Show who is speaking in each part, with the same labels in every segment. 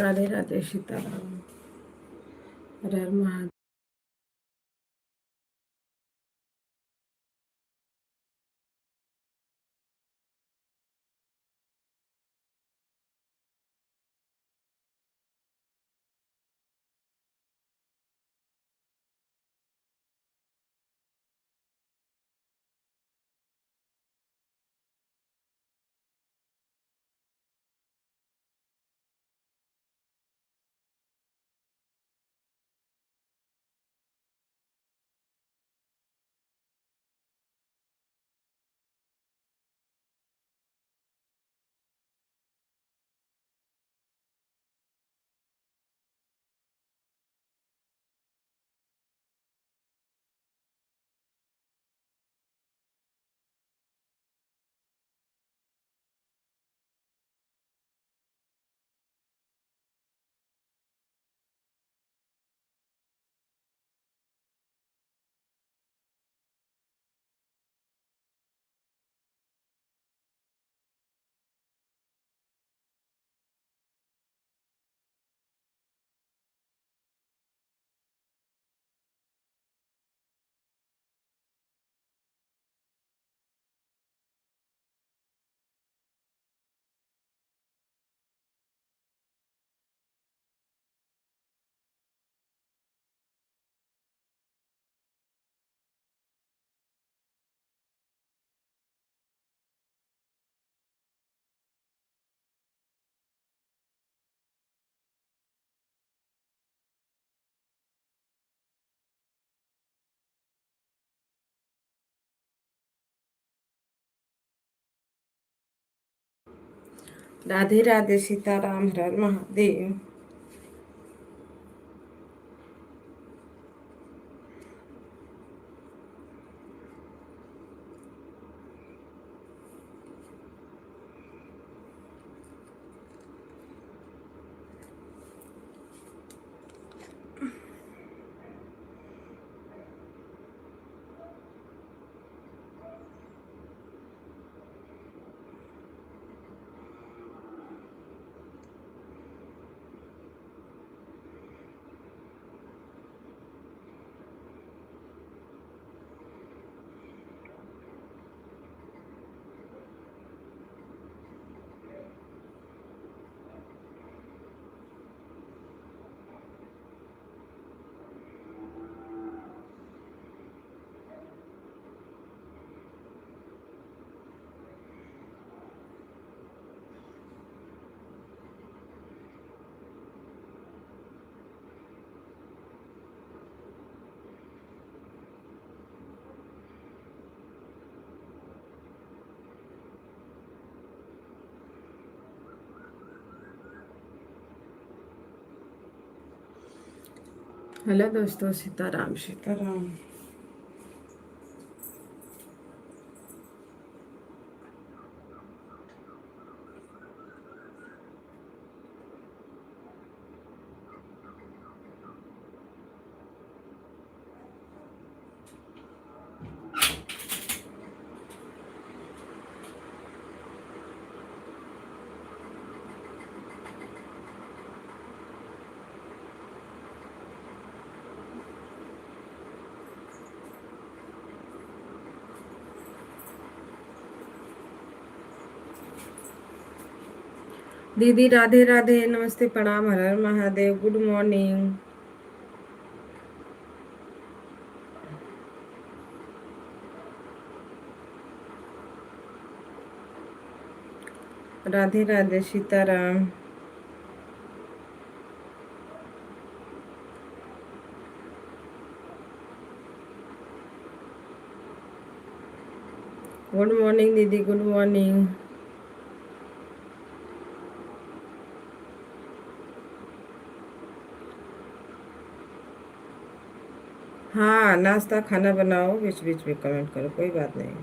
Speaker 1: राधे राधे सीताराम। हर हर महादेव। राधे राधे सीताराम। हर हर महादेव। हेलो दोस्तों, सीताराम सीताराम। दीदी राधे राधे, नमस्ते, प्रणाम, हर हर Mahadev, good morning. Radhe Radhe Sitaram. Good morning दीदी, गुड मॉर्निंग। हाँ, नाश्ता खाना बनाओ, बीच बीच में कमेंट करो, कोई बात नहीं।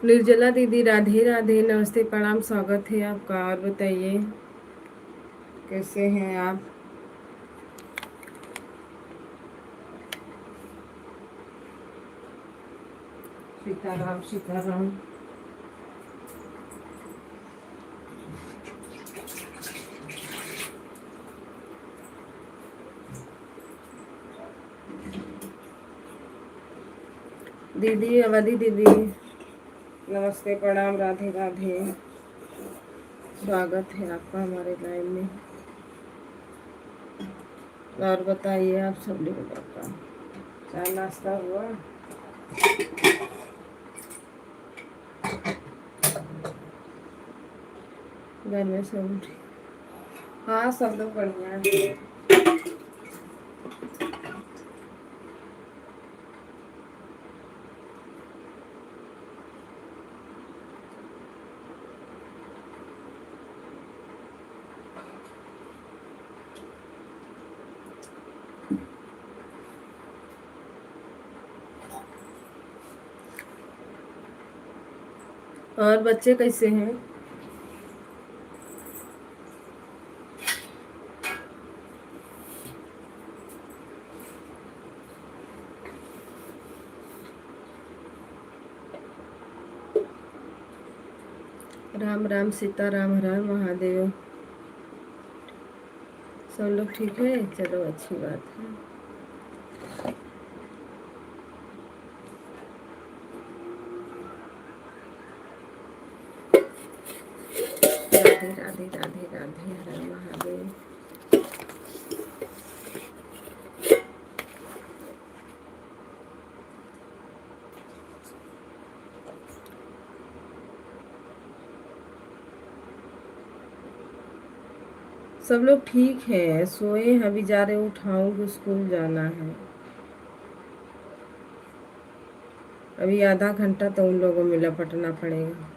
Speaker 1: निर्जला दीदी राधे राधे, नमस्ते प्रणाम, स्वागत है आपका। और बताइए कैसे हैं आप? सीताराम सीताराम। दीदी अवधि दीदी, नमस्ते प्रणाम, राधे राधे, स्वागत है आपका हमारे लाइव में। और बताइए आप सब लोग का चाय नाश्ता हुआ? घर में सब ठीक? हाँ सब लोग बढ़िया है। और बच्चे कैसे हैं? राम राम सीताराम, हर हर महादेव। सब लोग ठीक है, चलो अच्छी बात है। राधे राधे राधे राधे, हर हर महादेव। सब लोग ठीक है, सोए हैं, अभी जा रहे उठाऊंगी, स्कूल जाना है। अभी आधा घंटा तो उन लोगों में लपटना पड़ेगा।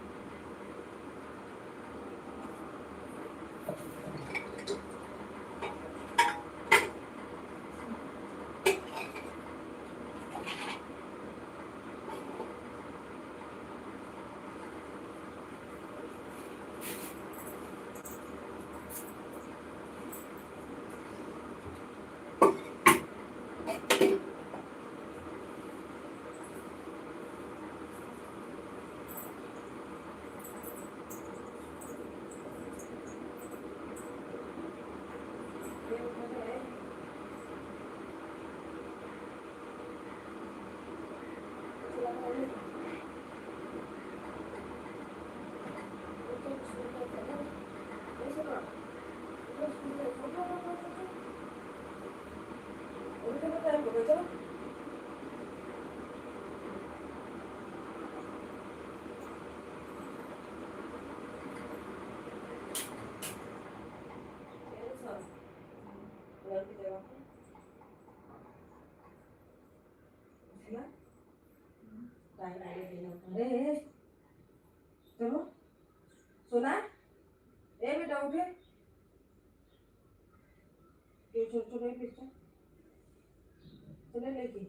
Speaker 1: चलो सुना, ए बेटा उठे, चले लेके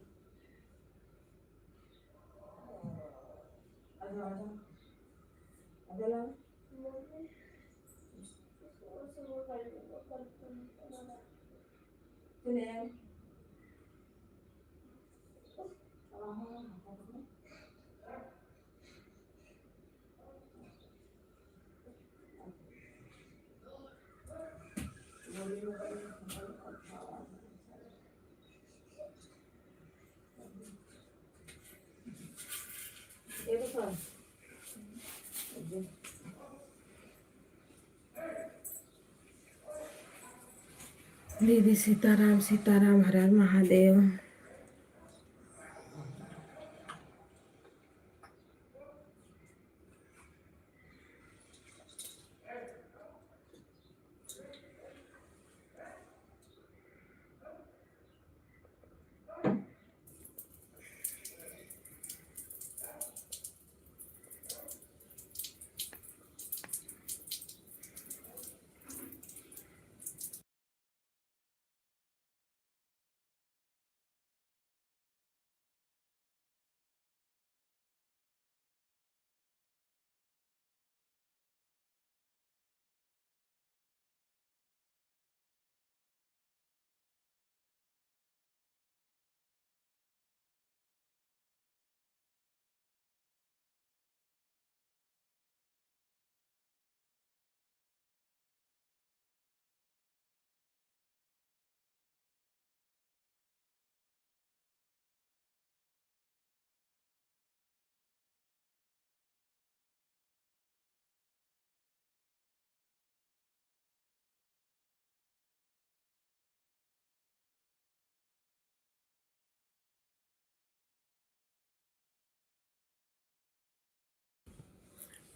Speaker 1: आजा आजा आजा सुने। दीदी सीताराम सीताराम, हर हर महादेव।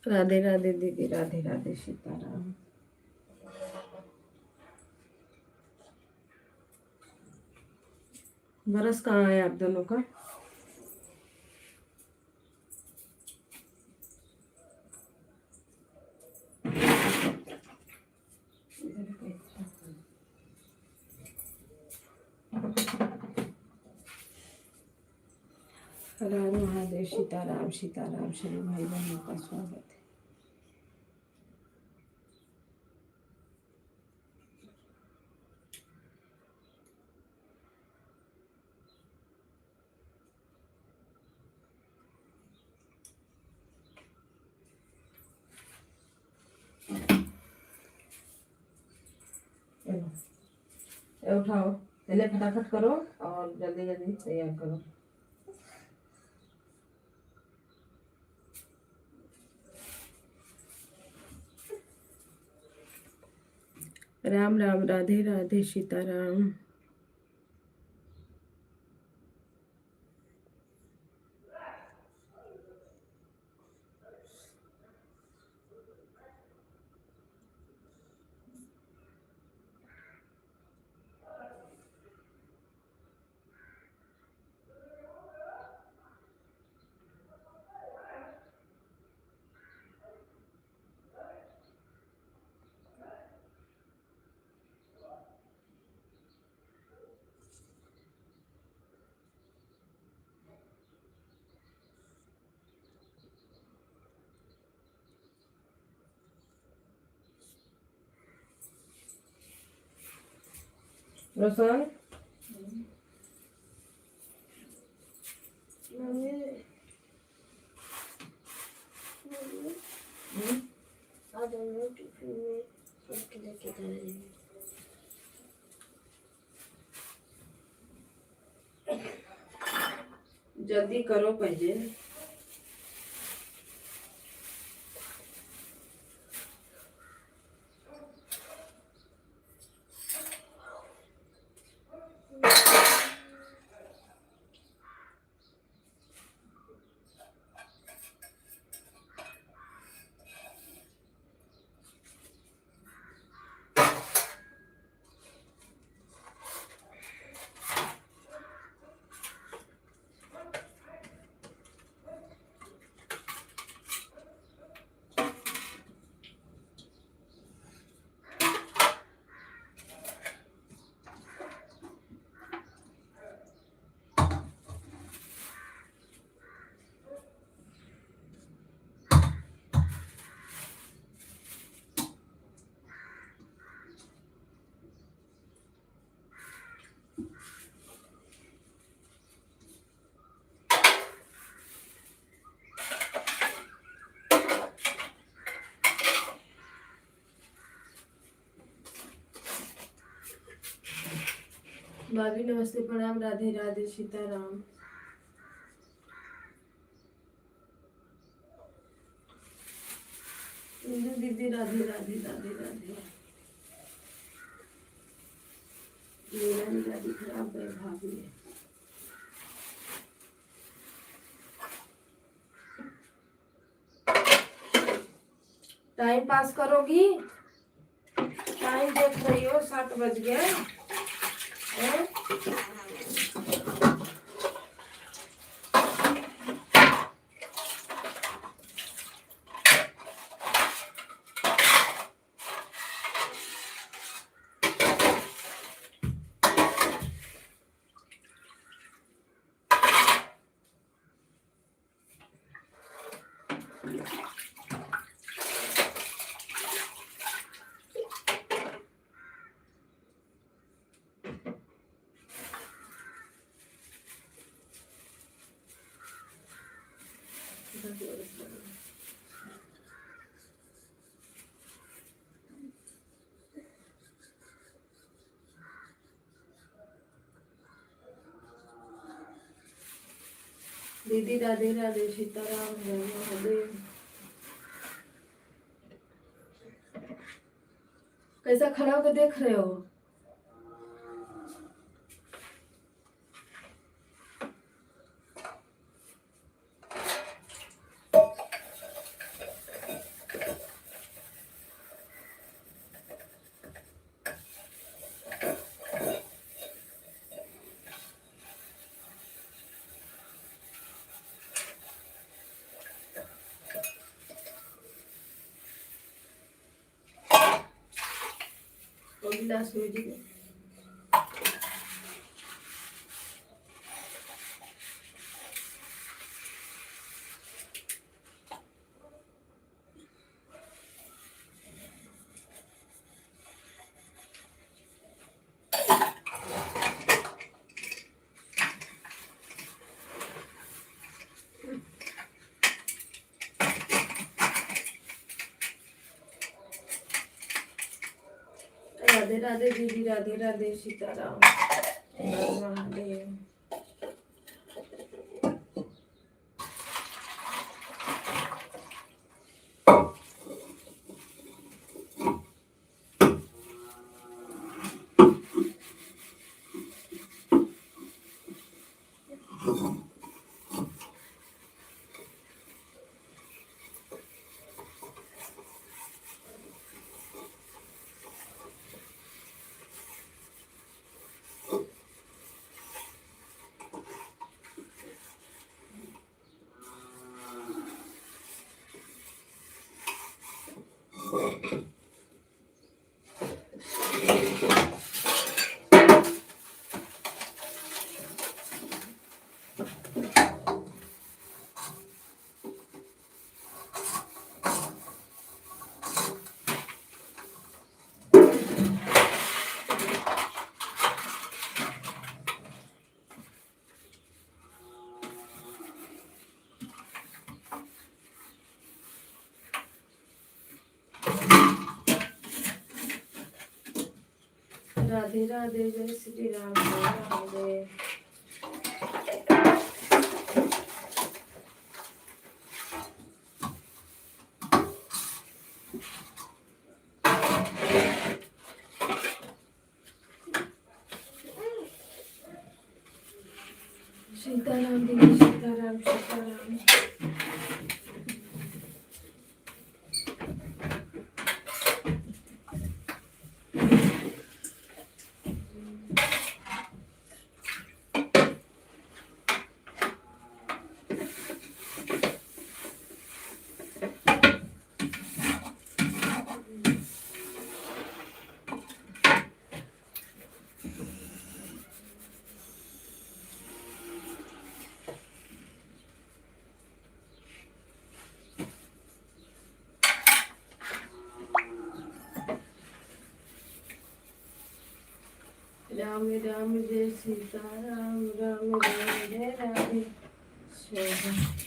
Speaker 1: राधे राधे दीदी, राधे राधे सीताराम। बरस कहाँ है आप दोनों का? हर हर महादेव, सीताराम सीताराम। सभी भाई बहनों का स्वागत है। ये उठाओ, पहले फटाफट करो और जल्दी जल्दी तैयार करो। राम राम, राधे राधे सीताराम। रोशन, जल्दी करो पहले। भाभी नमस्ते, प्रणाम, राधे राधे सीताराम। दीदी राधे राधे राधे राधे। मेरा मेरा दिख रहा है भाभी। टाइम पास करोगी? टाइम देख रही हो, 7 बज गए। दीदी राधे राधे सीताराम, जय महादेव। कैसा खड़ा होकर देख रहे हो? गिलास सूजी के। राधे राधे दीदी, राधे राधे, सीताराम, महादेव। राधे राधे, जय श्री राम, राधे। सीताराम दीदी, सीताराम, सीताराम। राम राम जय सीताराम, राम राम जय राधे श्याम।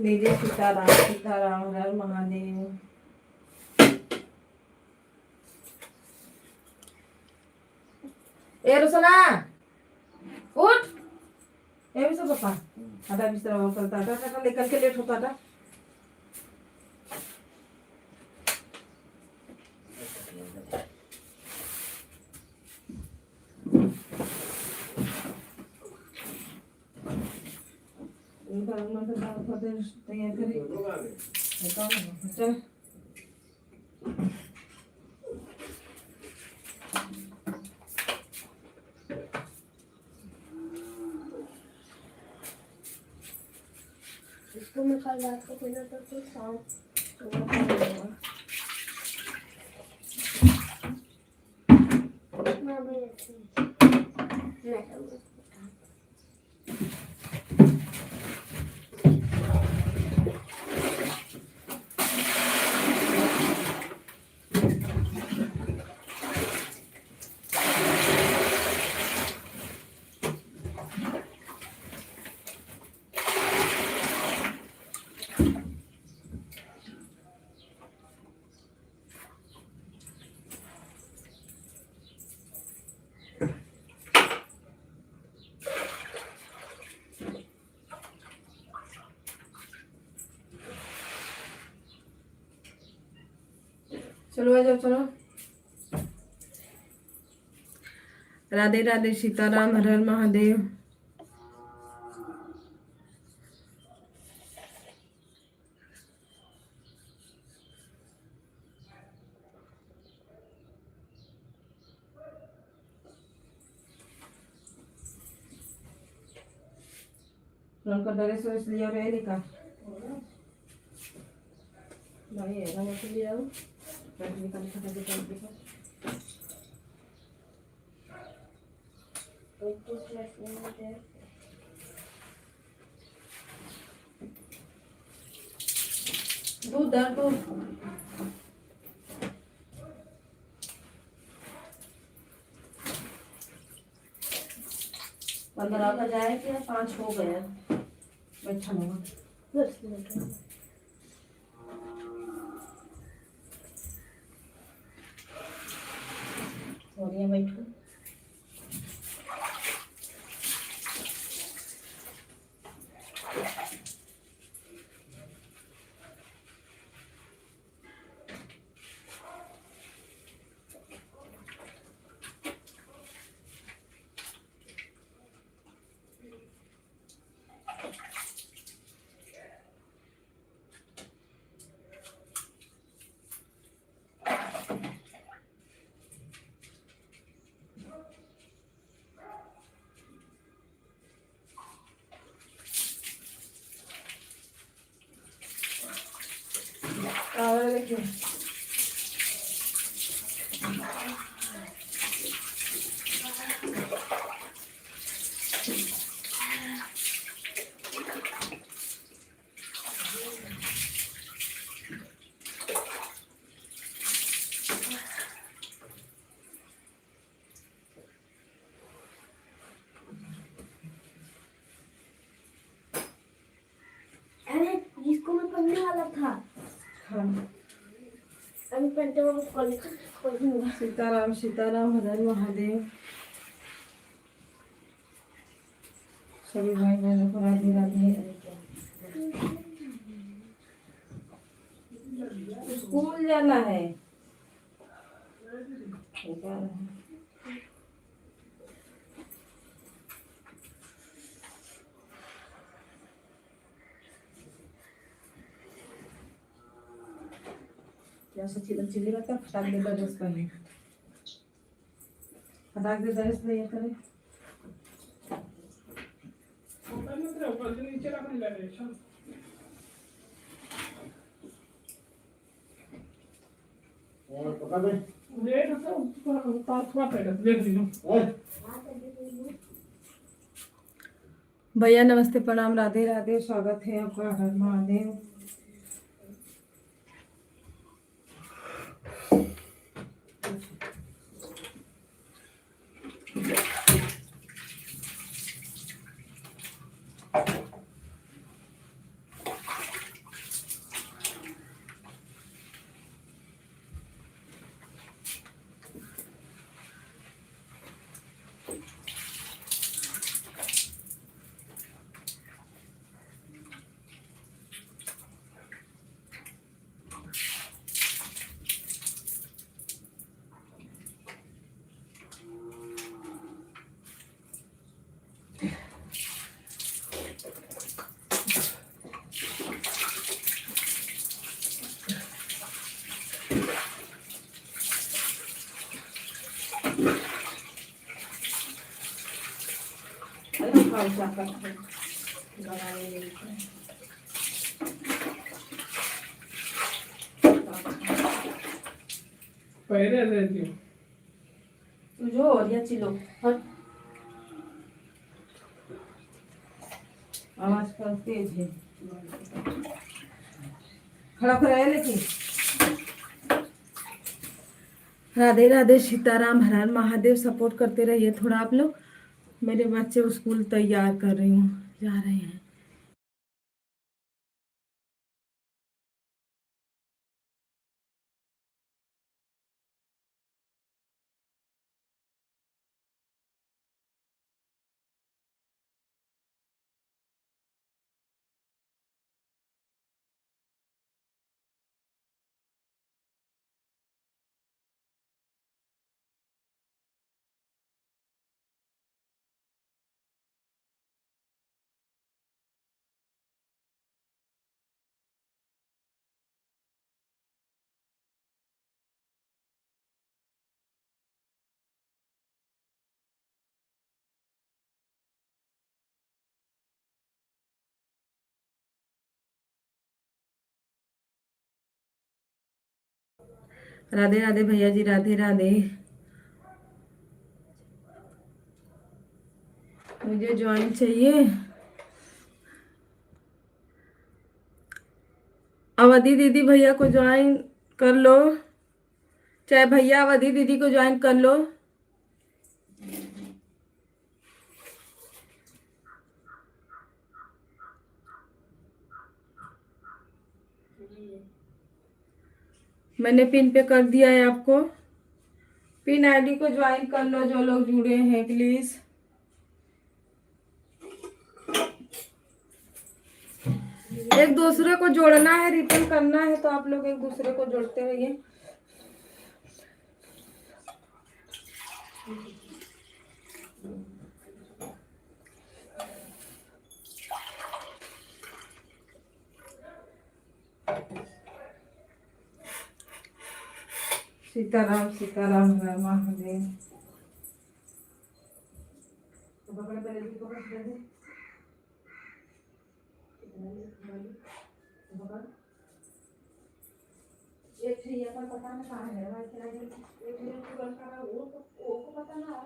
Speaker 1: लीजिए सीताराम सीताराम, हर हर महादेव। ए रुसना उठ, ये भी सब पापा आधा बिस्तर और करता था, लेकर के लेट होता था। तैयार करें चल।
Speaker 2: इसको मैं कल रात को पहना था तो साथ मैं भी
Speaker 1: चलो आ जाओ चलो। राधे राधे सीताराम, हर हर महादेव। उनका ड्रेस वेस लिया रहे का भाई है ना, मत ले आओ पैंट निकाल खटा के पैंट दिखा। दूध दर तो 15 का जाए कि 5 हो गया बैठा होगा
Speaker 2: 10 मिनट
Speaker 1: और ये बैठो। और देखिए
Speaker 2: अरे जिसको मैं पढ़ने वाला था
Speaker 1: हाँ
Speaker 2: अभी पढ़ते वक्त कॉलेज
Speaker 1: सीताराम सीताराम, हर हर महादेव। सभी भाई बहनों को राधे राधे। स्कूल जाना है क्या चिल्ली रहता फटाक दे ड्रेस पहने, फटाक दे ड्रेस तैयार करें। भैया नमस्ते प्रणाम, राधे राधे, स्वागत है आपका, हर महादेव। पैसा का बनाने में लिखा है।
Speaker 3: पहले रहती हूँ।
Speaker 1: तुझो और या चिलो हट। आवाज का तेज है। खड़ा खड़ा है लेकिन। राधे राधे, सीताराम, हर हर महादेव। सपोर्ट करते रहिए थोड़ा आप लोग। मेरे बच्चे स्कूल तैयार कर रही हूँ, जा रहे हैं। राधे राधे भैया जी, राधे राधे। मुझे ज्वाइन चाहिए। अवधि दीदी भैया को ज्वाइन कर लो, चाहे भैया अवधि दीदी को ज्वाइन कर लो। मैंने पिन पे कर दिया है आपको। पिन आईडी को ज्वाइन कर लो जो लोग जुड़े हैं प्लीज। एक दूसरे को जोड़ना है, रिटर्न करना है, तो आप लोग एक दूसरे को जोड़ते रहिए। सीताराम सीताराम, हर महादेव। एक ठैया पर पता ना कहाँ है, एक मिनट तुरंत का वो को पता ना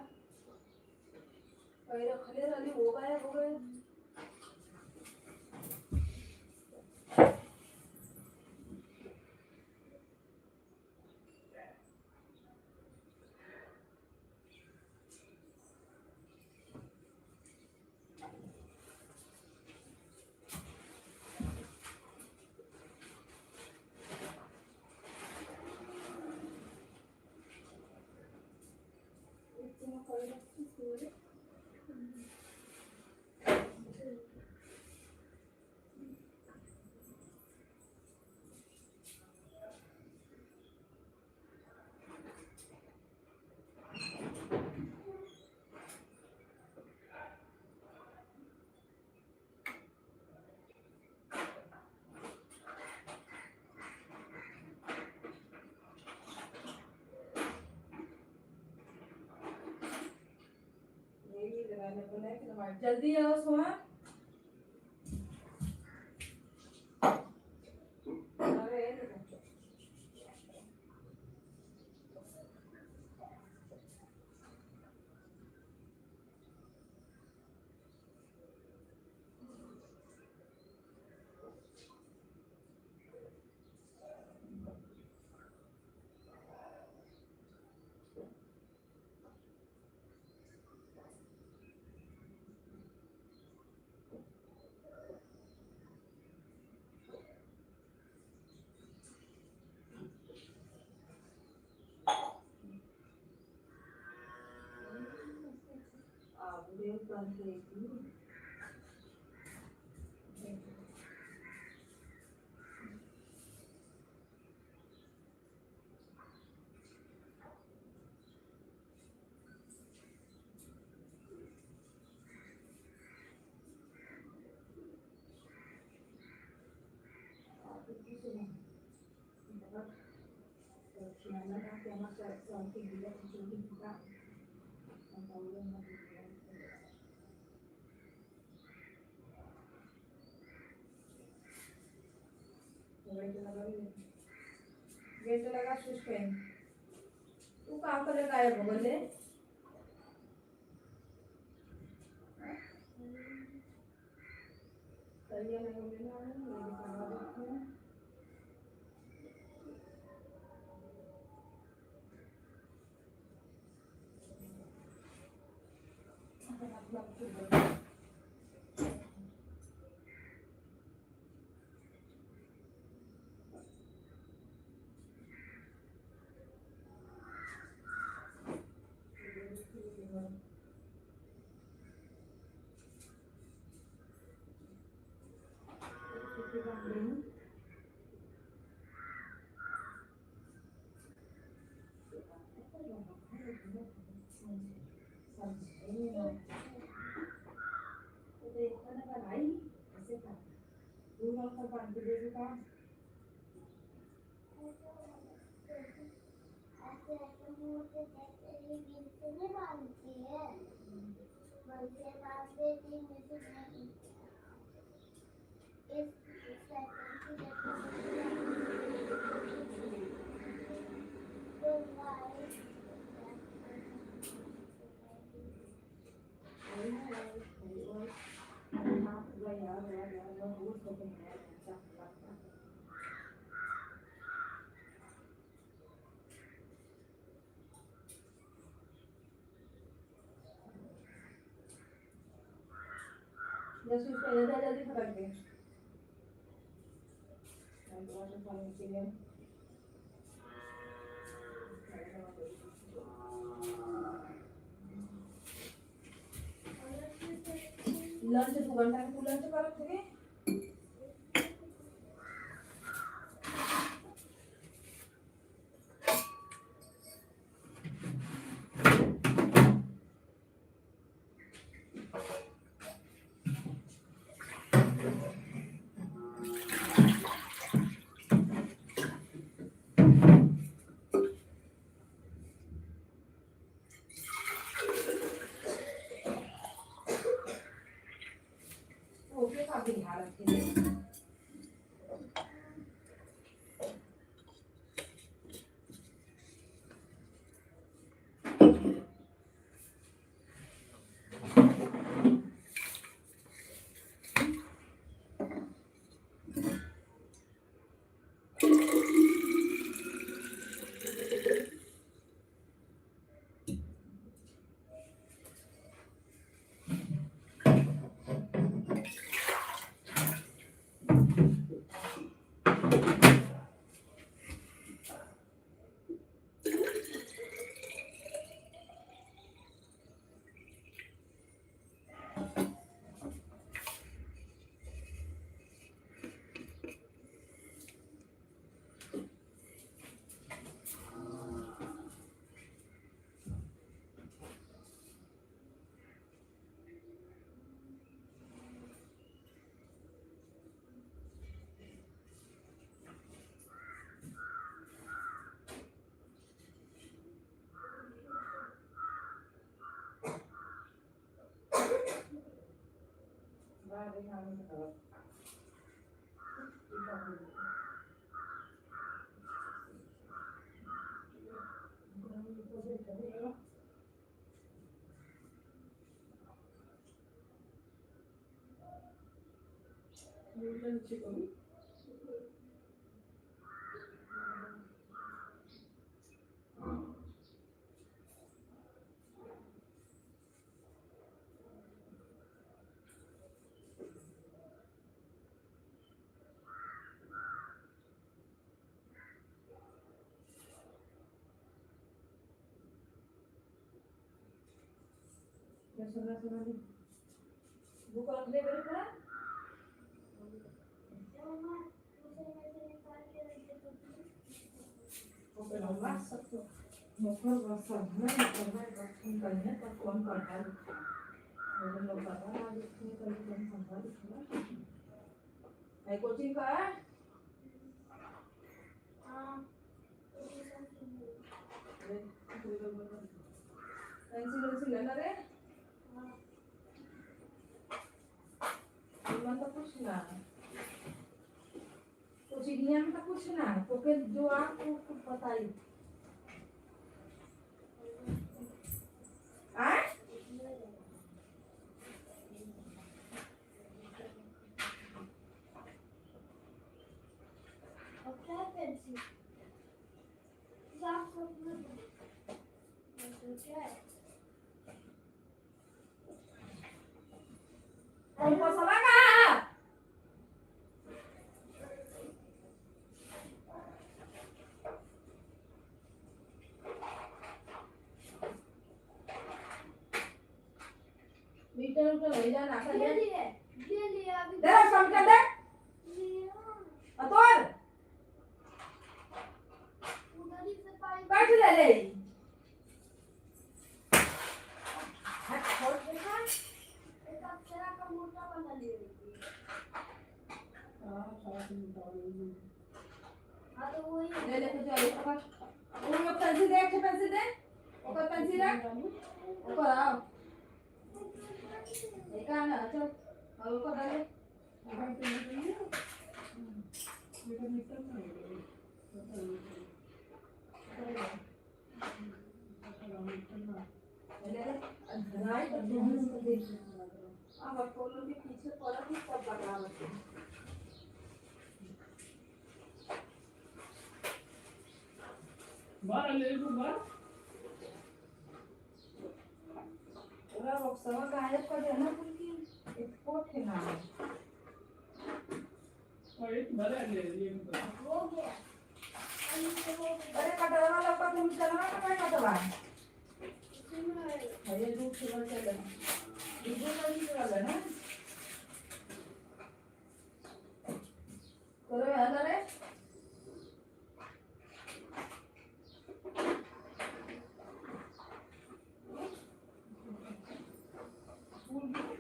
Speaker 1: पहले खले वाली हो गए। जल्दी आओ सोना। गेट लगा स्विच पे तू काम करे काय बघले तैयार नहीं हो गया है मेरी करवा देते हैं जैसे उसको जल्दी जल्दी फटक दे लंच 2 घंटा में तू लंच कर रखोगे ओके काफी ध्यान रखिए बुक रख दे मेरे पर ओके लंबा सब तो मोकर बस करना है बस करना है पर कौन करता है मेरे लोग पता है आज इसमें कल कौन संभाल इसमें है कोचिंग का है हां पेंसिल लेना रे मन तो कुछ ना कोचिंग दुनिया में तो कुछ ना है तो फिर जो आपको कुछ बताइए आए
Speaker 2: और क्या पेंसिल साफ करना तो क्या है
Speaker 1: कौन सा सवाल का मीटर उटर ले जाना
Speaker 2: ये लिए अभी
Speaker 1: दे समझ दे
Speaker 2: लिया
Speaker 1: अतोर
Speaker 2: उधर ही से पाइप
Speaker 1: काट ले ले हाथ छोड़ देखा
Speaker 2: एक अक्षरा का मोटा वाला ले लीजिए हाँ तो वही
Speaker 1: ले ले कुछ और ऊपर वो पेंसिल दे अच्छे पेंसिल दे ऊपर पेंसिल रख ऊपर आओ एक आना चल और ऊपर डाले राइट अब अपोलो के पीछे पड़ा भी सब लगा रखे
Speaker 3: बाहर ले लो बाहर
Speaker 1: पूरा बक्सा गायब कर देना उनकी एक्सपोर्ट है ना
Speaker 3: और एक बाहर ले लिए
Speaker 2: हो गया
Speaker 1: अरे कटवा वाला का तुम चलना तो मैं कटवा
Speaker 2: इसमें
Speaker 1: अरे दूध सुबह चले दूध नहीं चला ना करो याद रे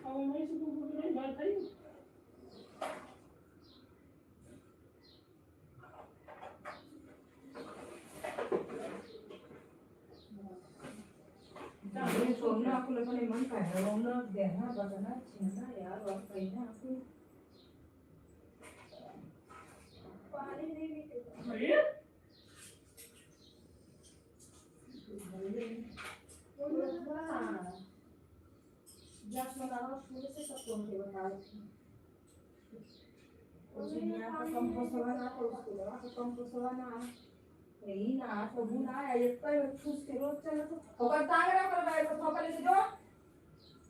Speaker 3: और मैं इसको नहीं बात आई
Speaker 1: ये सोना आपको लगने मन का है रोना देना बदना छीना यार और कहना आपको
Speaker 2: पानी नहीं पीते
Speaker 3: भैया
Speaker 1: जब बनाओ पूरे से सब कौन के बता उस दुनिया का कम पोसवाना तो उसके दवा का कम पोसवाना यही ना तो बुना है ये तो छूस के रोज चले तो होकर टांग रहा कर भाई को थोपा लेके जो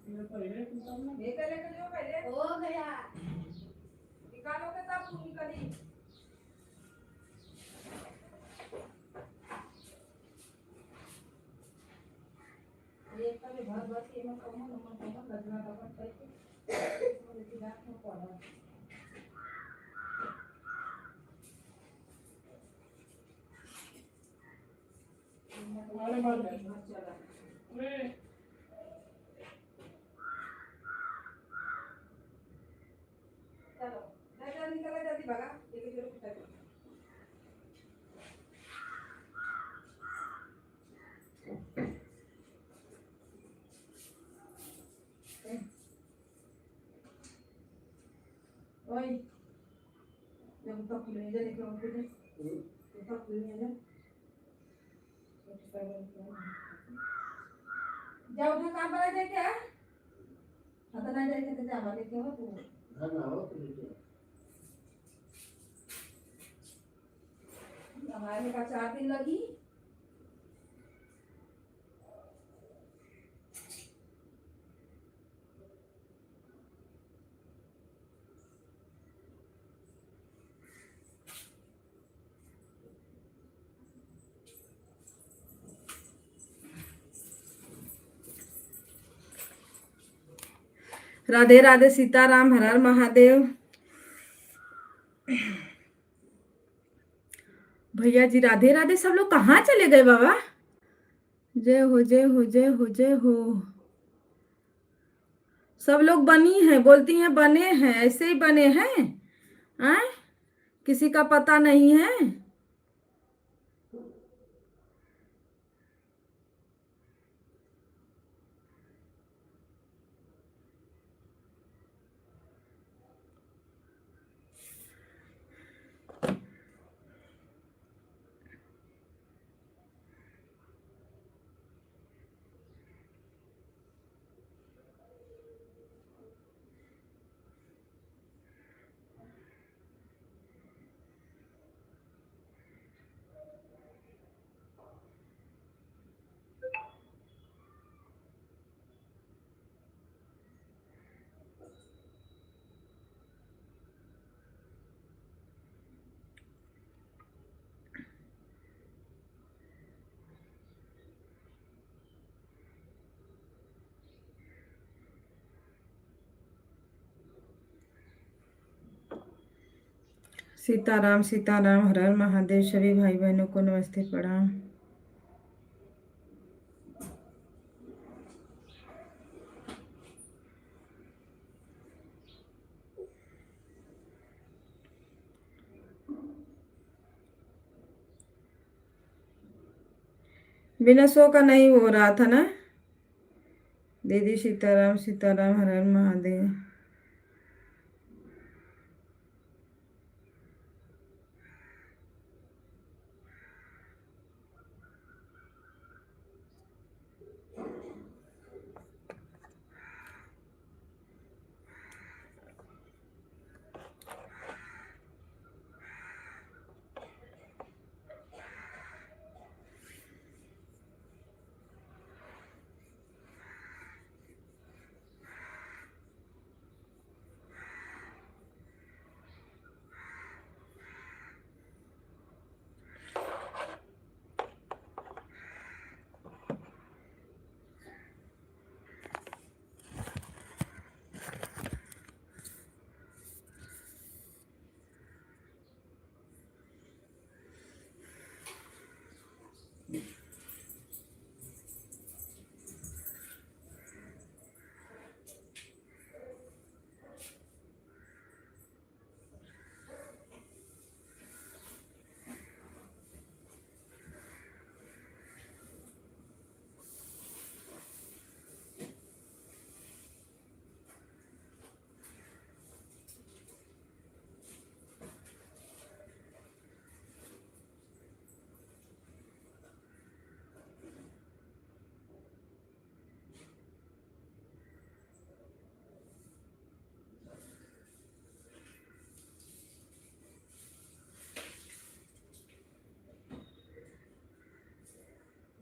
Speaker 3: ये तो है तुम सब
Speaker 1: लेके जो पहले
Speaker 2: हो गया
Speaker 1: निकालो के तब पूरी करी ये कभी भर भर के में कम नंबर लगना का पर करके इसमें लेके डाक में पड़ा
Speaker 3: हमारे बाल है अरे
Speaker 1: चलो दादा निकला जल्दी भागा लेके चलो कुत्ता को ओए जब तक ले जा लेके आओ तुझे तब ले जा जाओ उठा काम बना दे क्या आता ना जाए तो जा वाले क्यों तू हमारे का 4 दिन लगी राधे राधे सीताराम हर हर महादेव भैया जी राधे राधे सब लोग कहाँ चले गए बाबा जय हो जय हो जय हो जय हो सब लोग बनी हैं बोलती हैं बने हैं ऐसे ही बने हैं आए किसी का पता नहीं है सीताराम सीताराम, हर हर महादेव। सभी भाई बहनों को नमस्ते, प्रणाम। बिना शो का नहीं हो रहा था ना दीदी। सीताराम सीताराम, हर हर महादेव।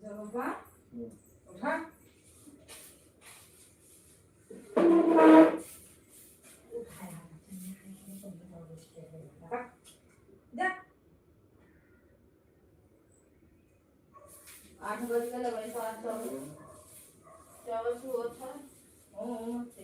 Speaker 1: बाबा उठा, जा। 8 बज गए, वही तो आज चावल शुरू था। मत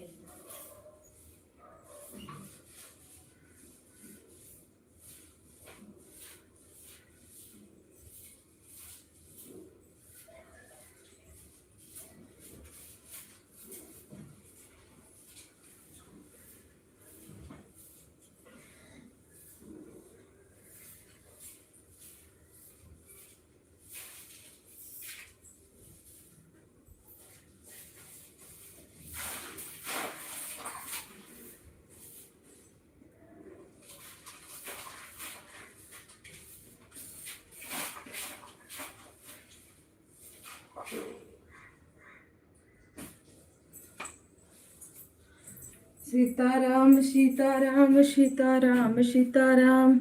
Speaker 1: सीताराम सीताराम सीताराम सीताराम।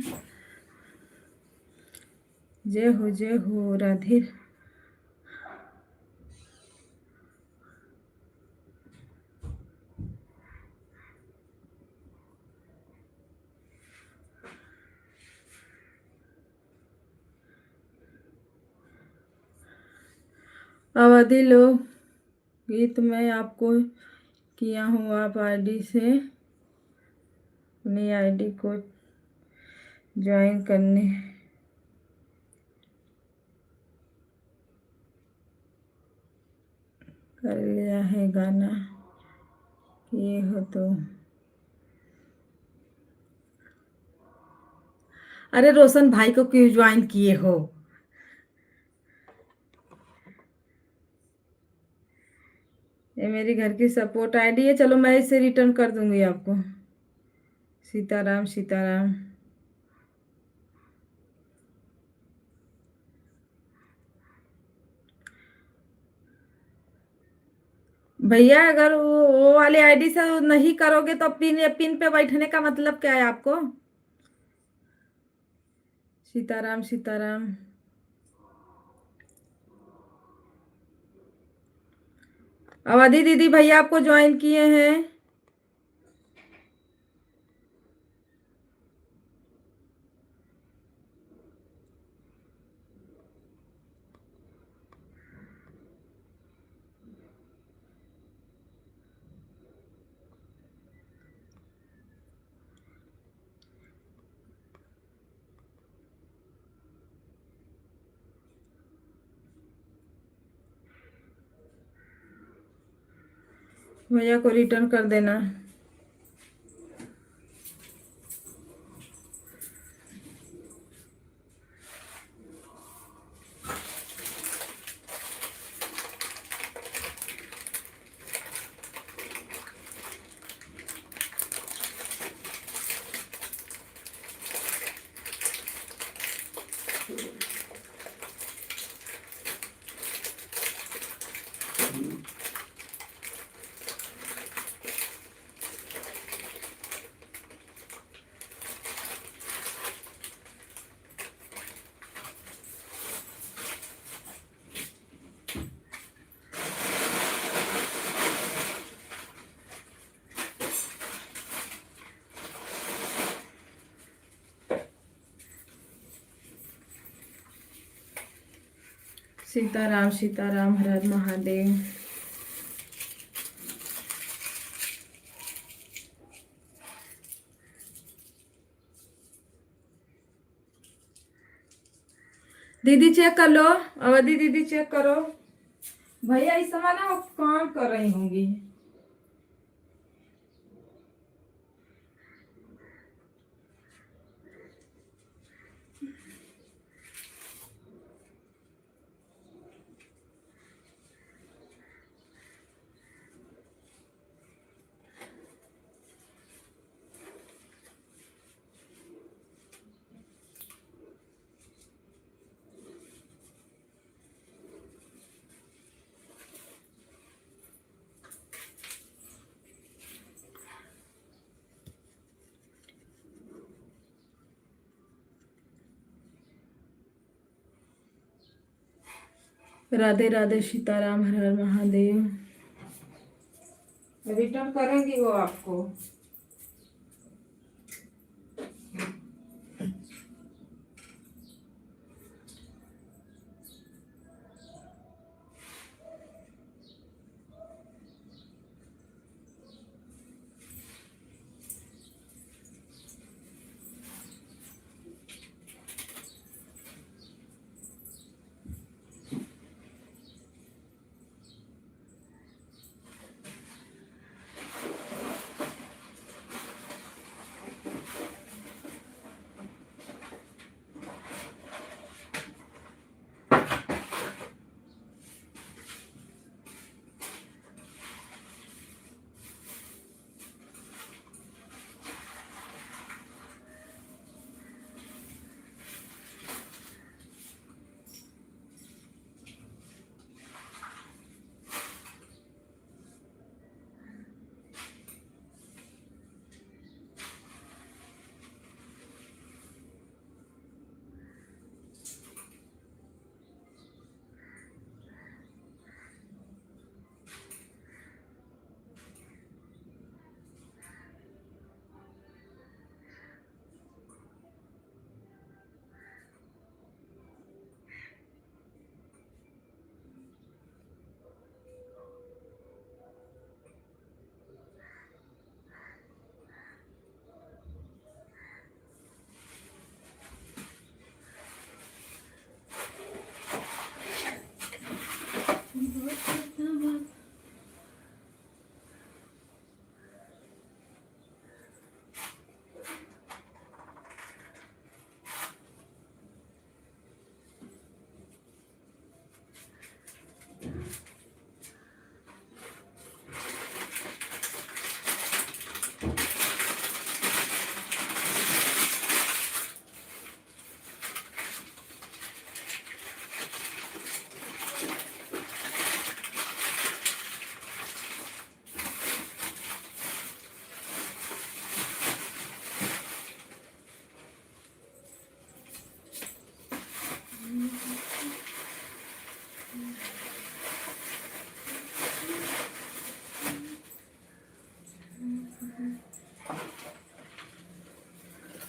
Speaker 1: जय हो राधे। आबादी लो गीत मैं आपको किया हूँ। आप आईडी से अपनी आईडी को ज्वाइन करने कर लिया है। गाना किए हो तो अरे रोशन भाई को क्यों ज्वाइन किए हो? ये मेरी घर की सपोर्ट आईडी है। चलो मैं इसे रिटर्न कर दूंगी आपको। सीताराम सीताराम। भैया अगर वो वाली आईडी से नहीं करोगे तो पिन पिन पे बैठने का मतलब क्या है आपको? सीताराम सीताराम। अवधि दीदी भैया आपको ज्वाइन किए हैं। भैया को रिटर्न कर देना। सीताराम सीताराम, हर हर महादेव। दीदी चेक कर लो, अवधि दीदी चेक करो। भैया इस समय ना वो काम कर रही होंगी। राधे राधे, सीताराम, हर हर महादेव। रिटर्न करेंगी वो आपको।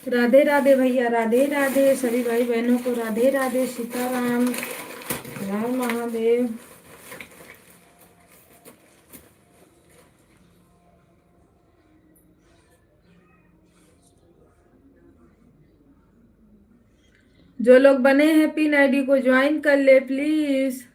Speaker 1: राधे राधे भैया, राधे राधे सभी भाई बहनों को, राधे राधे, सीताराम, राम महादेव। जो लोग बने हैं पिन आईडी को ज्वाइन कर ले प्लीज।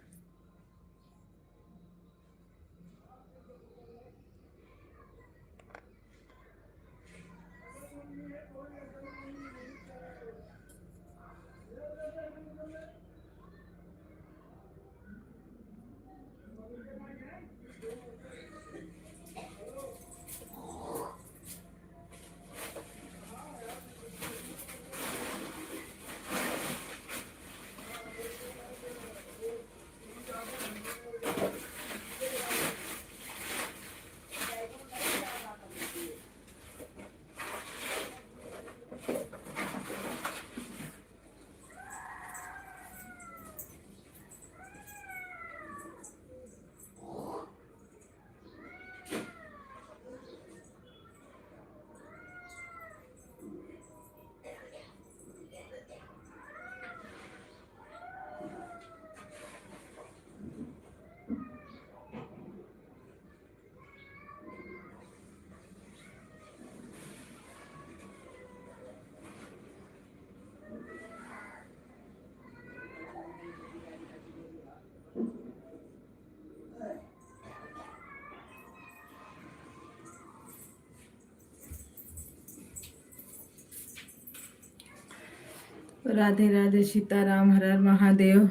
Speaker 1: राधे राधे सीताराम, हर हर महादेव।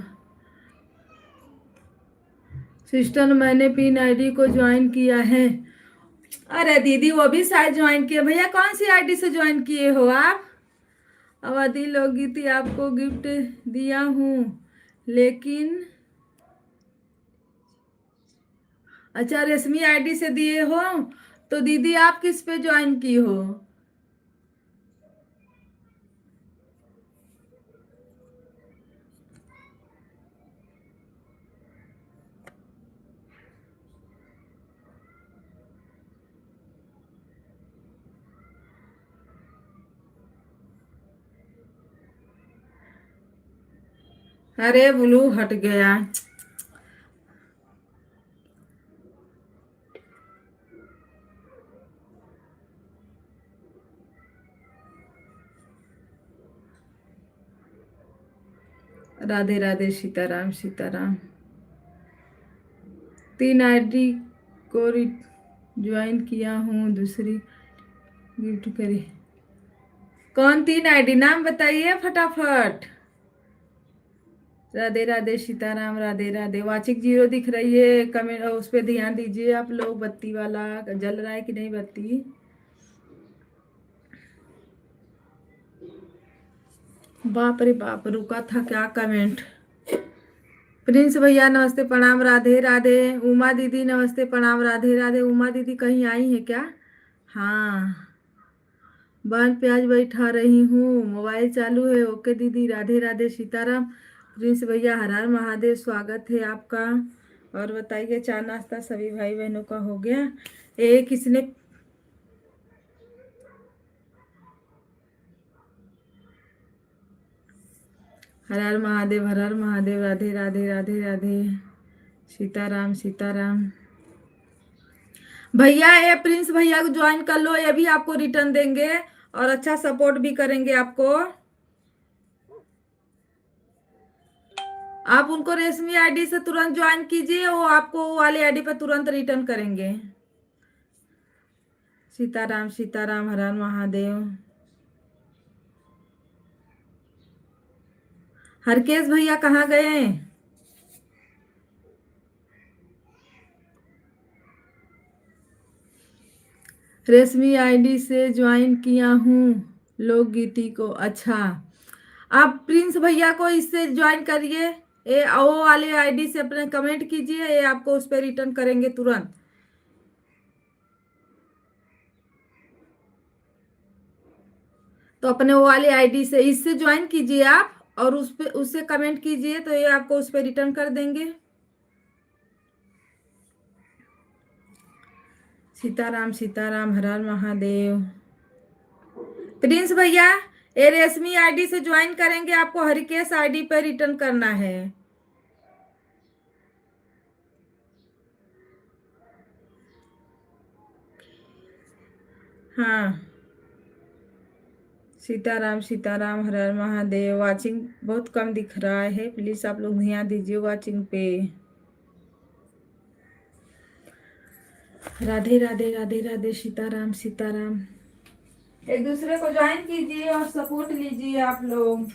Speaker 1: सिस्टर, मैंने पिन आईडी को ज्वाइन किया है। अरे दीदी, वो भी शायद ज्वाइन किए। भैया कौन सी आईडी से ज्वाइन किए हो आप? अवधि लोगी आपको गिफ्ट दिया हूँ, लेकिन अच्छा रेशमी आईडी से दिए हो। तो दीदी आप किस पे ज्वाइन की हो? अरे ब्लू हट गया। राधे राधे सीताराम सीताराम। 3 आईडी को ज्वाइन किया हूँ, दूसरी गिफ्ट करी। कौन 3 आईडी? नाम बताइए फटाफट। राधे राधे सीताराम, राधे राधे। वाचिक 0 दिख रही है, कमेंट उस पर ध्यान दीजिए आप लोग। बत्ती वाला जल रहा है कि नहीं बत्ती? बाप रे बाप, रुका था क्या कमेंट। प्रिंस भैया नमस्ते प्रणाम, राधे राधे। उमा दीदी नमस्ते प्रणाम, राधे राधे। उमा दीदी कहीं आई है क्या? हाँ, बन प्याज बैठा रही हूँ, मोबाइल चालू है। ओके दीदी, राधे राधे सीताराम। प्रिंस भैया हर हर महादेव, स्वागत है आपका। और बताइए, चाय नाश्ता सभी भाई बहनों का हो गया? किसने हर हर महादेव, हर हर महादेव, राधे राधे राधे राधे सीताराम सीताराम। भैया ये प्रिंस भैया को ज्वाइन कर लो, ये भी आपको रिटर्न देंगे और अच्छा सपोर्ट भी करेंगे आपको। आप उनको रेशमी आईडी से तुरंत ज्वाइन कीजिए, वो आपको वो वाली आईडी पर तुरंत रिटर्न करेंगे। सीताराम सीताराम, हर हर महादेव। हरकेश भैया कहाँ गए हैं? रेशमी आईडी से ज्वाइन किया हूँ लोकगीति को। अच्छा, आप प्रिंस भैया को इससे ज्वाइन करिए, ये वो वाले आईडी से अपने कमेंट कीजिए, ये आपको उस पर रिटर्न करेंगे तुरंत। तो अपने वो वाले आईडी से इससे ज्वाइन कीजिए आप, और उस पे उससे कमेंट कीजिए, तो ये आपको उस पर रिटर्न कर देंगे। सीताराम सीताराम, हर हर महादेव। प्रिंस भैया ये रेशमी आईडी से ज्वाइन करेंगे, आपको हरिकेश आईडी पर रिटर्न करना है। हाँ, सीताराम सीताराम, हर हर महादेव। वाचिंग बहुत कम दिख रहा है, प्लीज आप लोग ध्यान दीजिए वाचिंग पे। राधे राधे राधे राधे सीताराम सीताराम। एक दूसरे को ज्वाइन कीजिए और सपोर्ट लीजिए आप लोग।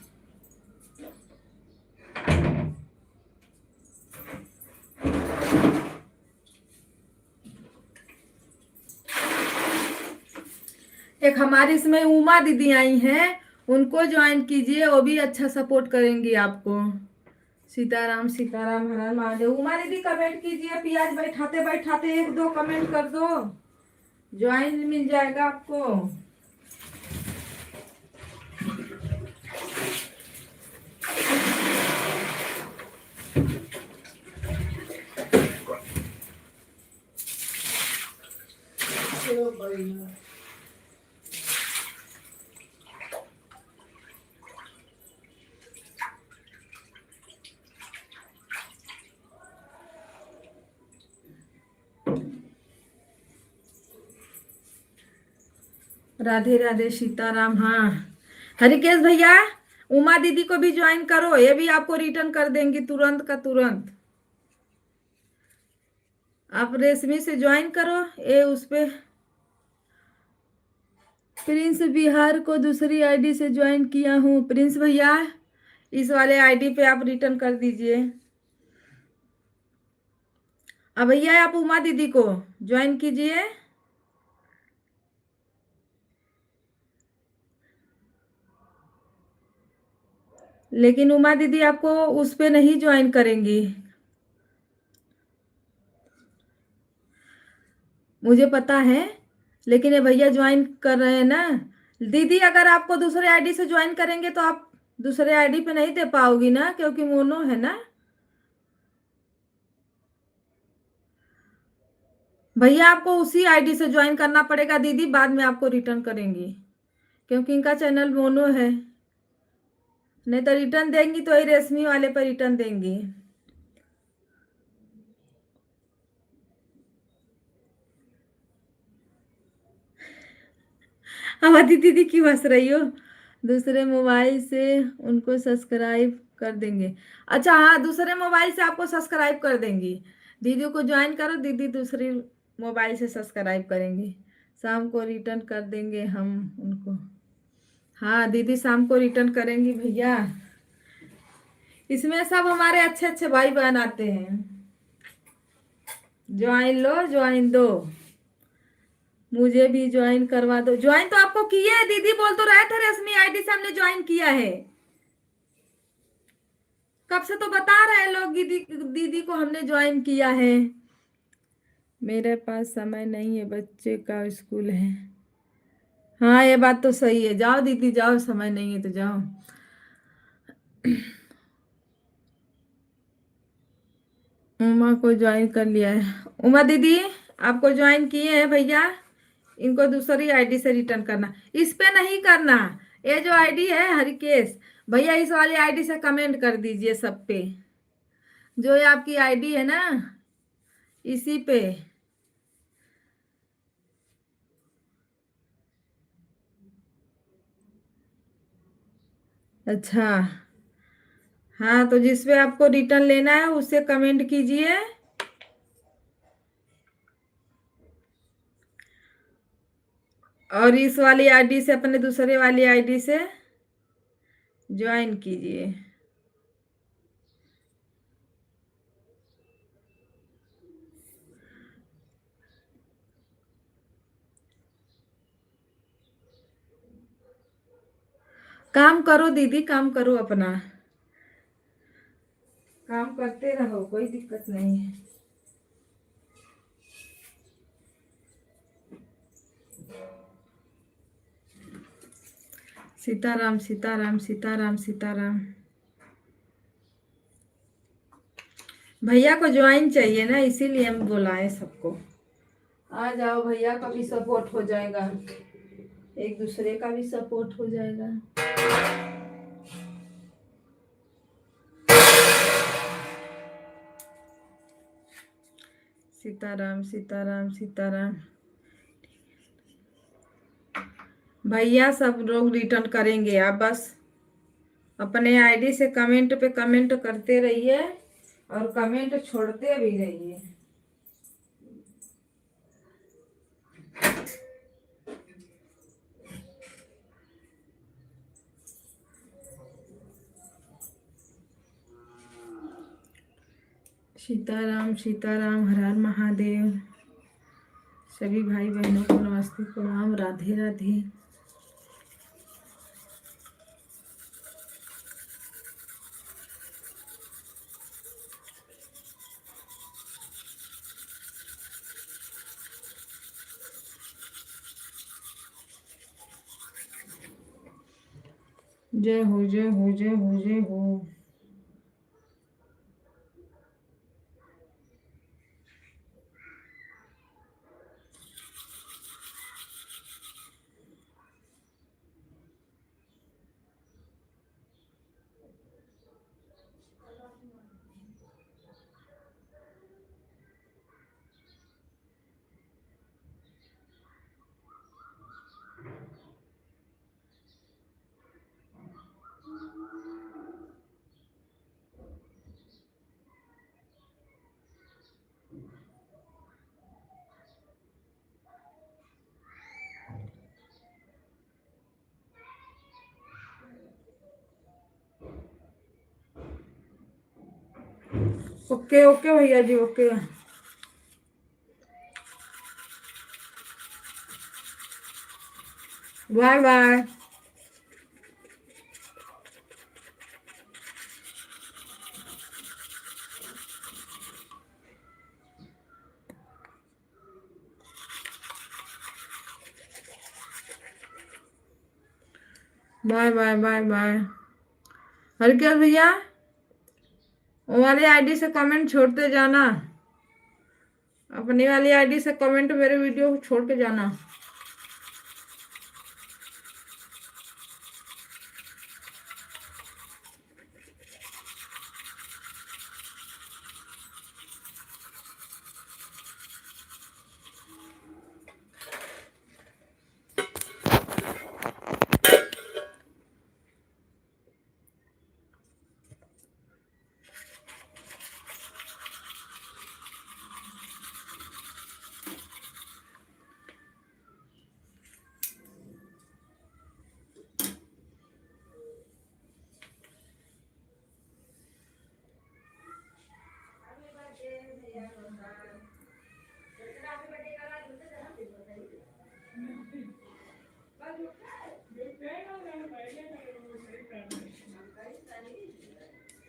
Speaker 1: एक हमारी इसमें उमा दीदी आई हैं, उनको ज्वाइन कीजिए, वो भी अच्छा सपोर्ट करेंगी आपको। सीताराम सीताराम, हर हर महादेव। उमा दीदी कमेंट कीजिए, प्याज बैठाते बैठाते 1-2 कमेंट कर दो, ज्वाइन मिल जाएगा आपको। राधे राधे सीताराम। हाँ हरिकेश भैया, उमा दीदी को भी ज्वाइन करो, ये भी आपको रिटर्न कर देंगी तुरंत का तुरंत। आप रेशमी से ज्वाइन करो, ये उस पे। प्रिंस बिहार को दूसरी आईडी से ज्वाइन किया हूँ। प्रिंस भैया इस वाले आईडी पे आप रिटर्न कर दीजिए। अब भैया आप उमा दीदी को ज्वाइन कीजिए। लेकिन उमा दीदी आपको उस पे नहीं ज्वाइन करेंगी, मुझे पता है। लेकिन ये भैया ज्वाइन कर रहे हैं ना। दीदी अगर आपको दूसरे आईडी से ज्वाइन करेंगे तो आप दूसरे आईडी पे नहीं दे पाओगी ना, क्योंकि मोनो है ना। भैया आपको उसी आईडी से ज्वाइन करना पड़ेगा दीदी, बाद में आपको रिटर्न करेंगी, क्योंकि इनका चैनल मोनो है। नहीं तो रिटर्न देंगी तो ही रेशमी वाले पर रिटर्न देंगी। हमारी दीदी क्यों हंस रही हो? दूसरे मोबाइल से उनको सब्सक्राइब कर देंगे। अच्छा हाँ, दूसरे मोबाइल से आपको सब्सक्राइब कर देंगी। दीदी को ज्वाइन करो, दीदी दूसरी मोबाइल से सब्सक्राइब करेंगी। शाम को रिटर्न कर देंगे हम उनको। हाँ दीदी शाम को रिटर्न करेंगी भैया। इसमें सब हमारे अच्छे अच्छे भाई बहन आते हैं। ज्वाइन लो, ज्वाइन दो, मुझे भी ज्वाइन करवा दो। ज्वाइन तो आपको किया है, दीदी बोल तो रहे थे रश्मि आईडी से हमने ज्वाइन किया है। कब से तो बता रहे हैं लोग दीदी दीदी को हमने ज्वाइन किया है। मेरे पास समय नहीं है, बच्चे का स्कूल है। हाँ ये बात तो सही है, जाओ दीदी जाओ, समय नहीं है तो जाओ। उमा को ज्वाइन कर लिया है। उमा दीदी आपको ज्वाइन किए हैं भैया, इनको दूसरी आईडी से रिटर्न करना, इस पे नहीं करना। ये जो आईडी है हरिकेश भैया, इस वाली आईडी से कमेंट कर दीजिए सब पे। जो ये आपकी आईडी है ना, इसी पे। अच्छा हाँ, तो जिस पे आपको रिटर्न लेना है उससे कमेंट कीजिए। और इस वाली आईडी से, अपने दूसरे वाली आईडी से ज्वाइन कीजिए। काम करो दीदी, काम करो अपना, काम करते रहो, कोई दिक्कत नहीं है। सीताराम सीताराम सीताराम सीताराम। भैया को ज्वाइन चाहिए ना, इसीलिए हम बुलाए सबको। आ जाओ, भैया का भी सपोर्ट हो जाएगा, एक दूसरे का भी सपोर्ट हो जाएगा। सीताराम सीताराम सीताराम। भैया सब लोग रिटर्न करेंगे, आप बस अपने आईडी से कमेंट पे कमेंट करते रहिए और कमेंट छोड़ते भी रहिए। सीताराम सीताराम, हर हर महादेव। सभी भाई बहनों को नमस्ते, प्रणाम, राधे राधे। जय हो जय हो जय हो जय हो। ओके ओके भैया जी, okay. Bye bye. Bye bye bye bye. हल्के भैया, वाली आईडी से कमेंट छोड़ते जाना, अपनी वाली आईडी से कमेंट मेरे वीडियो को छोड़ के जाना।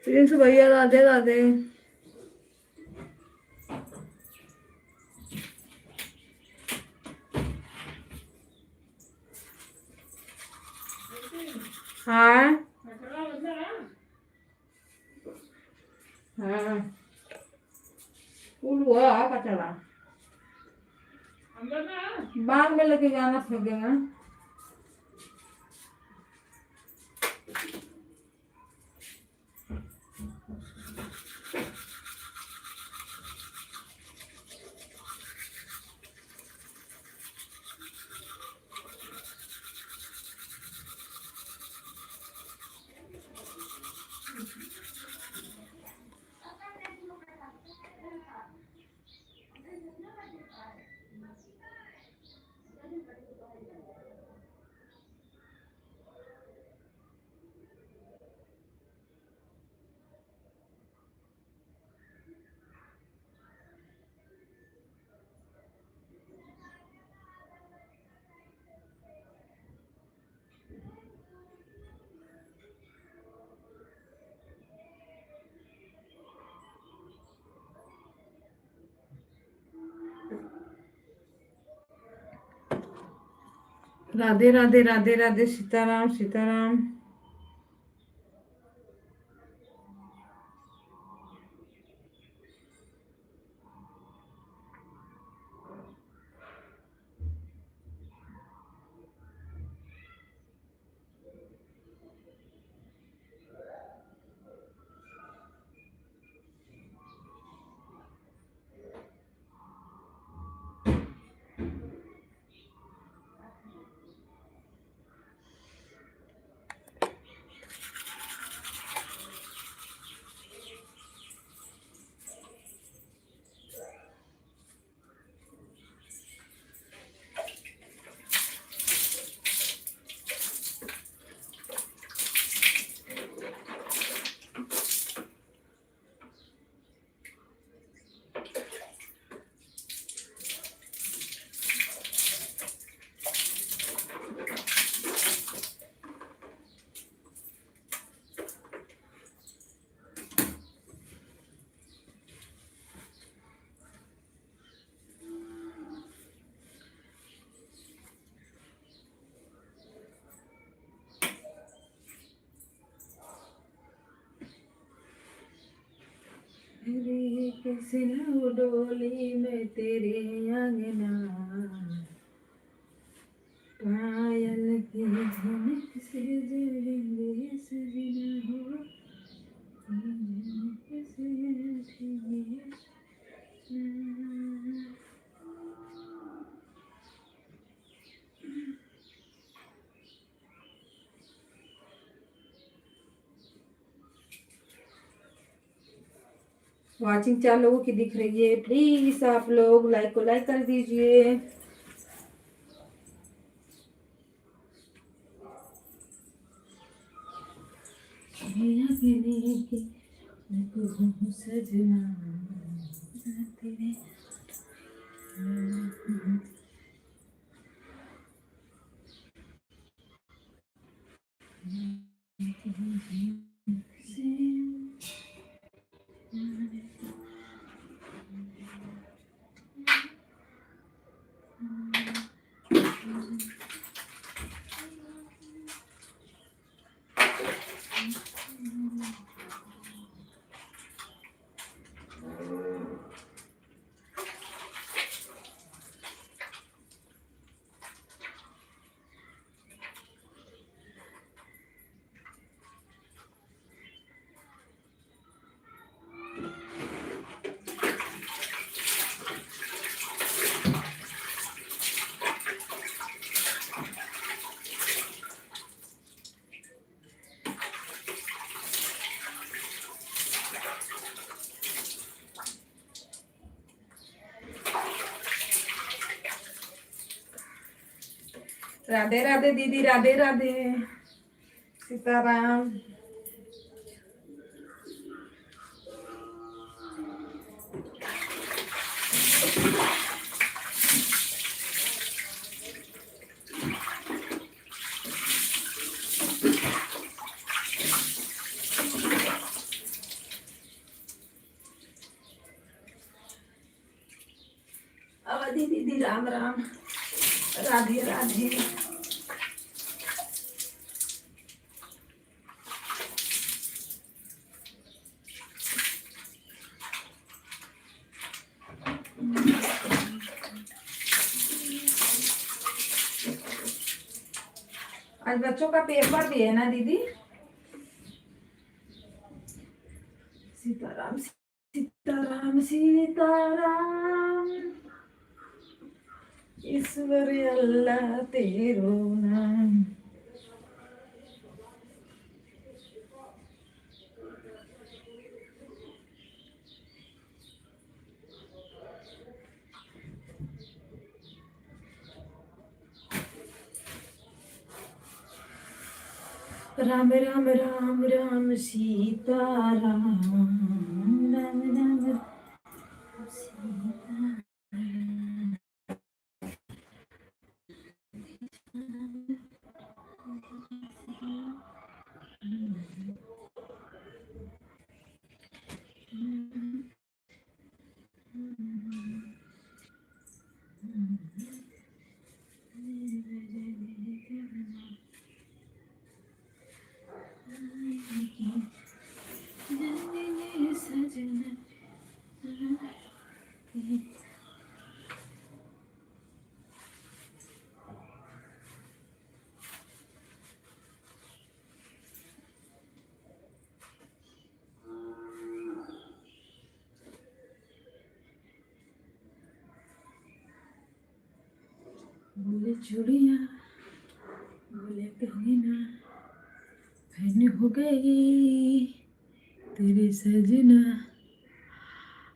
Speaker 1: प्रिंस भैया राधे राधे। हाँ हाँ, हुआ का चला बाग में लेके जाना फेंकेगा। राधे राधे राधे राधे, सीताराम सीताराम। मेरे कैसे न डोली में तेरे अंगना, पायल की झनक से जलेंगे सजना हो, कैसे उठेंगे। वाचिंग 4 लोगों की दिख रही है, प्लीज आप लोग लाइक को लाइक कर दीजिए। देखो सजना तेरे राधे राधे दीदी, राधे राधे, सीताराम। अवधि दीदी राम राम, राधे राधे। आज बच्चों का पेपर भी है ना दीदी? सीताराम सीताराम सीताराम, ईश्वर अल्लाह तेरो नाम। राम राम राम राम सीता राम, राम राम राम सीता। बोले चूड़िया, बोले गहना, बहन हो गई तेरी सजना।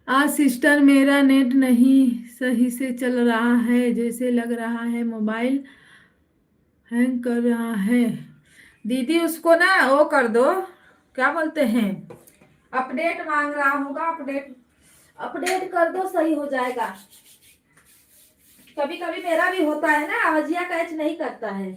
Speaker 1: आज सिस्टर मेरा नेट नहीं सही से चल रहा है, जैसे लग रहा है मोबाइल हैंग कर रहा है। दीदी उसको ना वो कर दो, क्या बोलते हैं, अपडेट मांग रहा होगा, अपडेट अपडेट कर दो, सही हो जाएगा। कभी कभी मेरा भी होता है ना, आवाजिया कैच नहीं करता है।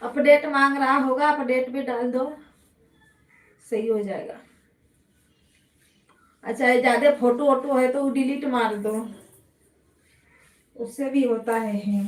Speaker 1: अपडेट मांग रहा होगा, अपडेट भी डाल दो, सही हो जाएगा। अच्छा ज्यादा फोटो वोटो है तो डिलीट मार दो, उससे भी होता है।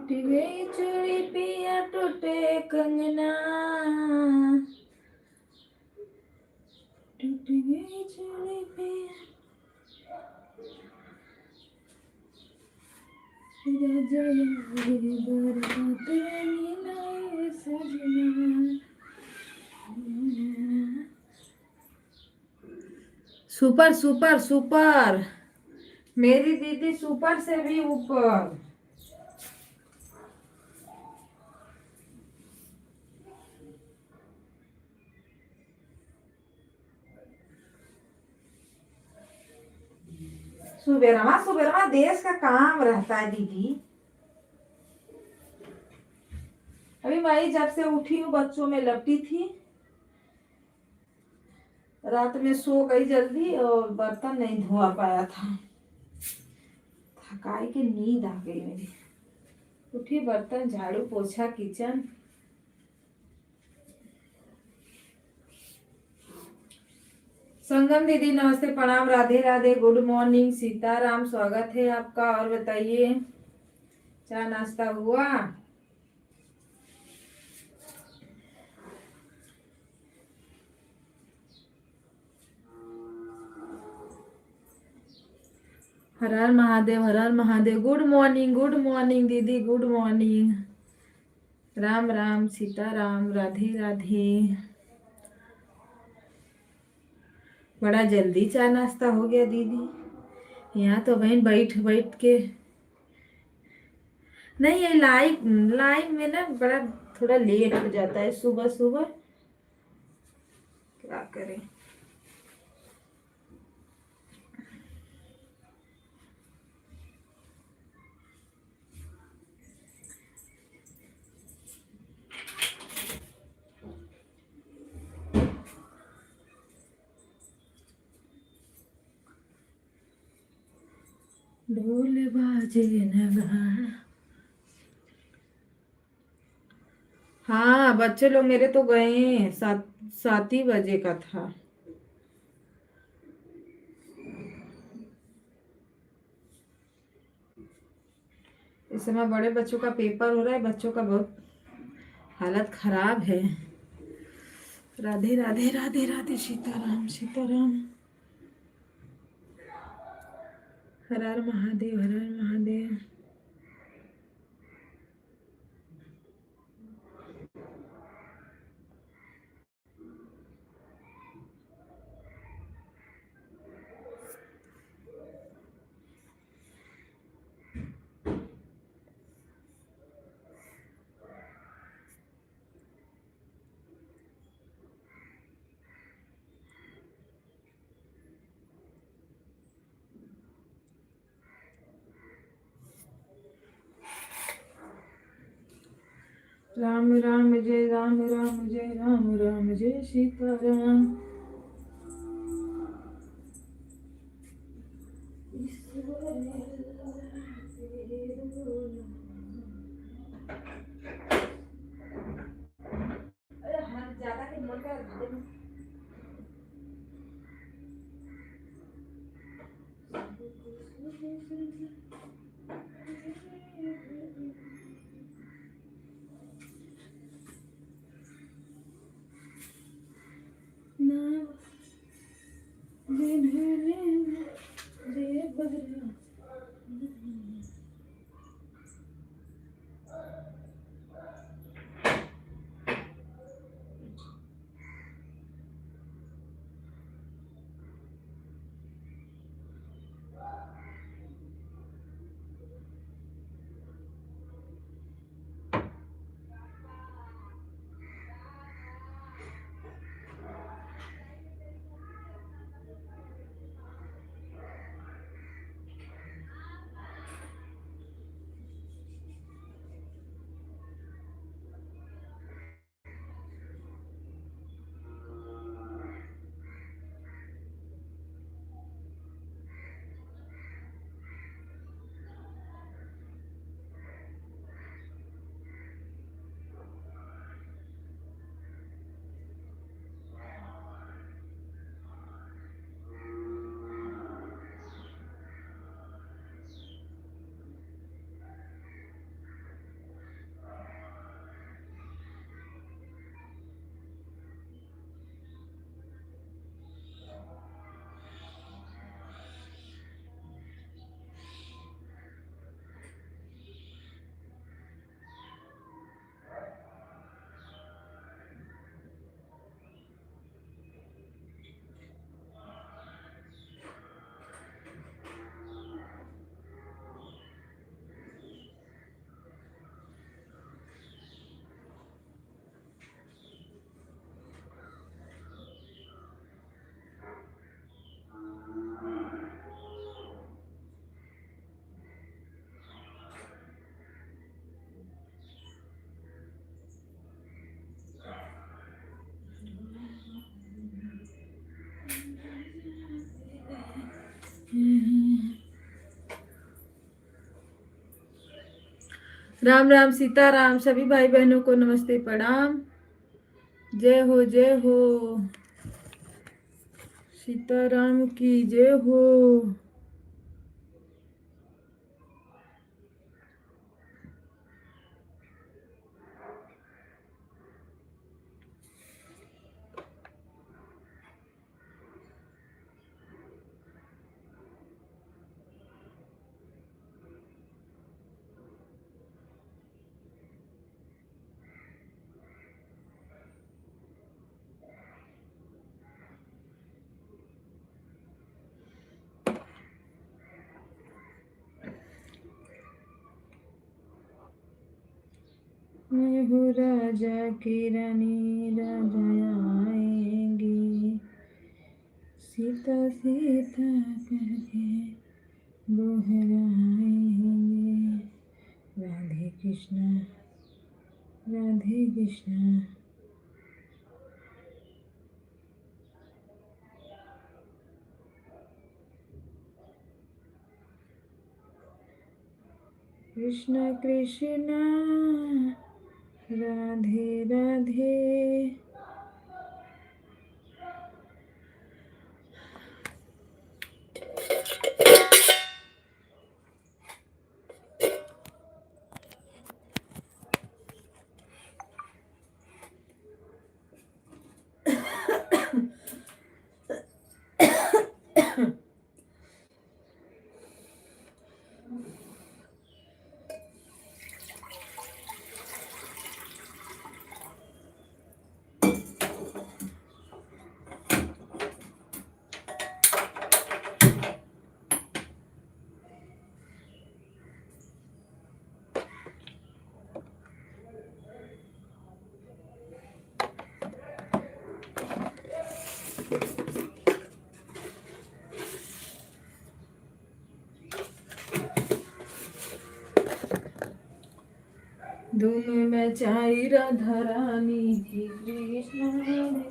Speaker 1: टूट गई चूड़ी पिया टूटे कंगना, टूट गई चूड़ी पिया सुपर सुपर सुपर, मेरी दीदी सुपर से भी ऊपर। सुबेरमा सुबेरमा देश का काम रहता है दीदी। अभी मैं जब से उठी हूँ बच्चों में लपटी थी, रात में सो गई जल्दी और बर्तन नहीं धोआ पाया था, थकाई की नींद आ गई मेरी। उठी, बर्तन झाड़ू पोछा किचन। संगम दीदी नमस्ते प्रणाम राधे राधे गुड मॉर्निंग सीताराम, स्वागत है आपका। और बताइए चाय नाश्ता हुआ? हर हर महादेव, हर हर महादेव। गुड मॉर्निंग दीदी, गुड मॉर्निंग। राम राम सीताराम, राधे राधे। बड़ा जल्दी चाय नाश्ता हो गया दीदी। यहाँ तो बहन बैठ बैठ के, नहीं ये लाइव लाइव में ना बड़ा थोड़ा लेट हो जाता है सुबह सुबह, क्या करें। ढोल बाजे नगाड़ा। हाँ बच्चे लोग मेरे तो गए हैं, 7 ही बजे का था। इस समय बड़े बच्चों का पेपर हो रहा है, बच्चों का बहुत हालत खराब है। राधे राधे राधे राधे सीताराम सीताराम। हर हर महादेव, हर हर महादेव। राम राम जय राम, राम जय राम, राम जय सीताराम। राम राम सीताराम। सभी भाई बहनों को नमस्ते प्रणाम। जय हो जय हो। सीताराम की जय हो। मैं हूँ राजा की रानी, राजा आएंगे, सीता सीता करके दोहराएंगे। राधे कृष्णा राधे कृष्णा। कृष्ण कृष्णा राधे राधे। धूम मचाई राधा रानी की, कृष्ण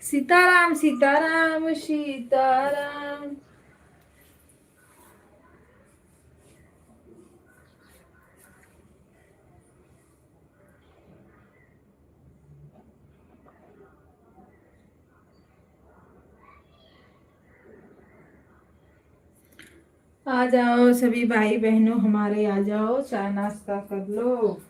Speaker 1: सीताराम सीताराम सीताराम। आ जाओ सभी भाई बहनों हमारे, आ जाओ, चाय नाश्ता कर लो।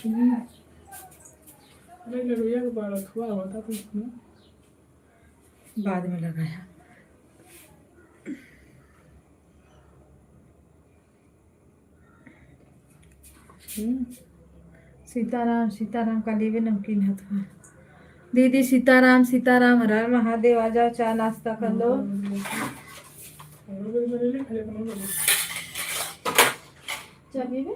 Speaker 3: अरे लड़ुइया का बड़ा हुआ होता तो इसमें
Speaker 1: बाद में लगाया। सीताराम सीताराम का लिए भी नमकीन है तो दीदी सीताराम सीताराम, हर हर महादेव। आ जाओ, चाय नाश्ता कर लो। चाबी में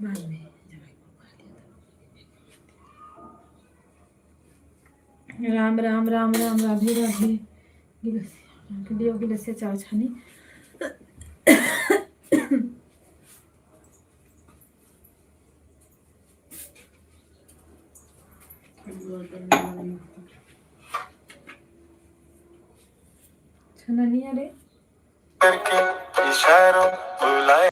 Speaker 1: बाद में राम राम राम राम राधे राधे। गिलसिया गिलसिया चाय छानी। छाना नहीं आ रे
Speaker 4: करके इशारों बुलाए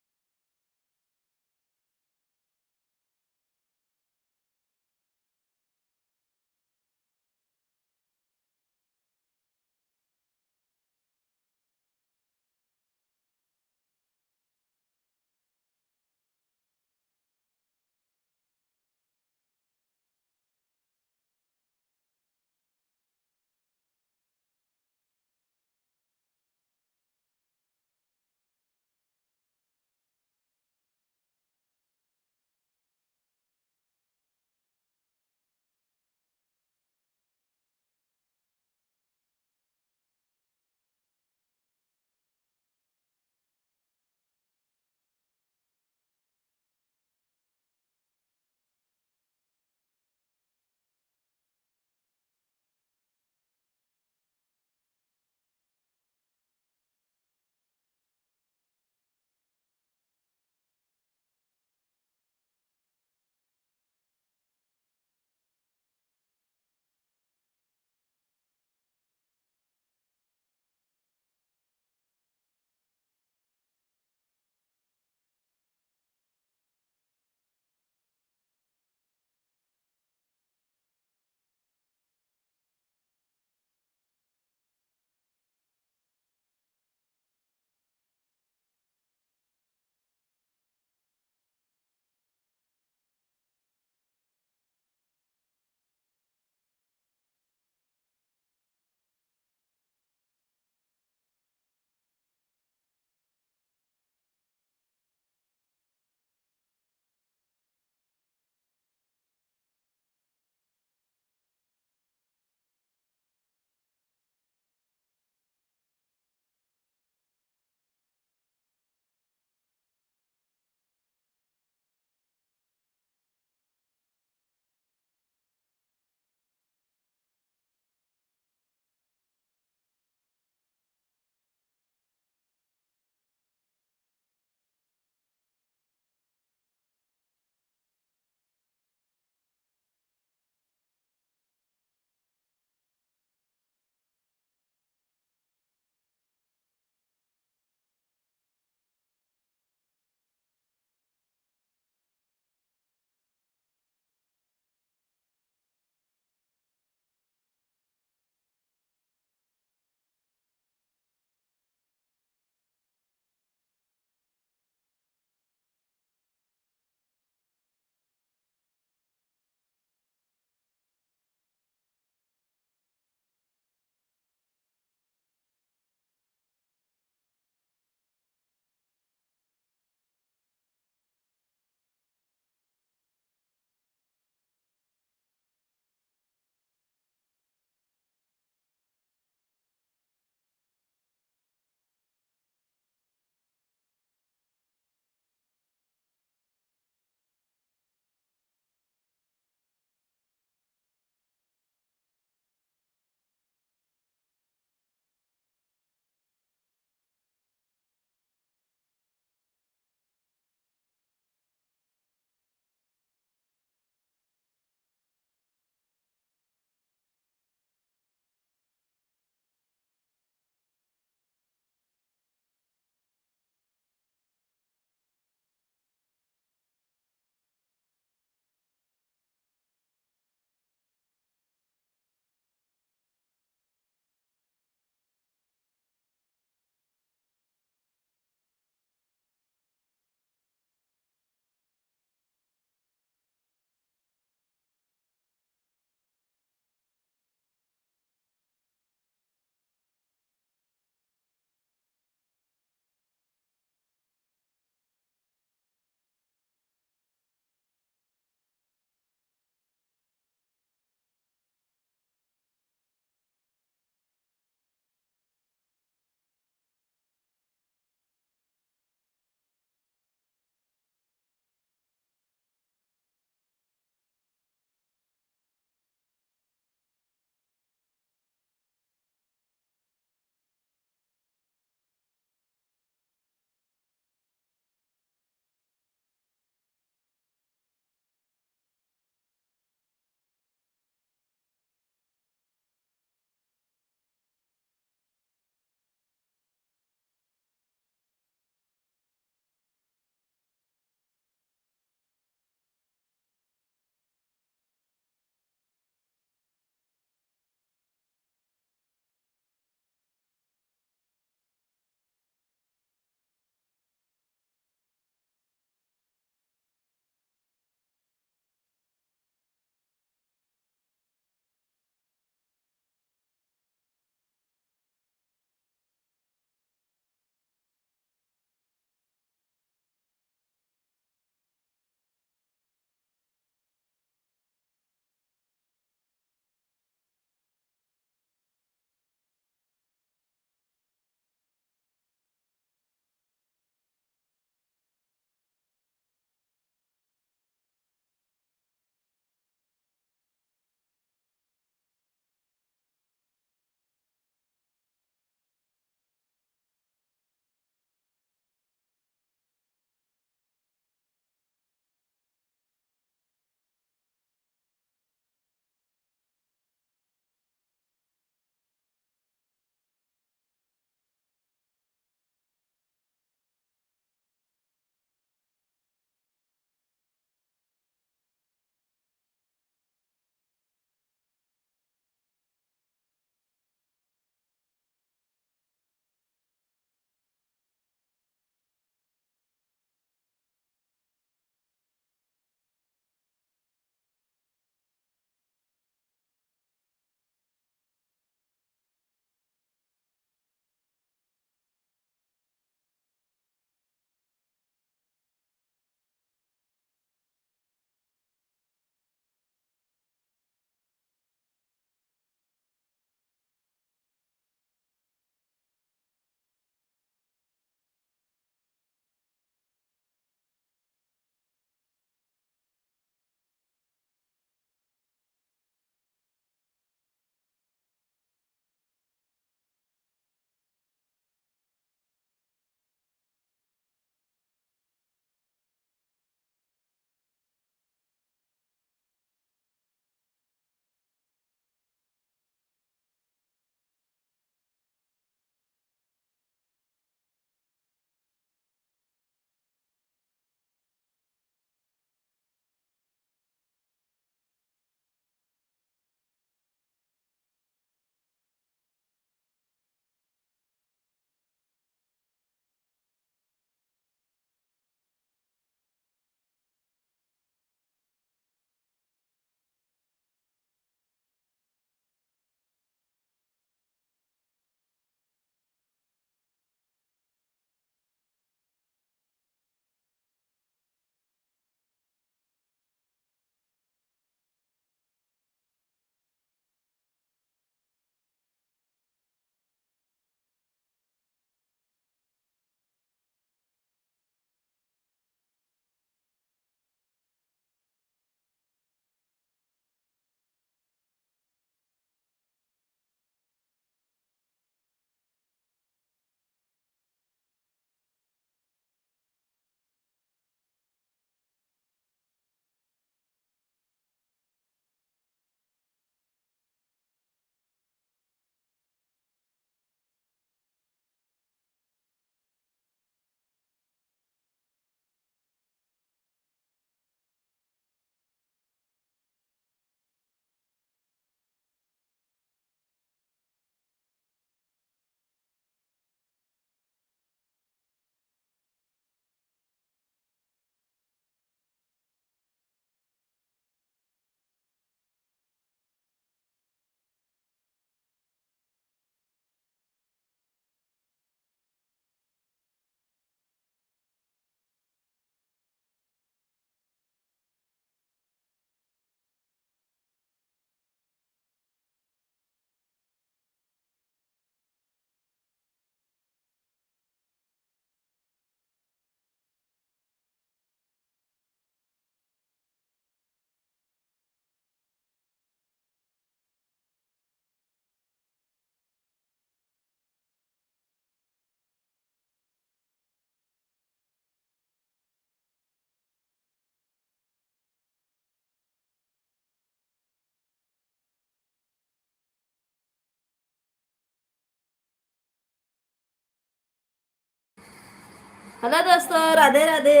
Speaker 1: हेलो दोस्तों, राधे राधे।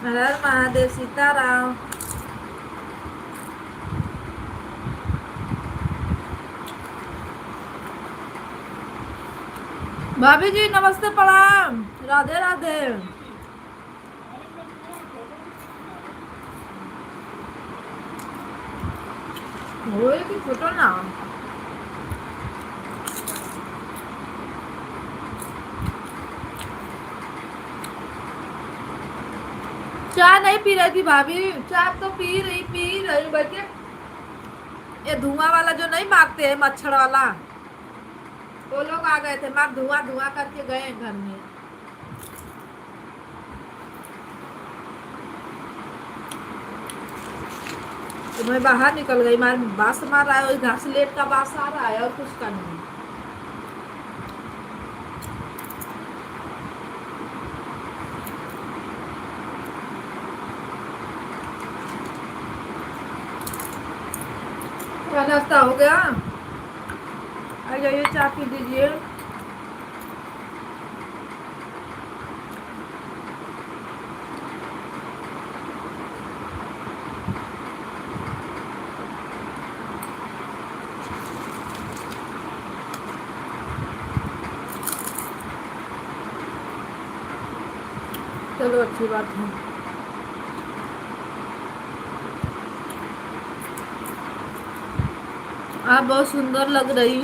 Speaker 1: हर हर महादेव, सीताराम। भाभी जी नमस्ते, प्रणाम, राधे राधे। होए कि फोटो ना चाय नहीं पी रही थी भाभी, चाय तो पी रही बल्कि ये धुआं वाला जो नहीं मारते हैं मच्छर वाला, वो लोग आ गए थे, मार धुआं धुआं करके गए घर में। तो मैं बाहर निकल गई, मार बास मार रहा है, वही घासलेट का बास आ रहा है और कुछ का नहीं। नाश्ता हो गया, आ जाइए चाय पी दीजिए। चलो अच्छी बात है। आप बहुत सुंदर लग रही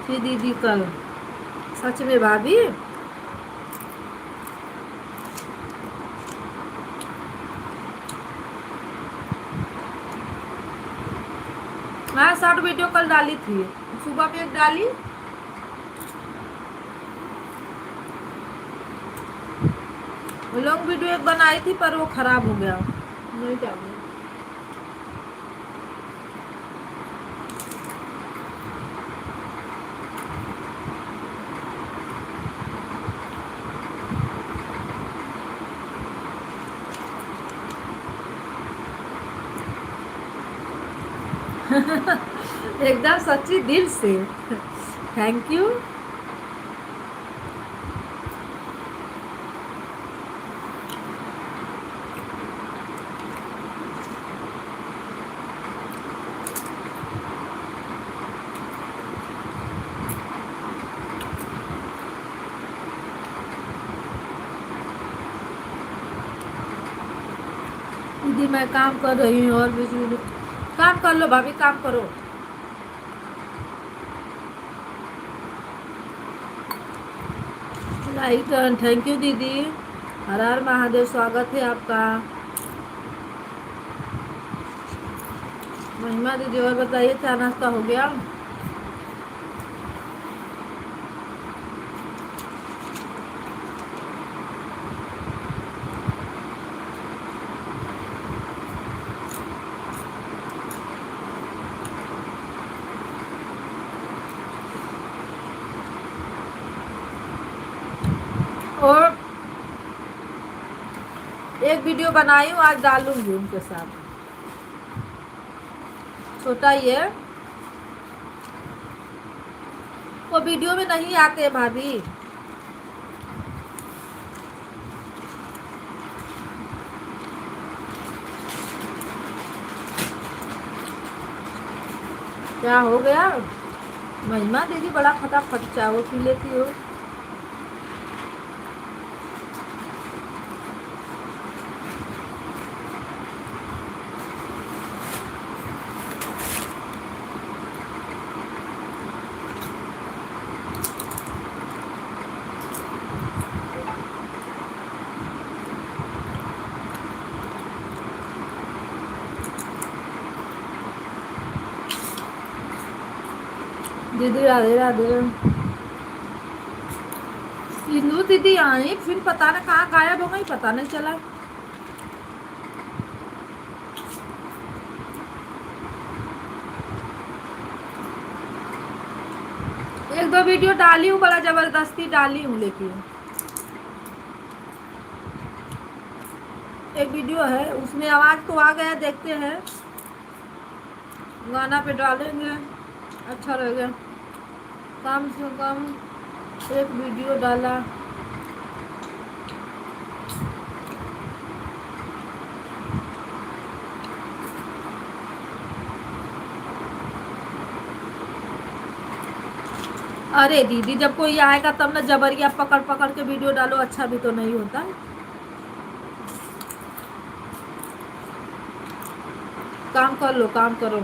Speaker 1: थी दीदी कल, सच में भाभी। हाँ, शॉर्ट वीडियो कल डाली थी, सुबह में एक डाली। लॉन्ग वीडियो एक बनाई थी पर वो खराब हो गया, नहीं डाली। एकदम सच्ची दिल से थैंक यू। दीदी मैं काम कर रही हूँ और भी काम कर लो भाभी, काम करो। लाइक थैंक यू दीदी, हर हर महादेव, स्वागत है आपका। महिमा दीदी और बताइए, चाय नाश्ता हो गया? और एक वीडियो बनाई हूँ, आज डालूंगी उनके साथ, छोटा ही है, वो वीडियो में नहीं आते भाभी। क्या हो गया? महिमा दीदी बड़ा फटाफट चाय वो पी लेती हो। दीदी राधे राधे। सिंधु दीदी आई, फिर पता नहीं कहाँ गायब हो गई, पता नहीं चला। एक दो वीडियो डाली हूँ, बड़ा जबरदस्ती डाली हूँ, लेकिन एक वीडियो है उसमें आवाज तो आ गया, देखते हैं, गाना पे डालेंगे, अच्छा रहेगा। कम से कम एक वीडियो डाला। अरे दीदी, जब कोई आएगा तब ना जबरिया पकड़ पकड़ के वीडियो डालो, अच्छा भी तो नहीं होता। काम कर लो, काम करो।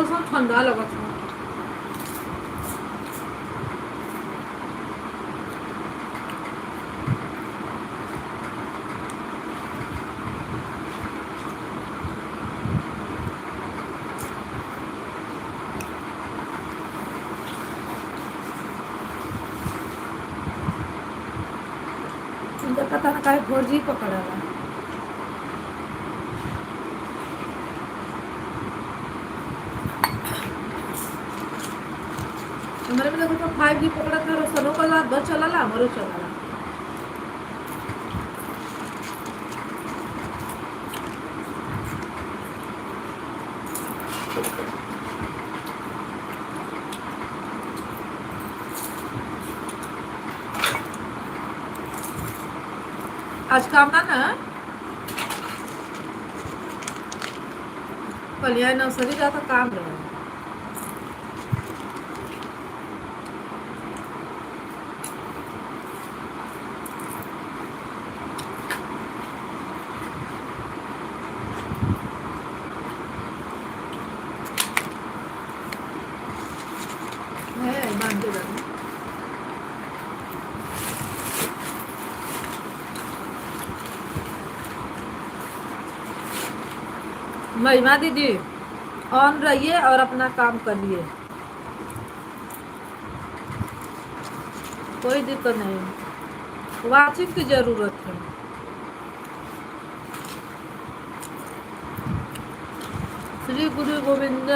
Speaker 1: सब ठंडा लगा था। पता ना काहे भोजी पकड़ा ला। हमारे में देखो 5G पकड़ा था, रोशनों का रात भर चला ला, हमारो चला ला। आज काम ना कलिया नर्सरी जाता काम रहे। महिमा दीदी ऑन रहिए और अपना काम करिए, कोई दिक्कत नहीं, वाचिंग की जरूरत है। श्री गुरु गोविंद,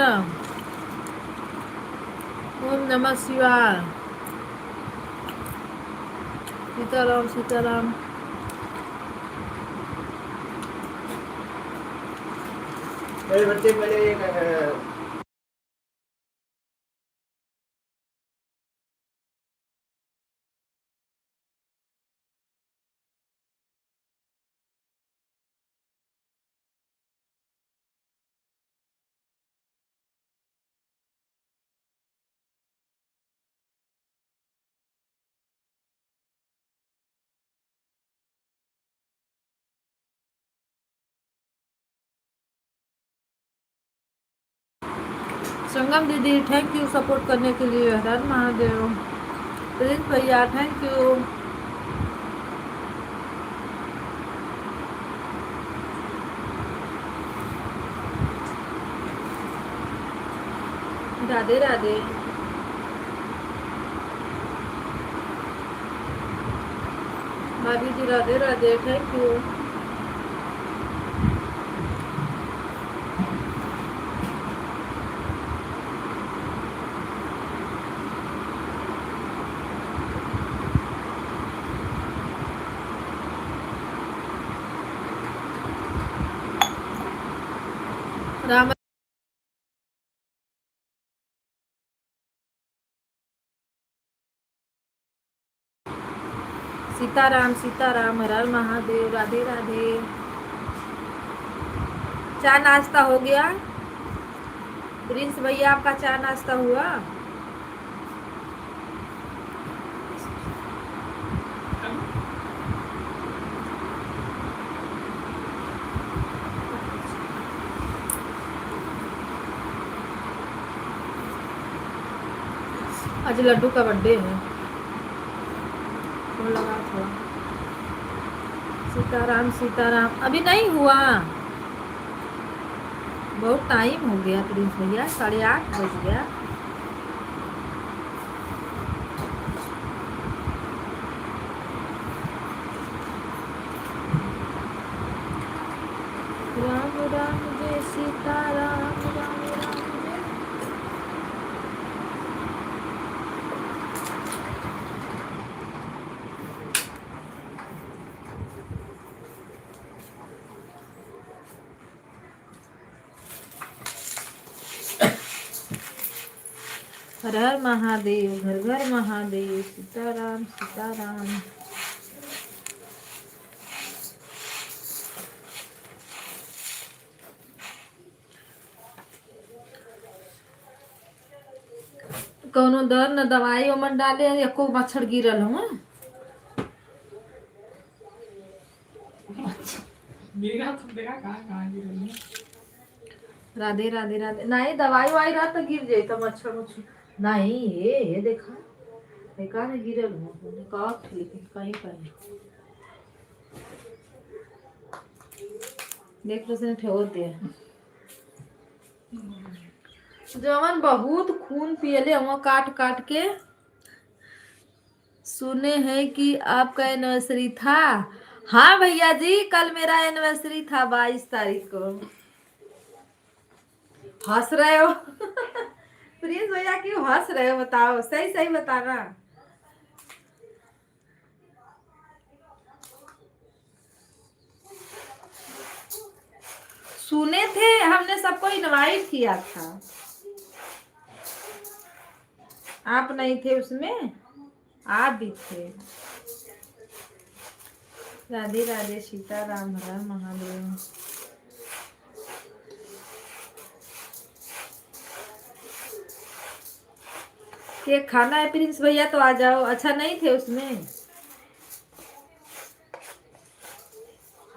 Speaker 1: ओम नमः शिवाय, सीताराम सीताराम।
Speaker 5: मेरे बच्चे पहले
Speaker 1: संगम दीदी थैंक यू सपोर्ट करने के लिए। हर महादेव। प्रिंस भैया थैंक यू। राधे राधे। भाभी जी राधे राधे, थैंक यू। राम सीताराम सीताराम, हर हर महादेव, राधे राधे। चाय नाश्ता हो गया? प्रिंस भैया आपका चाय नाश्ता हुआ? आज लड्डू का बर्थडे है, तो लगा थोड़ा। सीताराम सीताराम, अभी नहीं हुआ। बहुत टाइम हो गया प्रिंस भैया, 8:30 बज गया। राम राम जय सीता राम, राम राम जय। हर हर महादेव, घर घर महादेव, सीताराम सीताराम। कौनो दर न दवाई ओमन डाले, एको मच्छर गिरल हुआ।
Speaker 3: गिरा तो देखा कहाँ गिर रही है।
Speaker 1: राधे राधे राधे। नहीं दवाई वाई रहा तो गिर जाये तो मच्छर मुच्छर नहीं। ये देखा कहा नहीं गिरल हुआ, कहा लेकिन कहीं कहीं देख लो से ठेवते हैं। जवन बहुत खून पियले हुआ काट काट के। सुने हैं कि आपका एनिवर्सरी था। हाँ भैया जी, कल मेरा एनिवर्सरी था 22 तारीख को। हंस रहे हो प्रिंस भैया क्यों हंस रहे हो, बताओ सही सही बताना। सुने थे, हमने सबको इनवाइट किया था। आप नहीं थे उसमें, आप भी थे। राधे राधे सीताराम, हर महादेव। केक खाना है प्रिंस भैया तो आ जाओ। अच्छा नहीं थे उसमें,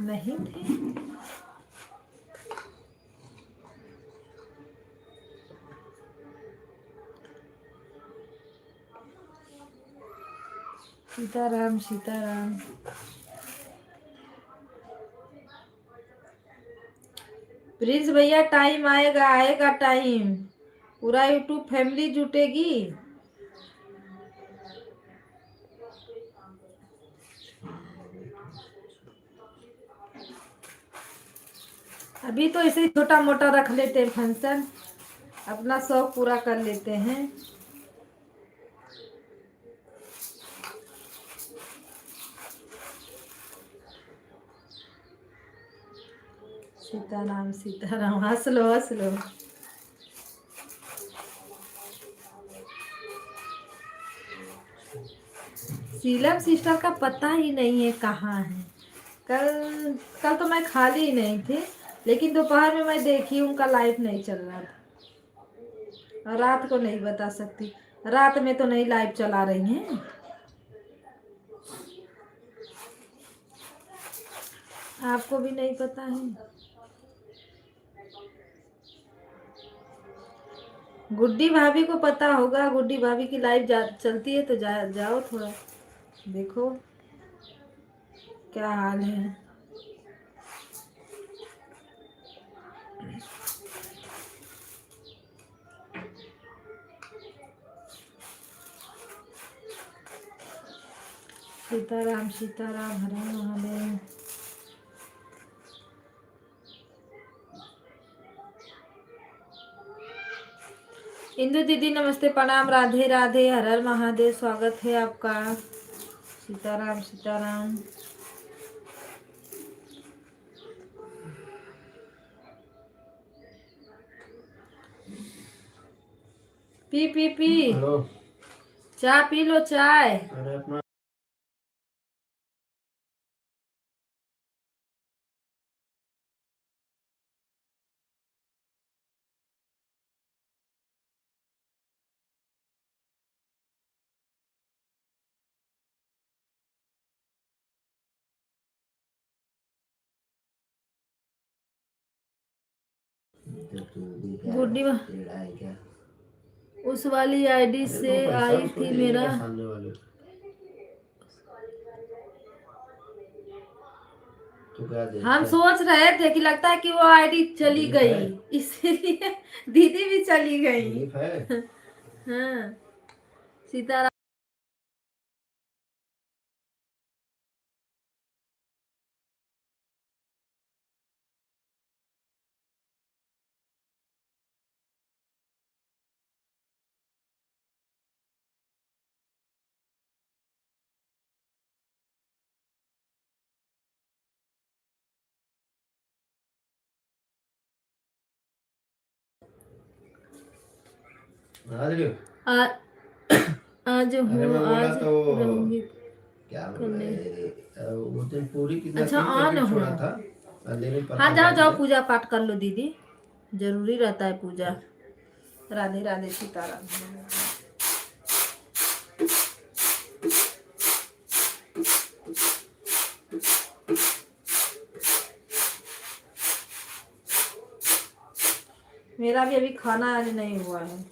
Speaker 1: नहीं थे। सीताराम सीताराम। प्रिंस भैया टाइम आएगा, आएगा टाइम, पूरा यूट्यूब फैमिली जुटेगी। अभी तो ऐसे ही छोटा मोटा रख लेते हैं फंक्शन, अपना शौक पूरा कर लेते हैं। सीताराम सीताराम। हंस लो हंस लो। शीलम सिस्टर का पता ही नहीं है कहाँ है। कल कल तो मैं खाली ही नहीं थी, लेकिन दोपहर में मैं देखी उनका लाइव नहीं चल रहा था। और रात को नहीं बता सकती, रात में तो नहीं लाइव चला रही हैं। आपको भी नहीं पता है। गुड्डी भाभी को पता होगा, गुड्डी भाभी की लाइव चलती है तो जाओ थोड़ा देखो क्या हाल है। सीताराम सीताराम, हर हर महादेव। इंदु दीदी नमस्ते प्रणाम, राधे राधे, हर हर महादेव, स्वागत है आपका। Sitaram Sitaram. P P P
Speaker 5: hello,
Speaker 1: चाय पी लो, चाय।
Speaker 5: अरे अपना
Speaker 1: गुड्डी उस वाली आईडी से आई थी मेरा।
Speaker 5: तो क्या देख
Speaker 1: हम
Speaker 5: रहे?
Speaker 1: सोच रहे थे कि लगता है कि वो आईडी चली
Speaker 5: ठीक
Speaker 1: गई,
Speaker 5: है।
Speaker 1: इसीलिए दीदी भी चली गई।
Speaker 5: ठीक है।
Speaker 1: हाँ, सीताराम।
Speaker 5: आज रही हो?
Speaker 1: आज
Speaker 5: अरे
Speaker 1: हूँ,
Speaker 5: मैं बोला
Speaker 1: आज
Speaker 5: तो
Speaker 1: रहूंगी
Speaker 5: क्या बोल
Speaker 1: करने।
Speaker 5: रहे, वो दिन पूरी कितना
Speaker 1: अच्छा,
Speaker 5: तीन
Speaker 1: ऑन
Speaker 5: पैकेट
Speaker 1: हूँ।
Speaker 5: छोड़ा था। अंधेरे में
Speaker 1: हाँ,
Speaker 5: पता
Speaker 1: जाओ
Speaker 5: लग
Speaker 1: जाओ
Speaker 5: गया।
Speaker 1: पूजा पाठ कर लो दीदी, जरूरी रहता है पूजा। राधे राधे, सीताराम। मेरा भी अभी खाना आज नहीं हुआ है।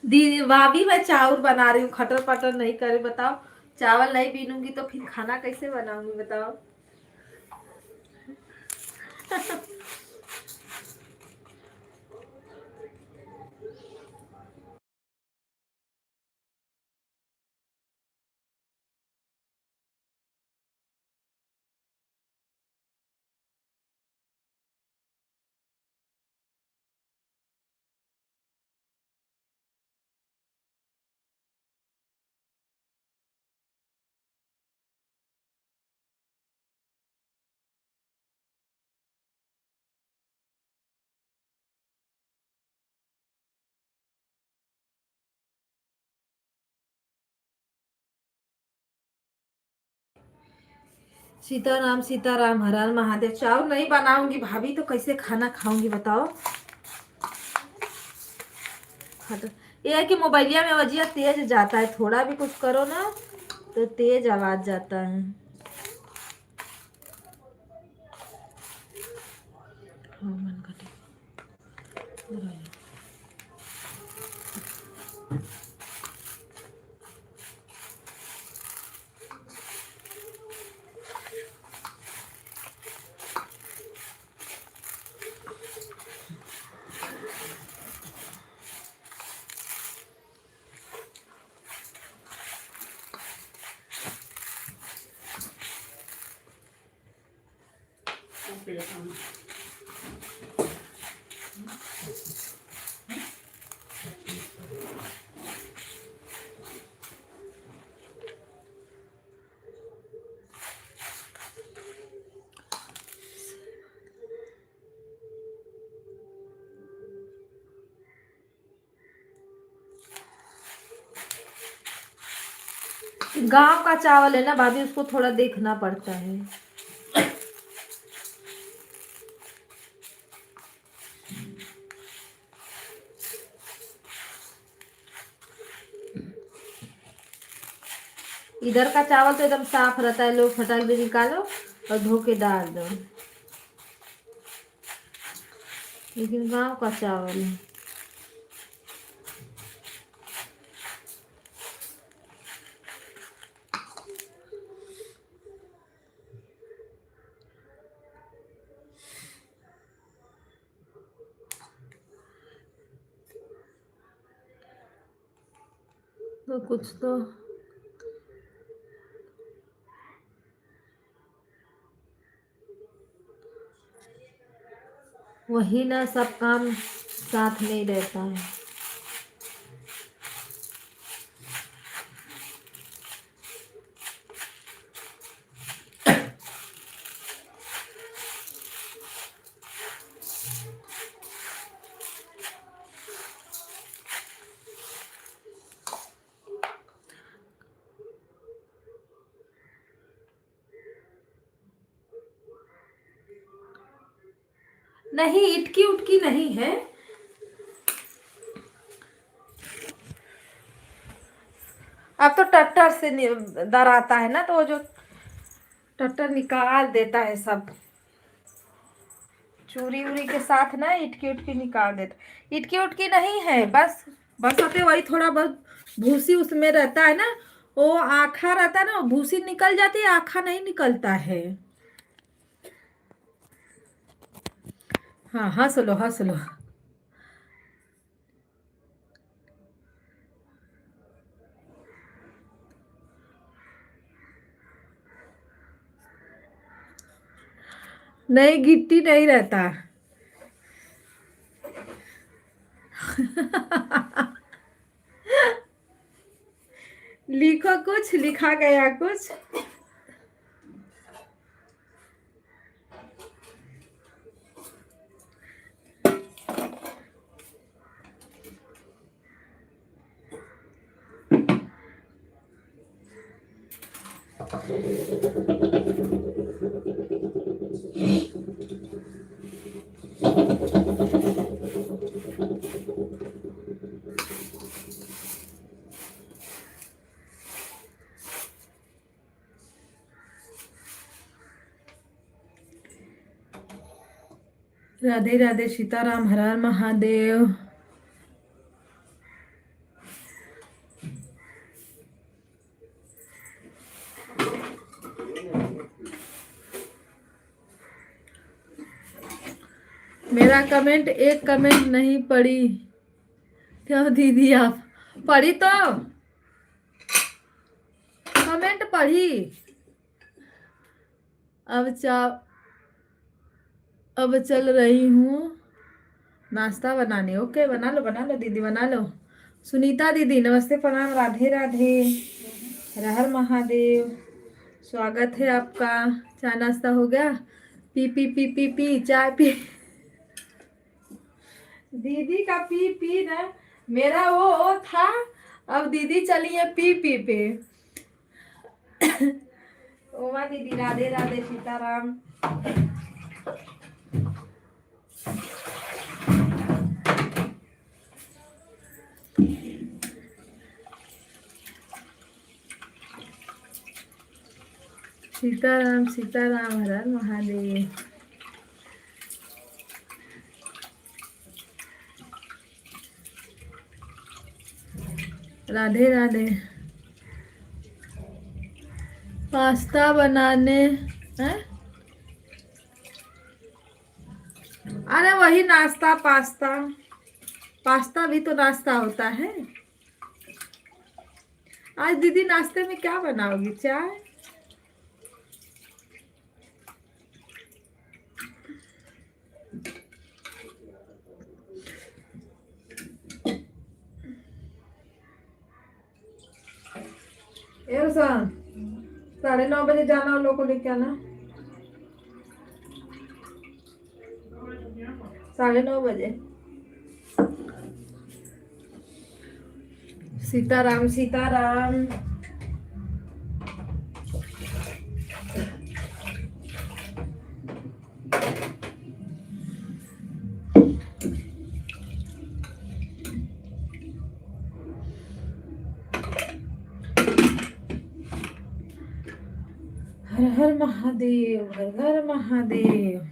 Speaker 1: दीदी भाभी, मैं चावल बना रही हूँ, खटर पटर नहीं करे, बताओ। चावल नहीं पीनूंगी तो फिर खाना कैसे बनाऊंगी बताओ। सीताराम सीताराम, हर हर महादेव। चावल नहीं बनाऊंगी भाभी तो कैसे खाना खाऊंगी बताओ। ये है कि मोबाइलिया में आवाजिया तेज जाता है, थोड़ा भी कुछ करो ना तो तेज आवाज जाता है। हाँ, मन कटे। गांव का चावल है ना भाभी, उसको थोड़ा देखना पड़ता है। इधर का चावल तो एकदम साफ रहता है, लो फटाक से निकालो और धो के डाल दो। लेकिन गांव का चावल है। तो कुछ तो वही ना, सब काम साथ नहीं रहता है। नहीं, इटकी उटकी नहीं है। अब तो ट्रैक्टर से दर आता है ना, तो वो जो ट्रैक्टर निकाल देता है सब, चूरी उरी के साथ ना इटकी उटकी निकाल देता। इटकी उटकी नहीं है, बस बरसाते वही थोड़ा बहुत भूसी उसमें रहता है ना, वो आखा रहता है ना, भूसी निकल जाती है, आखा नहीं निकलता है। हाँ, हंस लो हंस लो। नहीं, गिट्टी नहीं रहता। लिखो कुछ, लिखा गया कुछ। राधे राधे, सीताराम, हर हर महादेव। मेरा कमेंट, एक कमेंट नहीं पढ़ी क्यों दीदी? आप पढ़ी तो कमेंट पढ़ी। अब चल रही हूँ नाश्ता बनाने। ओके, बना लो दीदी, बना लो। सुनीता दीदी नमस्ते, प्रणाम, राधे राधे, हर हर महादेव। स्वागत है आपका। चाय नाश्ता हो गया? P P P P P चाय पी। दीदी का पी पी ना, मेरा वो था। अब दीदी चली है पी पी पे। ओमा दीदी, राधे राधे, सीताराम। सीताराम सीताराम, हर हर महादेव। राधे राधे। पास्ता बनाने हैं? अरे वही नाश्ता, पास्ता। पास्ता भी तो नाश्ता होता है। आज दीदी नाश्ते में क्या बनाओगी? चाय? ऐसा 9:30 बजे जाना, उन लोगों को लेके आना। 9:30 बजे। सीताराम सीताराम। हर हर महादेव, हर हर महादेव।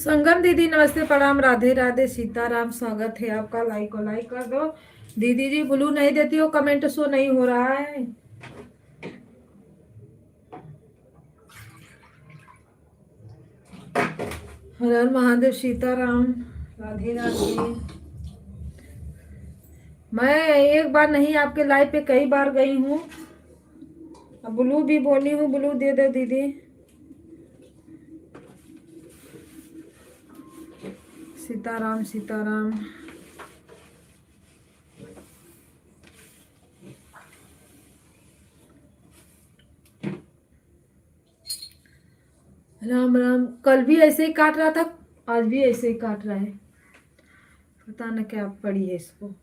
Speaker 1: संगम दीदी नमस्ते प्रणाम राधे राधे सीताराम स्वागत है आपका। लाइक को लाइक कर दो दीदी जी। ब्लू नहीं देती हो, कमेंट शो नहीं हो रहा है। हर हर महादेव सीताराम राधे राधे। मैं एक बार नहीं आपके लाइव पे कई बार गई हूँ। ब्लू भी बोली हूँ, ब्लू दे दो दीदी। सीताराम सीताराम। राम राम। कल भी ऐसे ही काट रहा था, आज भी ऐसे ही काट रहा है। पता न क्या पड़ी है इसको।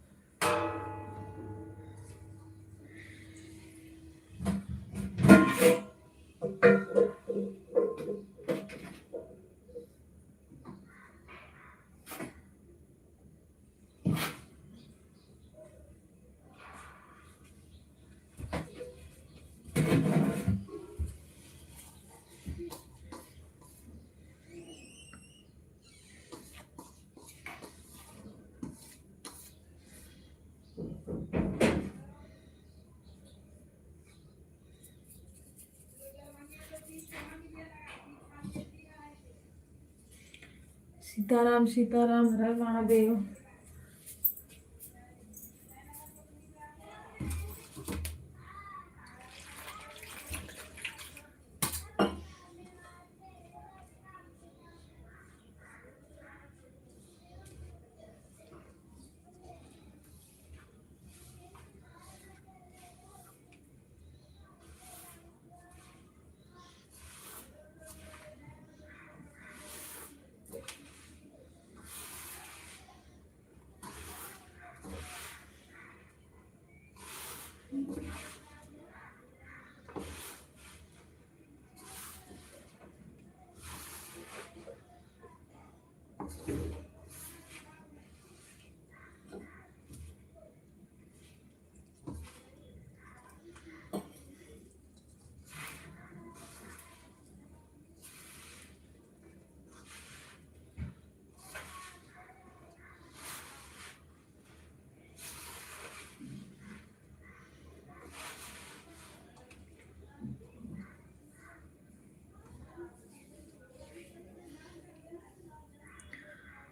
Speaker 1: सीताराम सीताराम हर हर महादेव।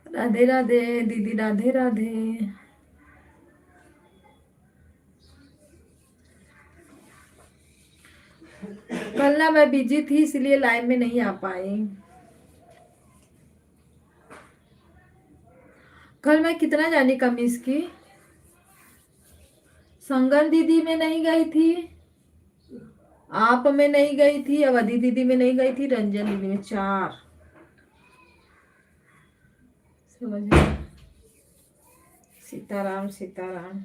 Speaker 1: राधे राधे दीदी राधे राधे। कल ना मैं बिजी थी इसलिए लाइव में नहीं आ पाई। कल मैं कितना जाने का मिस की। संगम दीदी में नहीं गई थी, आप में नहीं गई थी, अवधि दीदी में नहीं गई थी, रंजन दीदी में। 4 समझ गए। सीताराम सीताराम।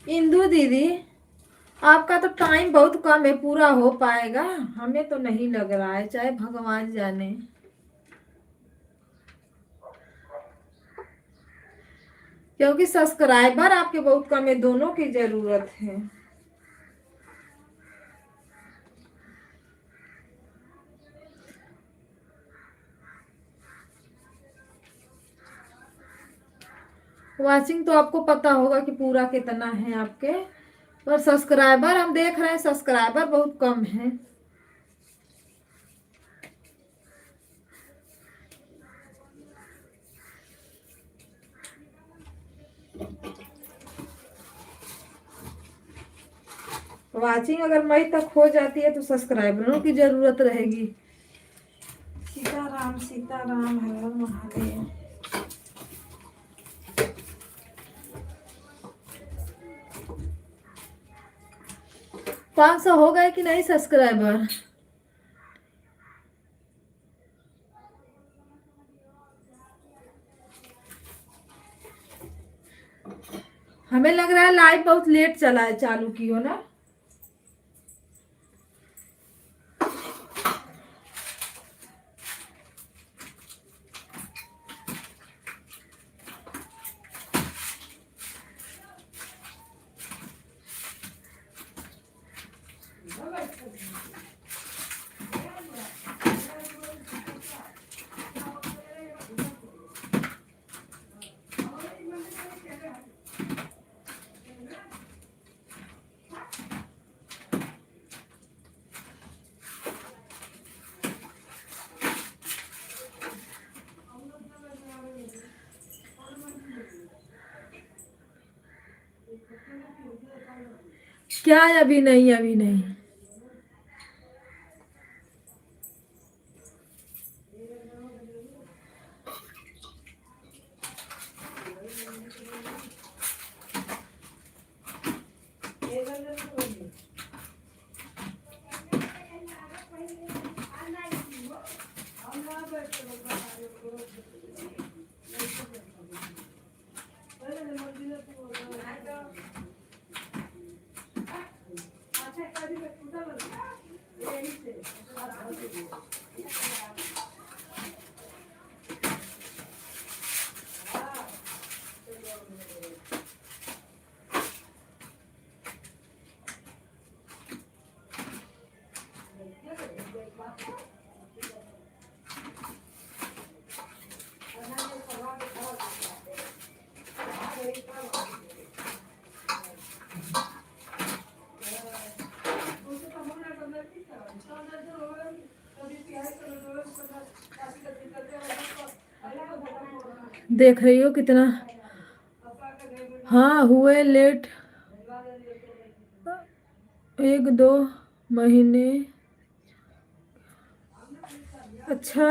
Speaker 1: इंदु दीदी आपका तो टाइम बहुत कम है, पूरा हो पाएगा हमें तो नहीं लग रहा है, चाहे भगवान जाने। क्योंकि सब्सक्राइबर आपके बहुत कम है, दोनों की जरूरत है। वाचिंग तो आपको पता होगा कि पूरा कितना है आपके, पर सब्सक्राइबर हम देख रहे हैं सब्सक्राइबर बहुत कम है। वाचिंग अगर मई तक हो जाती है तो सब्सक्राइबरों की जरूरत रहेगी। सीताराम सीताराम हर हर महादेव। 500 हो गए कि नहीं सब्सक्राइबर? हमें लग रहा है लाइव बहुत लेट चला है, चालू की हो ना। क्या है? अभी नहीं, अभी नहीं। देख रही हो कितना। हाँ हुए लेट 1-2 महीने। अच्छा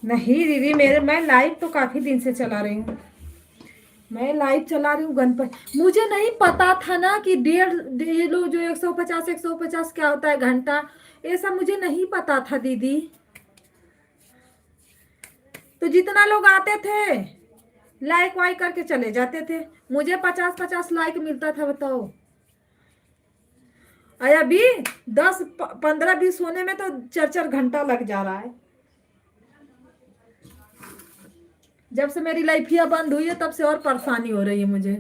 Speaker 1: नहीं दीदी, मैं लाइव तो काफी दिन से चला रही हूँ। मैं लाइव चला रही हूँ गणपति। मुझे नहीं पता था ना कि 1.5 लो जो 150 क्या होता है घंटा, ये सब मुझे नहीं पता था दीदी। तो जितना लोग आते थे लाइक वाइक करके चले जाते थे, मुझे 50 लाइक मिलता था, बताओ। अभी 10 15 20 होने में तो 4 घंटा लग जा रहा है। जब से मेरी लाइफिया बंद हुई है तब से और परेशानी हो रही है मुझे।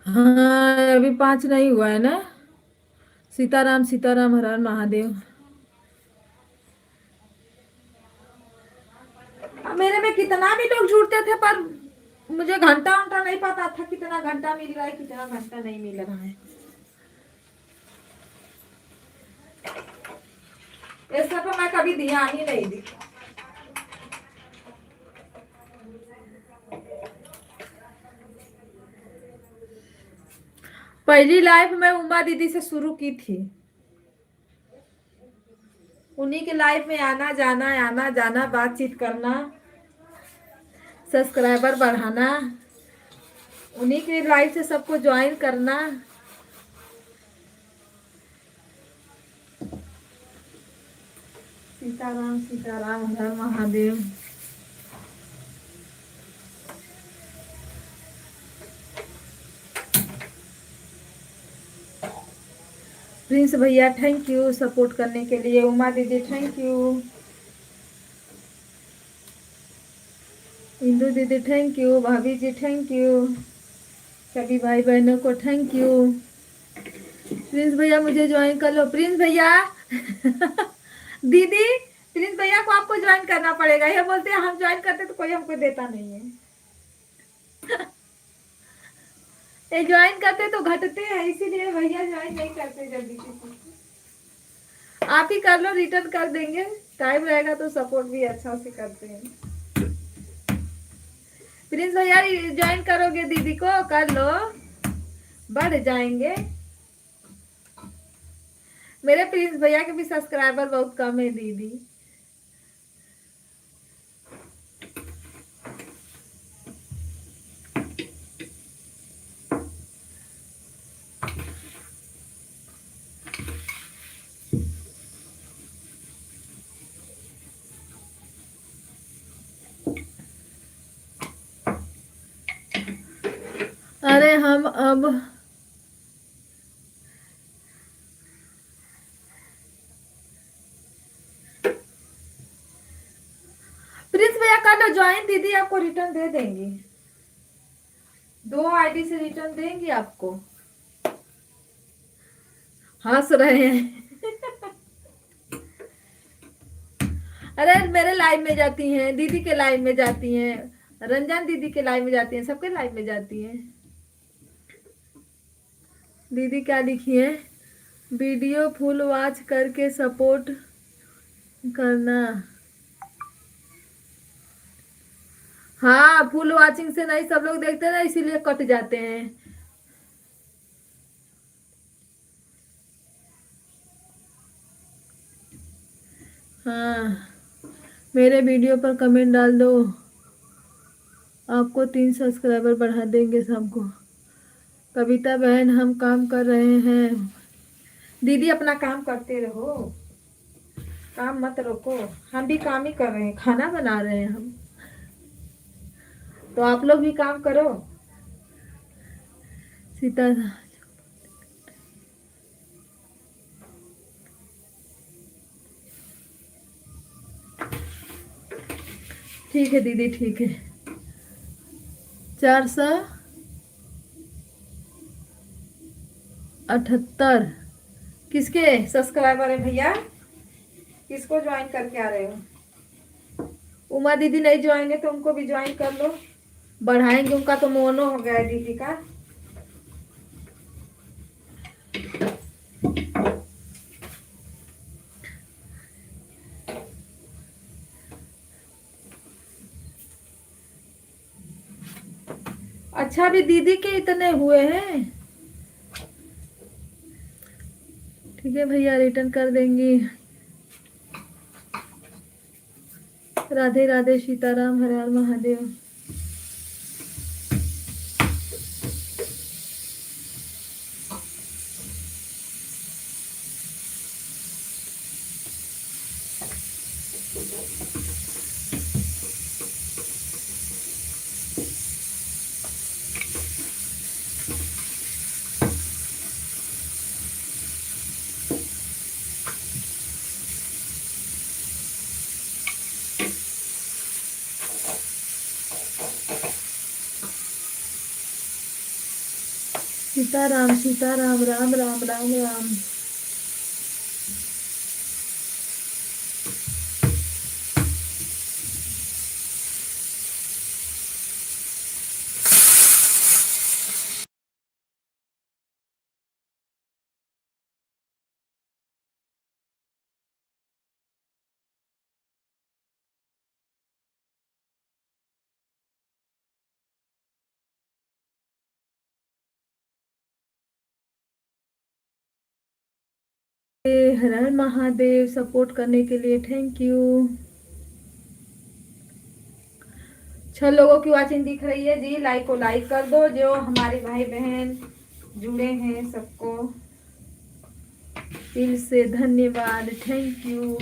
Speaker 1: हाँ अभी 5 नहीं हुआ है ना। सीताराम सीताराम, हर हर महादेव। मेरे में कितना भी लोग जुड़ते थे, पर मुझे घंटा उंटा नहीं पता था कितना घंटा मिल रहा है, कितना घंटा नहीं मिल रहा है। इस सब पे मैं कभी ध्यान ही नहीं दी। पहली लाइफ मैं उमा दीदी से शुरू की थी। उन्हीं के लाइफ में आना जाना, बातचीत करना, सब्सक्राइबर बढ़ाना, उन्हीं के लाइफ से सबको ज्वाइन करना। सीताराम सीताराम, हर हर महादेव। प्रिंस भैया थैंक यू सपोर्ट करने के लिए। उमा दीदी थैंक यू। इंदू दीदी थैंक यू। भाभी जी थैंक यू। सभी भाई बहनों को थैंक यू। प्रिंस भैया मुझे ज्वाइन कर लो। प्रिंस भैया दीदी प्रिंस भैया को आपको ज्वाइन करना पड़ेगा। ये बोलते हैं हम ज्वाइन करते तो कोई हमको देता नहीं है। ये ज्वाइन करते तो घटते हैं, इसीलिए भैया ज्वाइन नहीं करते जल्दी से। आप ही कर लो, रिटर्न कर देंगे। टाइम रहेगा तो सपोर्ट भी अच्छा से करते हैं। प्रिंस भैया ज्वाइन करोगे दीदी को, कर लो, बढ़ जाएंगे। मेरे प्रिंस भैया के भी सब्सक्राइबर बहुत कम है दीदी। अरे हम अब प्रिंस भैया कर लो ज्वाइन, दीदी आपको रिटर्न दे देंगी, 2 आईडी से रिटर्न देंगी आपको। हंस रहे हैं। अरे मेरे लाइव में जाती हैं, दीदी के लाइव में जाती हैं, रंजन दीदी के लाइव में जाती हैं, सबके लाइव में जाती हैं। दीदी क्या लिखी है, वीडियो फुल वॉच करके सपोर्ट करना। हाँ फुल वॉचिंग से नहीं सब लोग देखते हैं ना, इसीलिए कट जाते हैं। हाँ मेरे वीडियो पर कमेंट डाल दो, आपको 3 सब्सक्राइबर बढ़ा देंगे सबको। कविता बहन हम काम कर रहे हैं। दीदी अपना काम करते रहो, काम मत रोको, हम भी काम ही कर रहे हैं, खाना बना रहे हैं हम, तो आप लोग भी काम करो। सीता ठीक है दीदी ठीक है। 478 किसके सब्सक्राइबर है भैया, किसको ज्वाइन करके आ रहे हो? उमा दीदी नहीं ज्वाइन है तो उनको भी ज्वाइन कर लो, बढ़ाएंगे, उनका तो मोनो हो गया है दीदी का। अच्छा भी दीदी के इतने हुए हैं, ठीक है भैया रिटर्न कर देंगी। राधे राधे, सीताराम, हर हर महादेव। सीताराम सीताराम, राम राम राम राम। हर हर महादेव, सपोर्ट करने के लिए थैंक यू। 6 लोगों की वॉचिंग दिख रही है जी, लाइक को लाइक कर दो, जो हमारे भाई बहन जुड़े हैं सबको दिल से धन्यवाद, थैंक यू।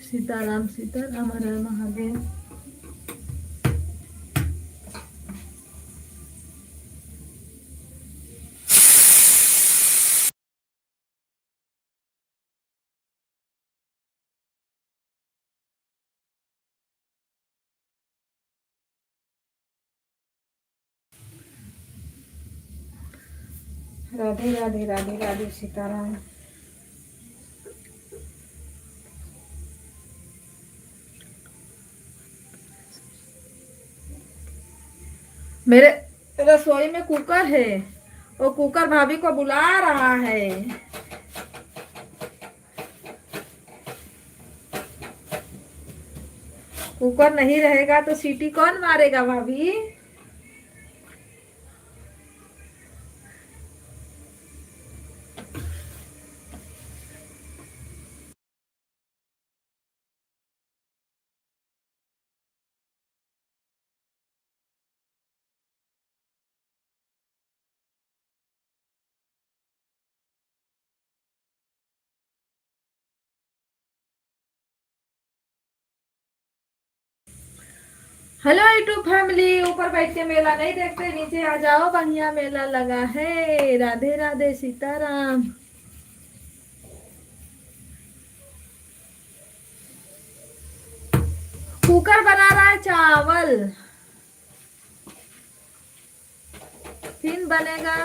Speaker 1: सीताराम सीताराम, हर हर महादेव। राधे राधे राधे राधे, सीताराम। मेरे रसोई में कुकर है, वो कुकर भाभी को बुला रहा है। कुकर नहीं रहेगा तो सीटी कौन मारेगा भाभी? हेलो यूट्यूब फैमिली, ऊपर बैठ के मेला नहीं देखते, नीचे आ जाओ, बढ़िया मेला लगा है। राधे राधे सीताराम। कुकर बना रहा है चावल, फिर बनेगा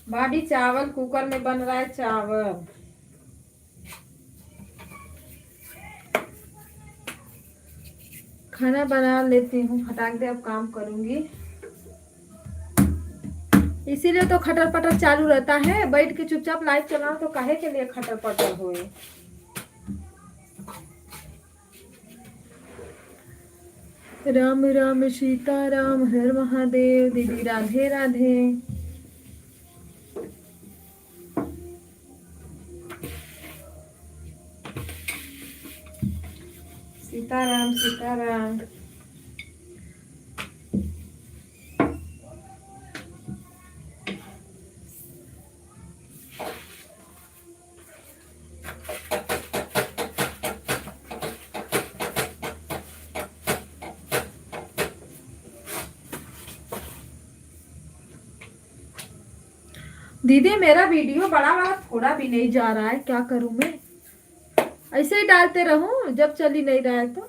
Speaker 1: भाभी चावल कुकर में बन रहा है चावल। खाना बना लेती हूँ, फटाक दे अब काम करूंगी, इसीलिए तो खटर पटर चालू रहता है। बैठ के चुपचाप लाइव चलाओ तो काहे के लिए खटर पटर होए। राम राम सीता राम, हर महादेव। दीदी राधे राधे। सीताराम सीताराम। दीदी मेरा वीडियो बड़ा वाला थोड़ा भी नहीं जा रहा है, क्या करूं मैं? ऐसे ही डालते रहूं जब चल ही नहीं रहा है तो।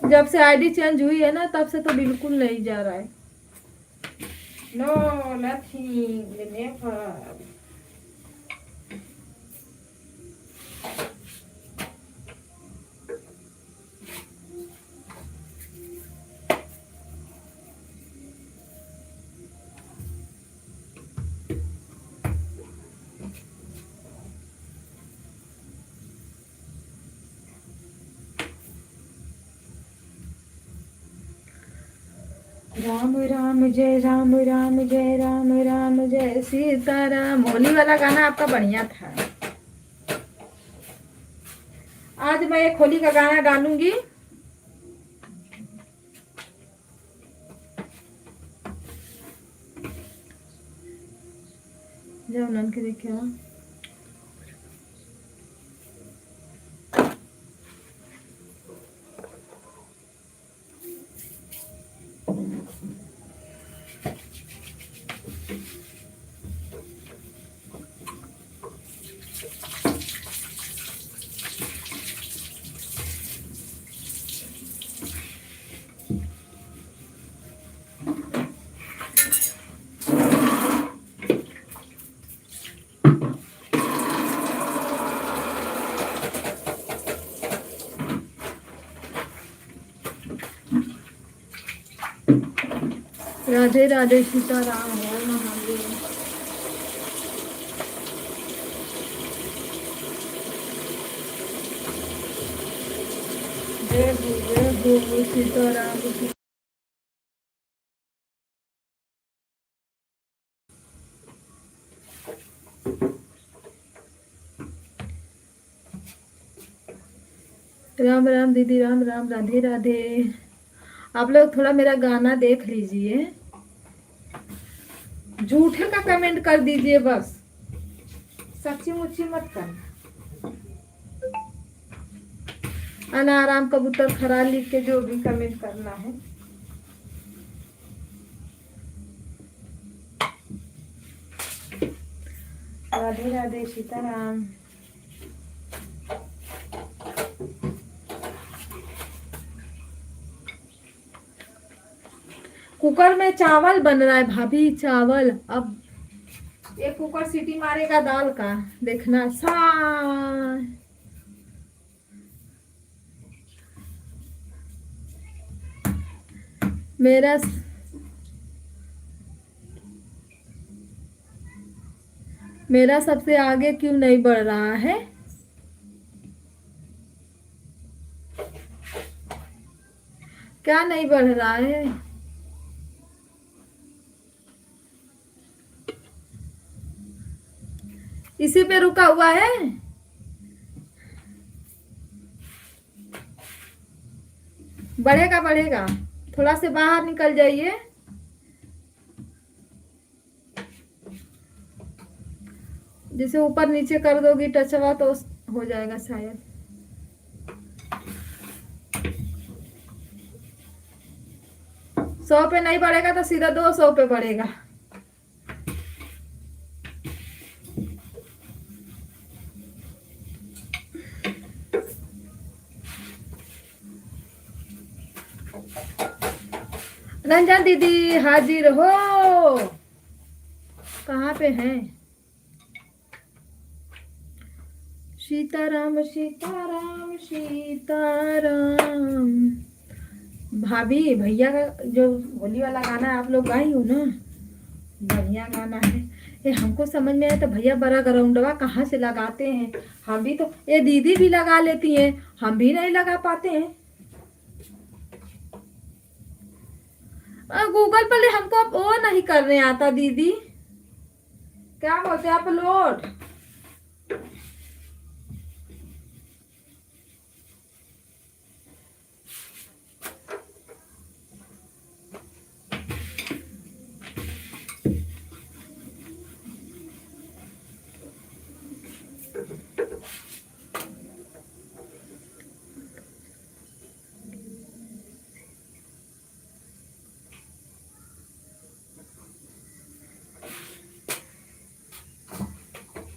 Speaker 1: जब से आईडी चेंज हुई है ना, तब से तो बिल्कुल नहीं जा रहा है। No nothing never. Ram Ram जय राम, राम जय राम, राम जय सीताराम। होली वाला गाना आपका बढ़िया था। आज मैं एक होली का गाना डालूंगी। जब नन के देखिए राधे राधे सीताराम, हर महादेव। जय हो सीताराम। राम राम दीदी, राम राम, राधे राधे। आप लोग थोड़ा मेरा गाना देख लीजिए, झूठे का कमेंट कर दीजिए बस, सच्ची मुच्ची मत करना। अनाराम कबूतर खरा लिख के जो भी कमेंट करना है। राधे राधे सीताराम। कुकर में चावल बन रहा है भाभी, चावल। अब एक कुकर सीटी मारेगा दाल का, देखना। सा मेरा मेरा सबसे आगे क्यों नहीं बढ़ रहा है? क्या नहीं बढ़ रहा है? इसी पे रुका हुआ है। बढ़ेगा बढ़ेगा, थोड़ा से बाहर निकल जाइए। जिसे ऊपर नीचे कर दोगी टचवा तो हो जाएगा शायद। 100 पे नहीं बढ़ेगा तो सीधा 200 पे बढ़ेगा। रंजन दीदी हाजिर हो, कहाँ पे हैं? सीताराम सीताराम सीताराम। भाभी भैया का जो होली वाला गाना है आप लोग गाई हो ना, बढ़िया गाना है ये। हमको समझ में आया तो भैया बड़ा ग्राउंडवा कहाँ से लगाते हैं? हम भी तो, ये दीदी भी लगा लेती हैं, हम भी नहीं लगा पाते हैं। गूगल पर हमको वो नहीं करने आता दीदी, क्या बोलते हैं अपलोड।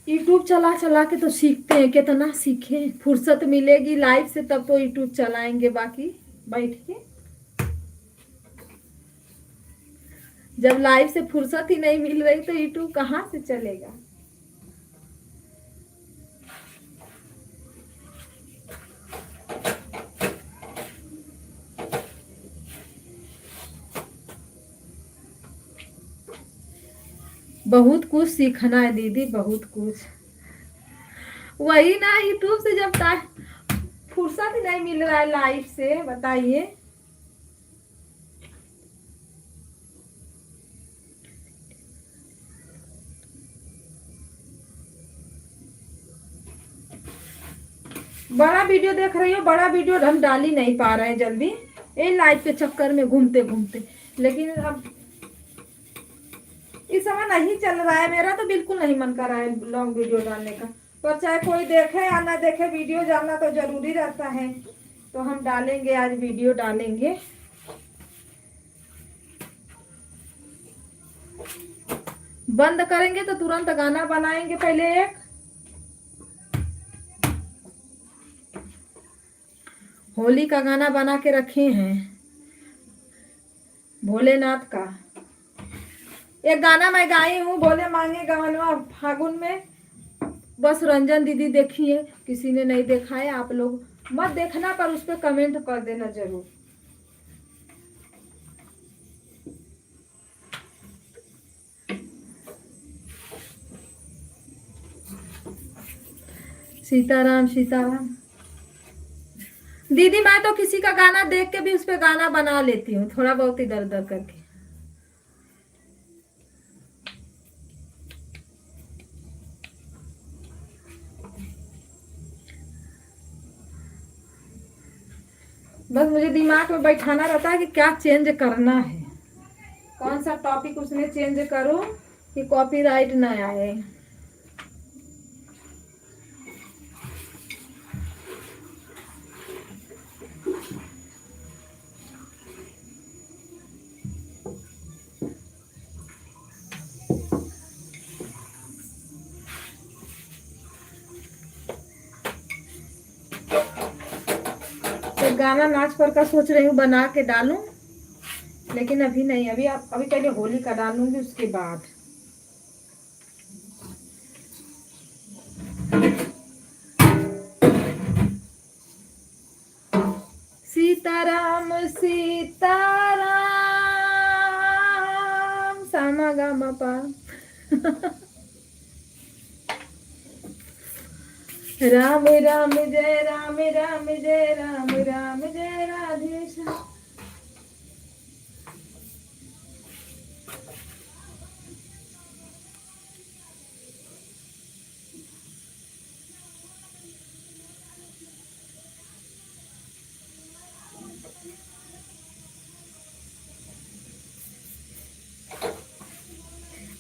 Speaker 1: यूट्यूब चला चला के तो सीखते हैं, कितना सीखे। फुर्सत मिलेगी लाइव से तब तो यूट्यूब चलाएंगे, बाकी बैठ के जब लाइव से फुर्सत ही नहीं मिल रही तो यूट्यूब कहाँ से चलेगा। बहुत कुछ सीखना है दीदी, बहुत कुछ। वही ना, यूट्यूब से जब फुर्सत ही नहीं मिल रहा है लाइव से, बताइए। बड़ा वीडियो देख रही हो, बड़ा वीडियो हम डाल ही नहीं पा रहे हैं जल्दी, ये लाइव के चक्कर में घूमते घूमते। लेकिन अब इस समय नहीं चल रहा है, मेरा तो बिल्कुल नहीं मन कर रहा है लॉन्ग वीडियो डालने का। पर चाहे कोई देखे या ना देखे, वीडियो डालना तो जरूरी रहता है, तो हम डालेंगे, आज वीडियो डालेंगे। बंद करेंगे तो तुरंत गाना बनाएंगे। पहले एक होली का गाना बना के रखे हैं, भोलेनाथ का। एक गाना मैं गाई हूँ, बोले मांगे गवनवा फागुन में। बस रंजन दीदी देखिए, किसी ने नहीं देखा है। आप लोग मत देखना, पर उस पर कमेंट कर देना जरूर। सीताराम सीताराम। दीदी मैं तो किसी का गाना देख के भी उस पर गाना बना लेती हूँ, थोड़ा बहुत इधर उधर करके। बस मुझे दिमाग में बैठाना रहता है कि क्या चेंज करना है, कौन सा टॉपिक उसमें चेंज करूं कि कॉपीराइट ना आए। एक गाना नाच पर का सोच रही हूँ बना के डालूं, लेकिन अभी नहीं, अभी पहले होली का डालूंगी उसके बाद। सीताराम सीताराम सामा गामा पा। राम राम जय राम, राम जय राम, राम जय राधे श्याम।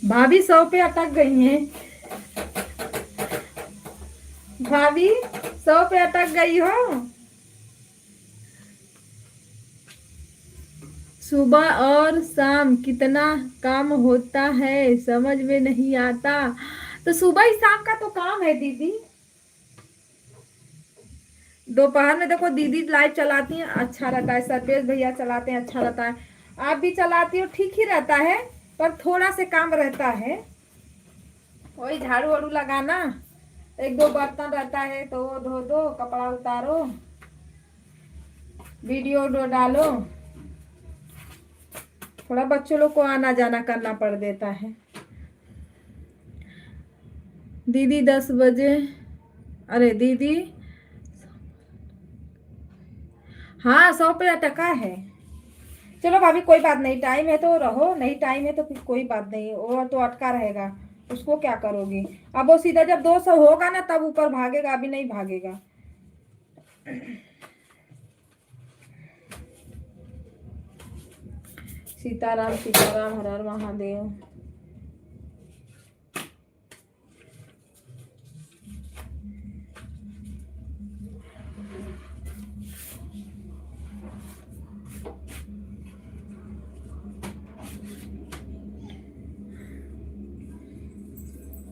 Speaker 1: भाभी 100 पे अटक गई हैं। भाभी 100 पे अटक गई हो। सुबह और शाम कितना काम होता है समझ में नहीं आता। तो सुबह ही शाम का तो काम है दीदी। दोपहर में देखो दीदी लाइव चलाती हैं, अच्छा रहता है। सर्वेश भैया चलाते हैं, अच्छा रहता है। आप भी चलाती हो, ठीक ही रहता है, पर थोड़ा से काम रहता है। वही झाड़ू वाड़ू लगाना, 1-2 बर्तन रहता है तो वो धो दो, कपड़ा उतारो, वीडियो डालो। थोड़ा बच्चों लोग को आना जाना करना पड़ देता है। दीदी 10 बजे, अरे दीदी हाँ 100 पे अटका है। चलो भाभी कोई बात नहीं, टाइम है तो रहो, नहीं टाइम है तो फिर कोई बात नहीं, वो तो अटका रहेगा, उसको क्या करोगी। अब वो सीधा जब 200 होगा ना तब ऊपर भागेगा, अभी नहीं भागेगा। सीताराम सीताराम, हर हर महादेव।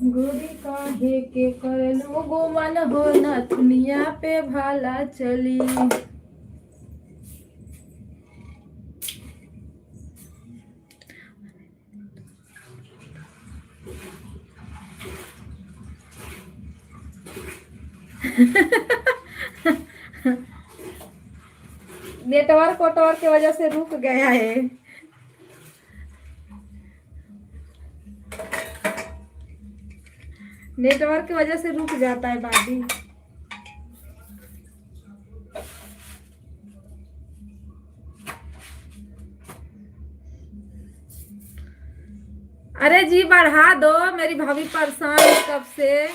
Speaker 1: गोरी काहे के करलो गोमन हो नथुनिया पे भाला चली। नेटवर्क की वजह से रुक गया है। नेटवर्क की वजह से रुक जाता है भाभी। अरे जी बढ़ा दो, मेरी भाभी परेशान है कब से।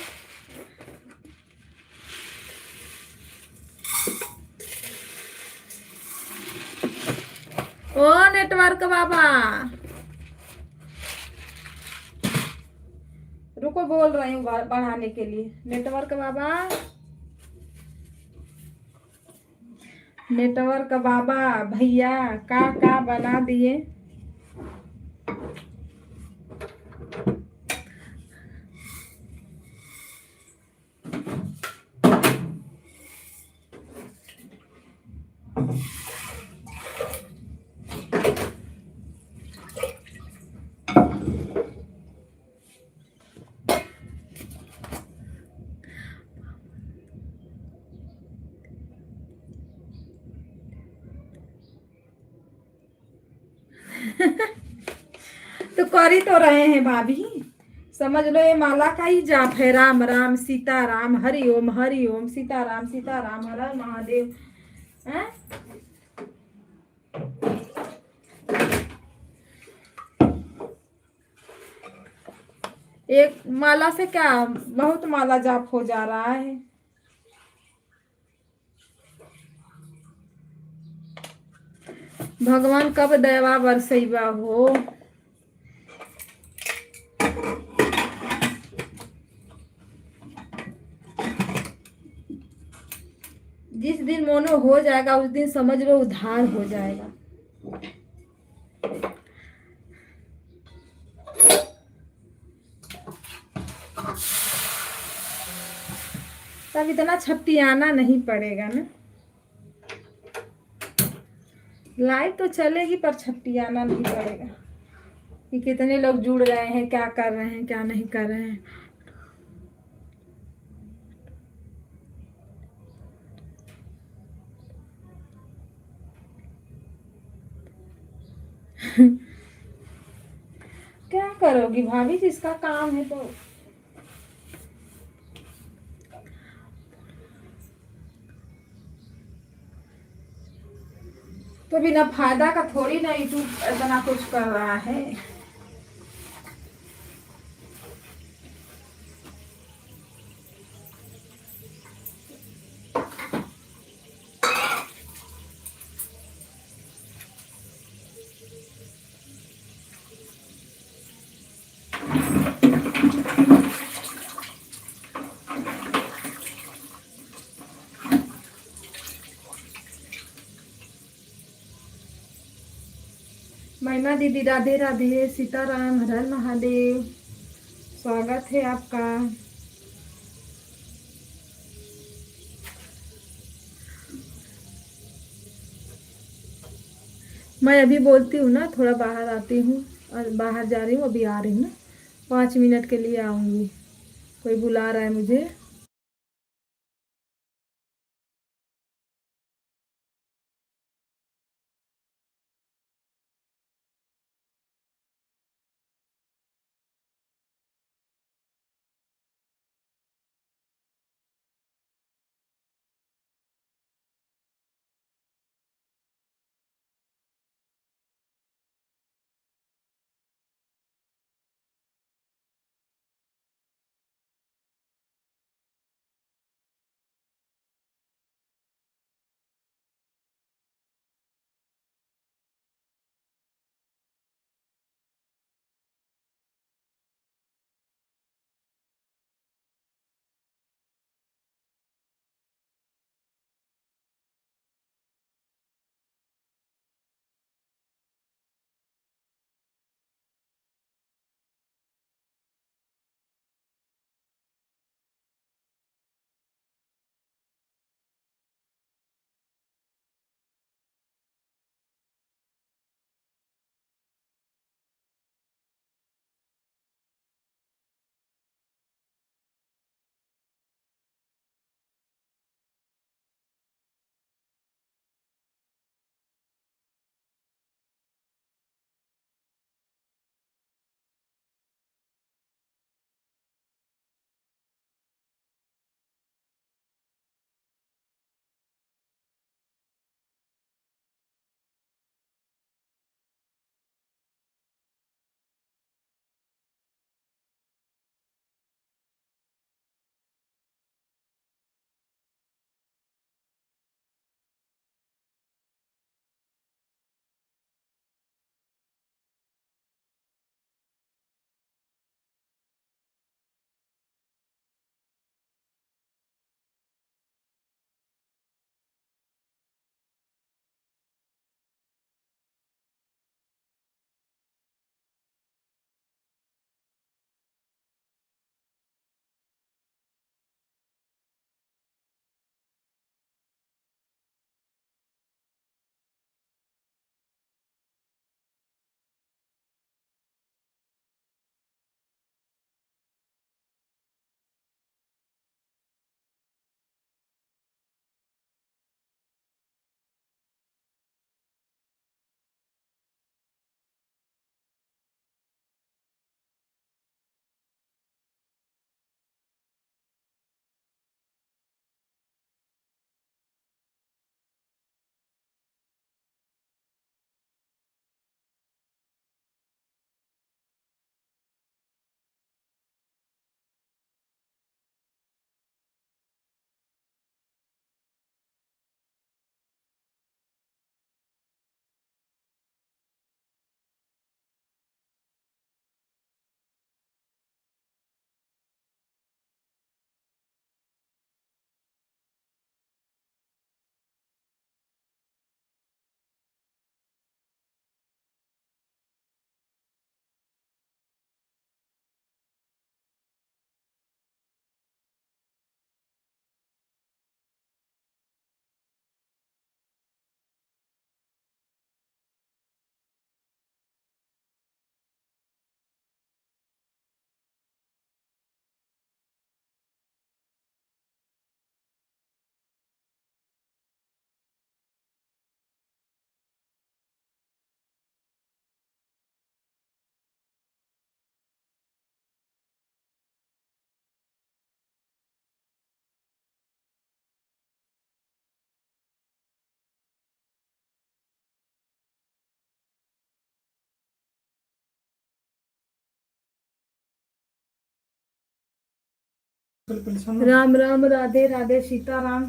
Speaker 1: ओ नेटवर्क बाबा रुको, बोल रही हूँ बढ़ाने के लिए। नेटवर्क बाबा, नेटवर्क बाबा भैया का बना दिए। तो कर ही तो रहे हैं भाभी, समझ लो ये माला का ही जाप है। राम राम सीता राम, हरि ओम सीता राम हर हर महादेव। हैं? एक माला से क्या बहुत माला जाप हो जा रहा है। भगवान कब दया बरसैबा हो। जिस दिन मोनो हो जाएगा उस दिन समझ लो उद्धार हो जाएगा। तब इतना छपटियाना नहीं पड़ेगा ना। लाइट तो चलेगी पर छपटियाना नहीं पड़ेगा कि कितने लोग जुड़ रहे हैं, क्या कर रहे हैं, क्या नहीं कर रहे हैं। क्या करोगी भाभी, जिसका काम है तो बिना फायदा का थोड़ी ना यूट्यूब इतना कुछ कर रहा है। महिमा दीदी राधे राधे, सीताराम, हर हर महादेव, स्वागत है आपका। मैं अभी बोलती हूँ ना, थोड़ा बाहर आती हूँ और बाहर जा रही हूँ, अभी आ रही हूँ ना, 5 मिनट के लिए आऊँगी, कोई बुला रहा है मुझे।
Speaker 3: कल परेशान हो।
Speaker 1: राम राम, राधे राधे, सीताराम।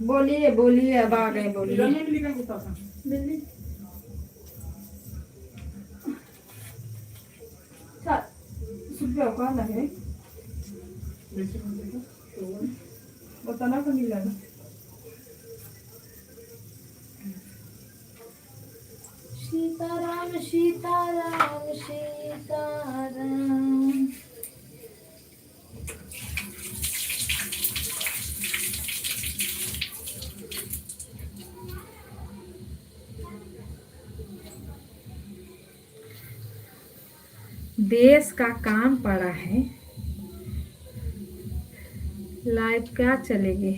Speaker 1: बोलिए बोलिए, अब आ गए, बोलिए।
Speaker 3: इधर नहीं मिली क्या कुत्ता था?
Speaker 1: बिल्ली अच्छा, सुबह का लगे
Speaker 3: वैसे कौन देखा? तो
Speaker 1: बताना को नहीं लगा। सीताराम सीताराम सीताराम। देश का काम पड़ा है, लाइव क्या चलेगी।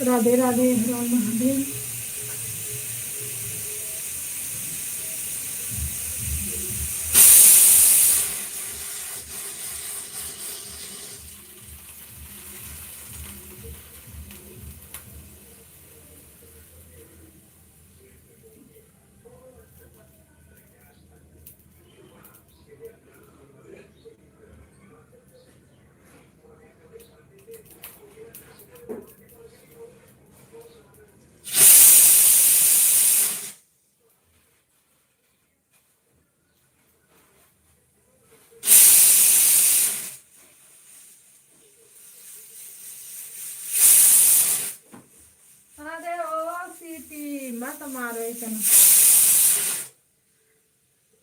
Speaker 1: राधे राधे, राम महादेव। अरे ओ सीटी मत मारो,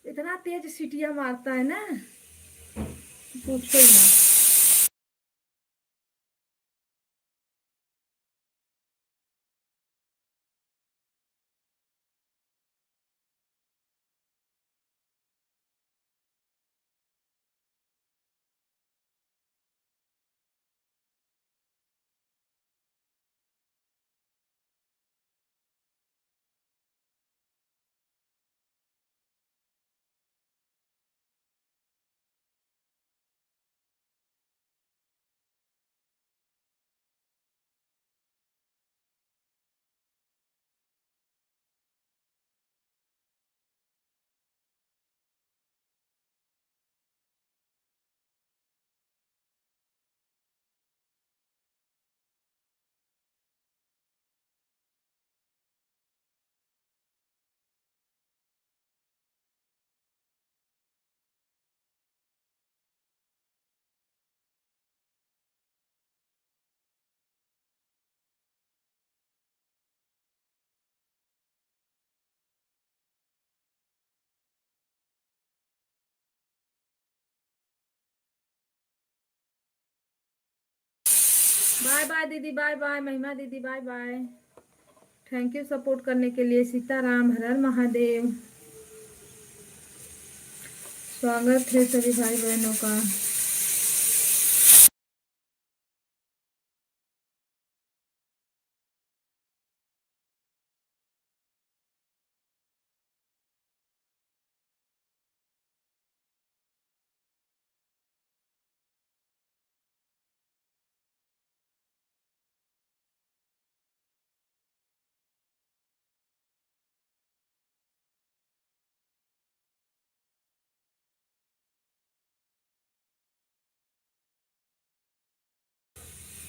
Speaker 1: इतना तेज सीटियां मारता है ना, पूछो ही ना। बाय बाय दीदी, बाय बाय महिमा दीदी, bye bye. Thank you support करने के लिए। सीताराम, हर हर महादेव। स्वागत है सभी भाई बहनों का।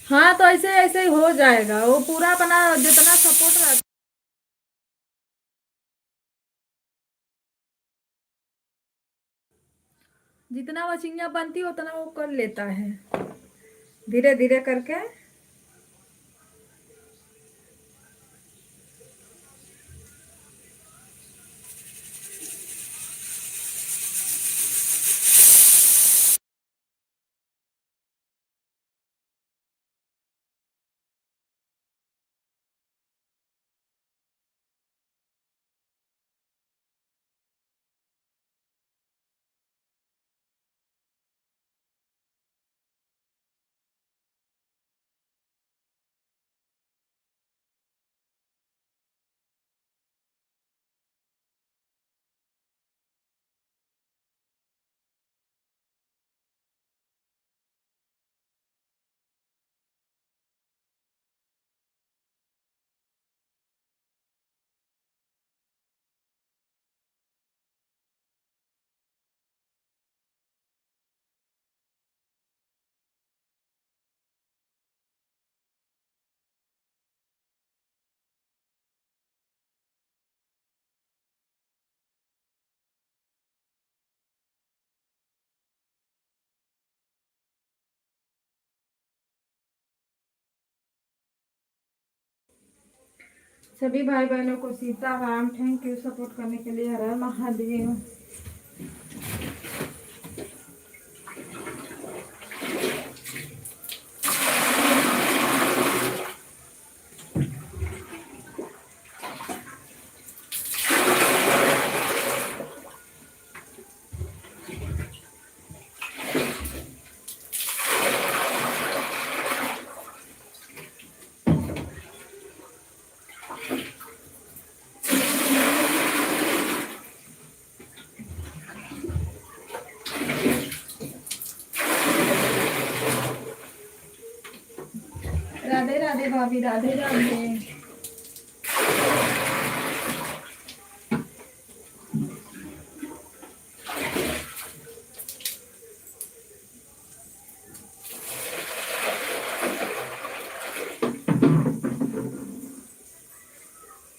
Speaker 1: हाँ, तो ऐसे ऐसे ही हो जाएगा, वो पूरा अपना जितना सपोर्ट रहता। जितना वचिंगा बनती उतना वो कर लेता है, धीरे धीरे करके। सभी भाई बहनों को सीताराम। थैंक यू सपोर्ट करने के लिए। हर हर महादेव। राधे राधे भाभी, राधे राधे।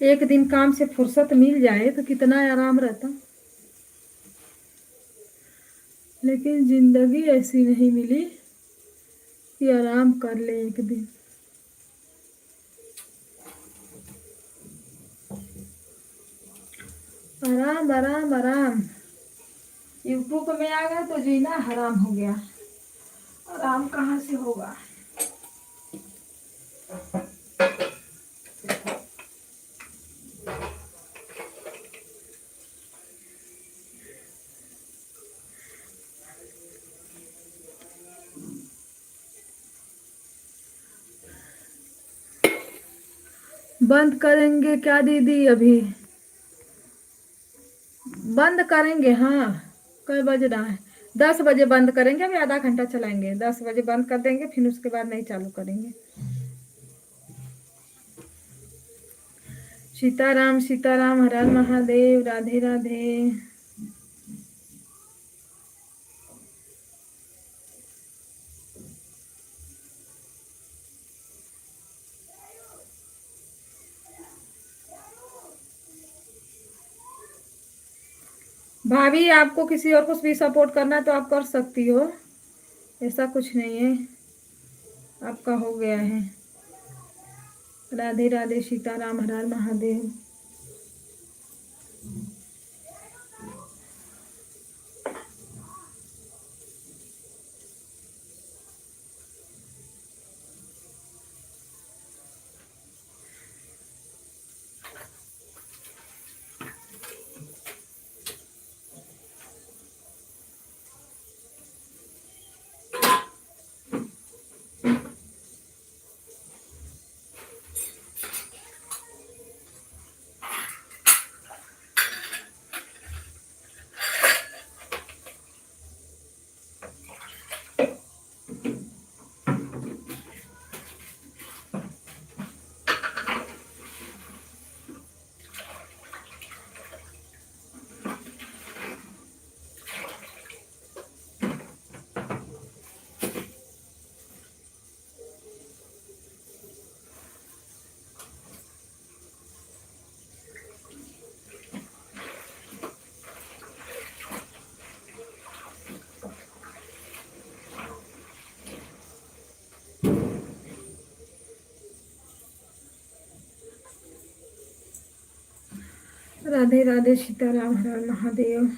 Speaker 1: एक दिन काम से फुर्सत मिल जाए तो कितना आराम रहता, लेकिन जिंदगी ऐसी नहीं मिली कि आराम कर ले एक दिन। आराम आराम आराम। यूट्यूब में आ गया तो जीना हराम हो गया। आराम कहाँ से होगा। बंद करेंगे क्या दीदी? अभी बंद करेंगे। हाँ, कई बज रहा है? 10 बजे बंद करेंगे। अभी आधा घंटा चलाएंगे। 10 बजे बंद कर देंगे, फिर उसके बाद नहीं चालू करेंगे। सीताराम सीताराम। हर हर महादेव। राधे राधे। भाभी, आपको किसी और को भी सपोर्ट करना है तो आप कर सकती हो, ऐसा कुछ नहीं है। आपका हो गया है। राधे राधे। सीताराम। हर हर महादेव। राधे राधे। सीताराम। हर हर महादेव।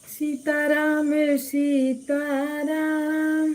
Speaker 1: सीताराम सीताराम।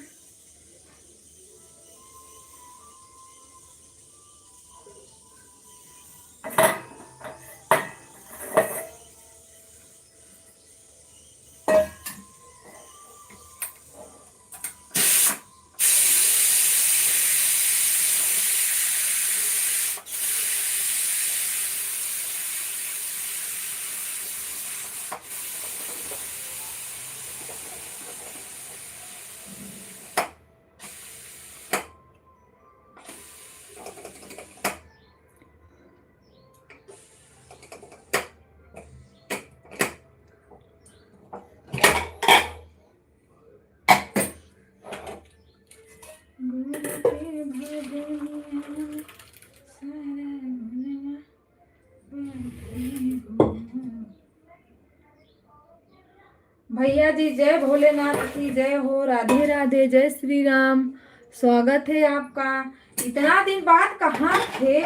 Speaker 1: भैया जी जय भोलेनाथ की जय हो। राधे राधे, जय श्री राम। स्वागत है आपका। इतना दिन बाद कहाँ थे?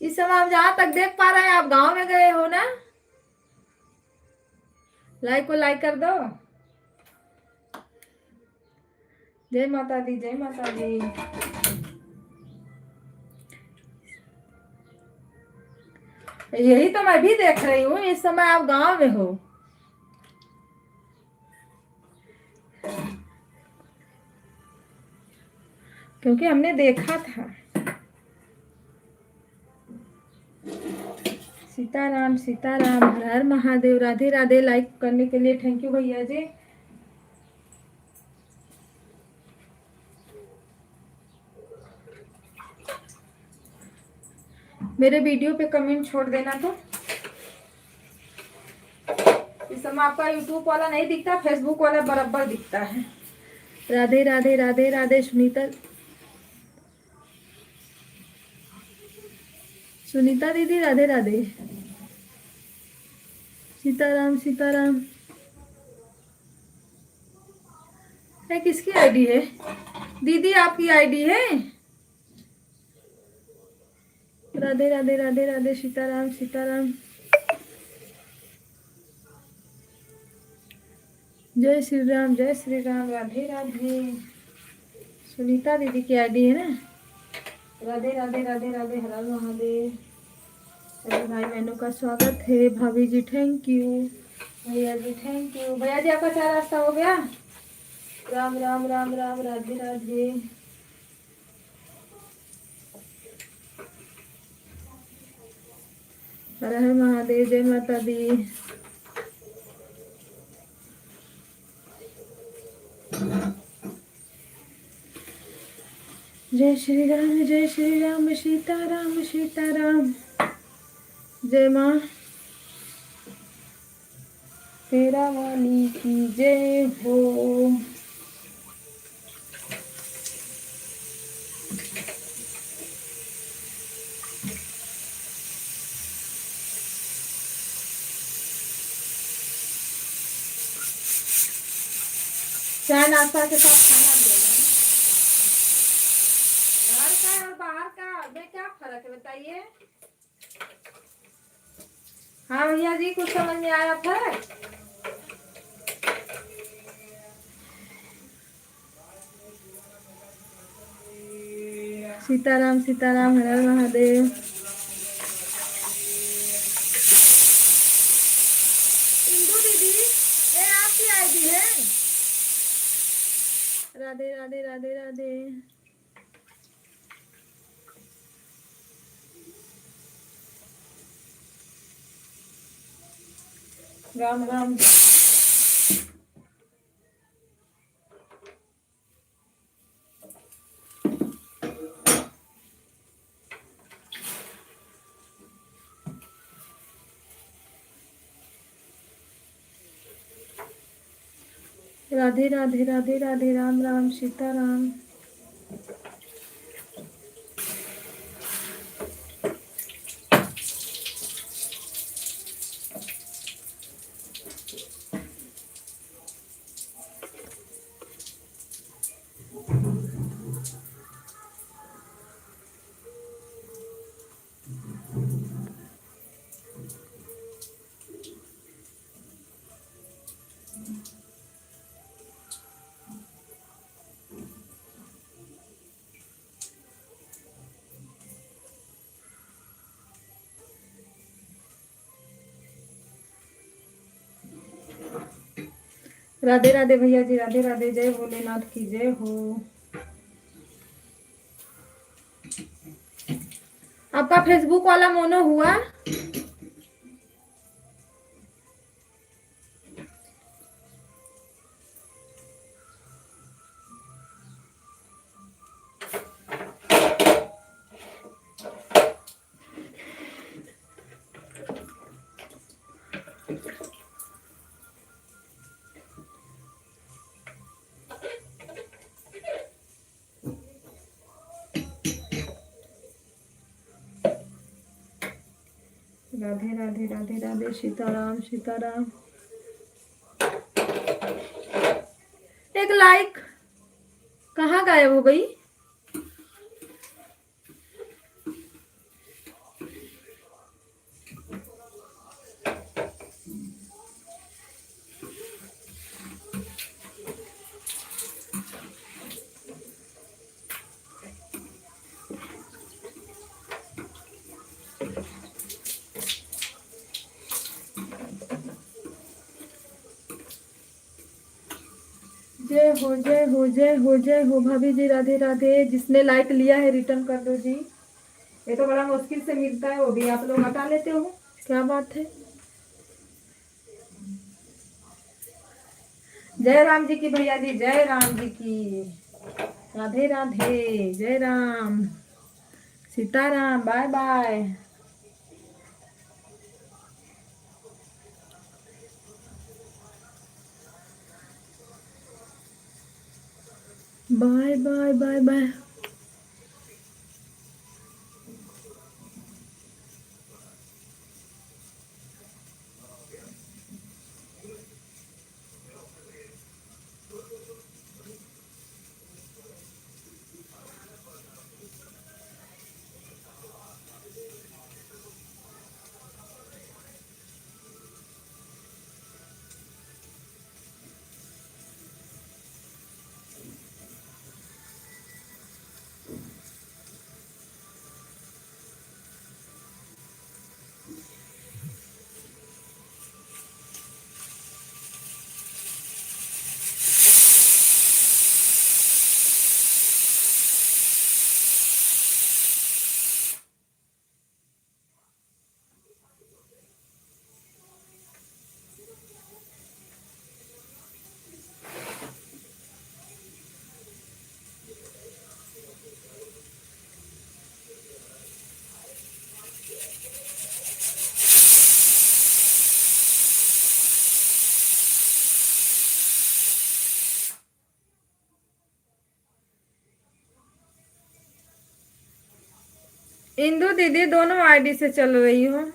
Speaker 1: इस समय हम जहाँ तक देख पा रहे हैं आप गांव में गए हो ना। लाइक को लाइक कर दो। जय माता दी, जय माता दी। यही तो मैं भी देख रही हूँ, इस समय आप गांव में हो। क्योंकि हमने देखा था। सीताराम सीताराम, हर हर महादेव। राधे राधे। लाइक करने के लिए थैंक यू भैया जी। मेरे वीडियो पे कमेंट छोड़ देना। तो इस समय आपका यूट्यूब वाला नहीं दिखता, फेसबुक वाला बराबर दिखता है। राधे राधे, राधे राधे। सुनीता दीदी राधे राधे। सीताराम सीताराम। है किसकी आईडी है दीदी? आपकी आईडी है? राधे राधे, राधे राधे। सीताराम सीताराम। जय श्री राम, जय श्री राम। राधे राधे। सुनीता दीदी की आईडी है ना। राधे राधे, राधे राधे। हर हर महादेव। सभी भाई बहनों का स्वागत है। भाभी जी थैंक यू। भैया जी थैंक यू। भैया जी आपका चाय नाश्ता हो गया? राम राम राम राम। राधे राधे। हर हर महादेव। जय माता दी। जय श्री राम, जय श्री राम। सीताराम सीताराम। जय माँ तेरा वाली की जय हो। चाय नाश्ता के साथ खाना देना। घर का और बाहर का में क्या फर्क है बताइए? हाँ भैया जी, कुछ समझ में आया फर्क? सीताराम सीताराम। हर हर महादेव। इंदू दीदी ये आपकी आईडी है? राधे राधे, राधे राधे। राम राम। राधे राधे, राधे राधे। राम राम। सीताराम। राधे राधे भैया जी, राधे राधे, जय भोलेनाथ की जय हो। आपका फेसबुक वाला मोनो हुआ? राधे राधे राधे राधे, सीताराम सीताराम। एक लाइक कहाँ गायब हो गई? जय हो जय हो जय हो जय हो भाभी जी, राधे राधे। जिसने लाइक लिया है रिटर्न कर दो जी। ये तो बड़ा मुश्किल से मिलता है, वो भी आप लोग हटा लेते हो, क्या बात है। जय राम जी की भैया जी, जय राम जी की। राधे राधे, जय Ram Sitaram, bye bye. Bye bye bye bye. Indu दीदी दोनों आईडी से चल रही हो?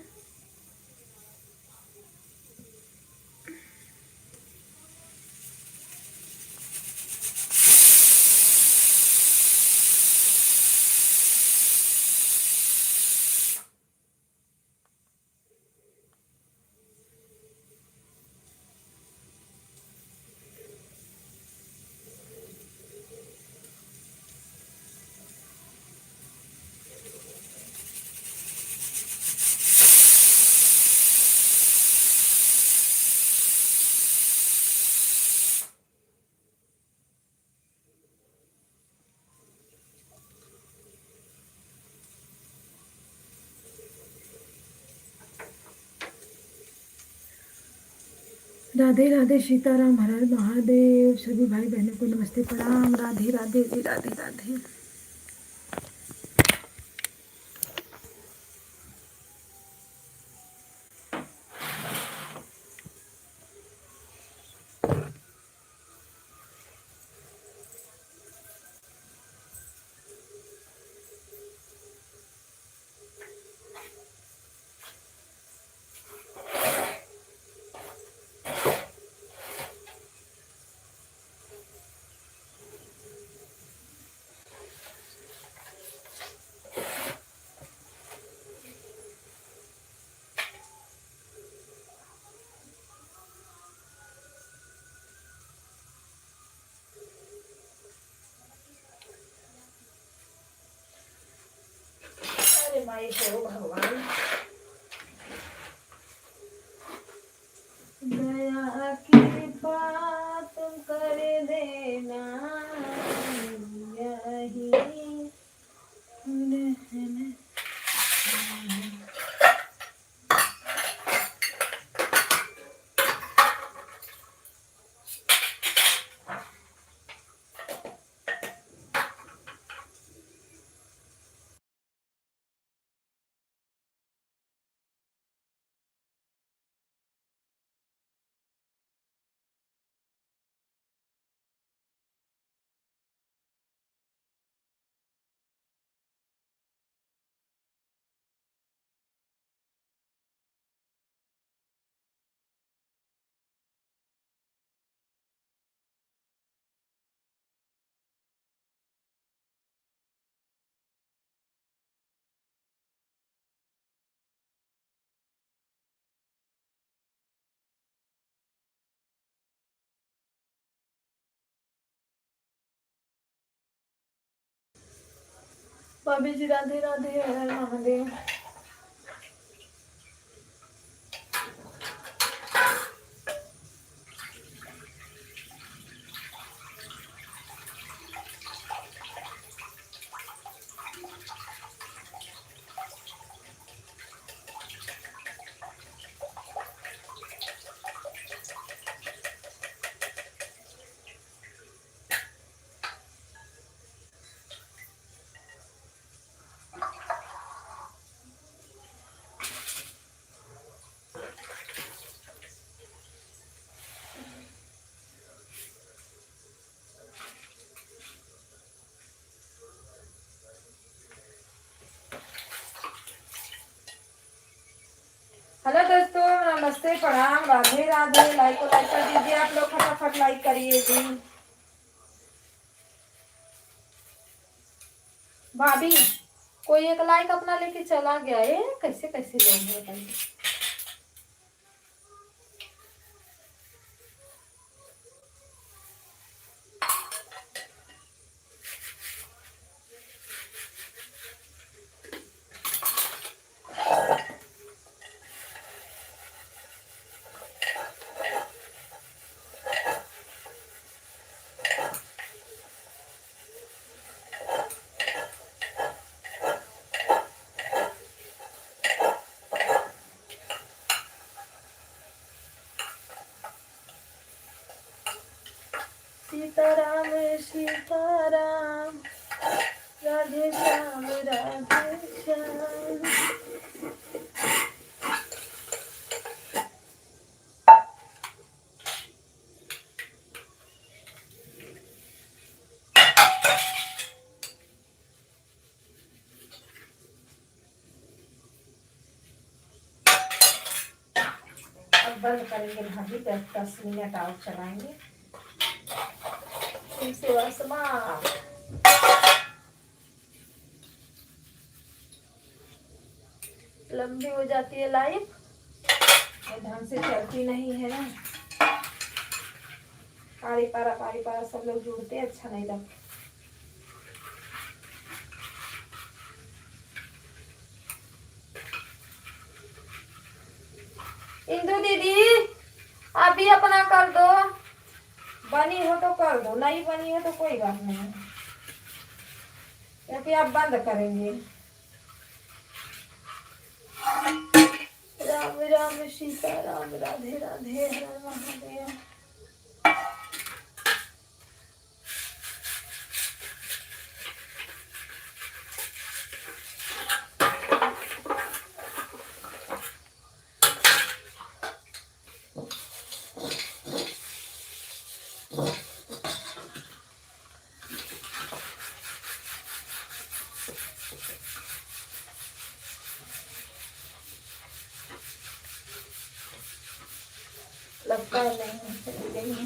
Speaker 1: राधे राधे, सीताराम, हर हर महादेव। सभी भाई बहनों को नमस्ते प्रणाम। राधे राधे जी, राधे राधे। कमाई करो भगवान, दया की बात कर देना यही रहना। भाभी जी राधे राधे, हर हर महादेव। हेलो दोस्तों, नमस्ते, प्रणाम, राधे राधे। लाइक को लाइक कर दीजिए, आप लोग फटाफट लाइक करिए जी। भाभी कोई एक लाइक अपना लेके चला गया है, कैसे कैसे लोग हैं बताइए। सीताराम सीताराम, राधे श्याम राधे श्याम। अब बंद करेंगे भाभी, 10 मिनट और चलाएंगे। सेवा समाप्त। लंबी हो जाती है लाइव, ढंग से चलती नहीं है ना। पारी पारा सब लोग जुड़ते, अच्छा नहीं लगता। इंदु दीदी आप भी अपना कर दो, बनी हो तो कर दो, नहीं बनी हो तो कोई बात नहीं, क्योंकि आप बंद करेंगे। राम राम सीता राम, राधे राधे, हर हर महादेव। लगता है नहीं चली गई है।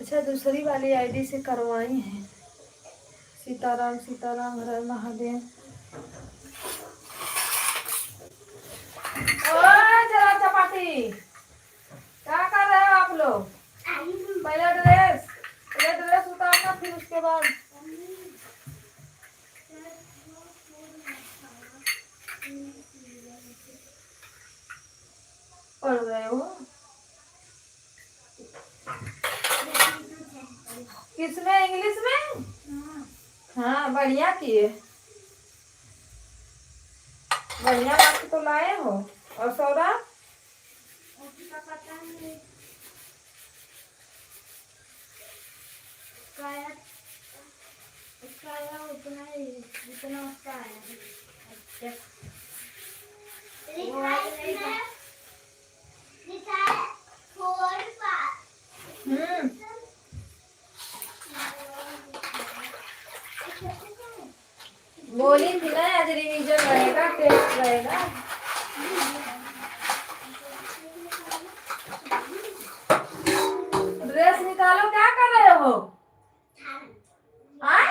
Speaker 1: अच्छा दूसरी वाली आईडी से करवाई है। सीताराम सीताराम हर हर महादेव। ओए जरा चपाती, क्या कर रहे हो आप लोग? पहले ड्रेस उतारना, फिर उसके बाद पढ़ रहे हो। किसमें? इंग्लिश में? हाँ बढ़िया किए, बढ़िया मार्क्स तो लाए हो। और सौरभ?
Speaker 2: उतना ही, जितना उसका है।
Speaker 1: बोली थी ना आज रिवीजन रहेगा, टेस्ट रहेगा। ड्रेस निकालो, क्या कर रहे हो? आए?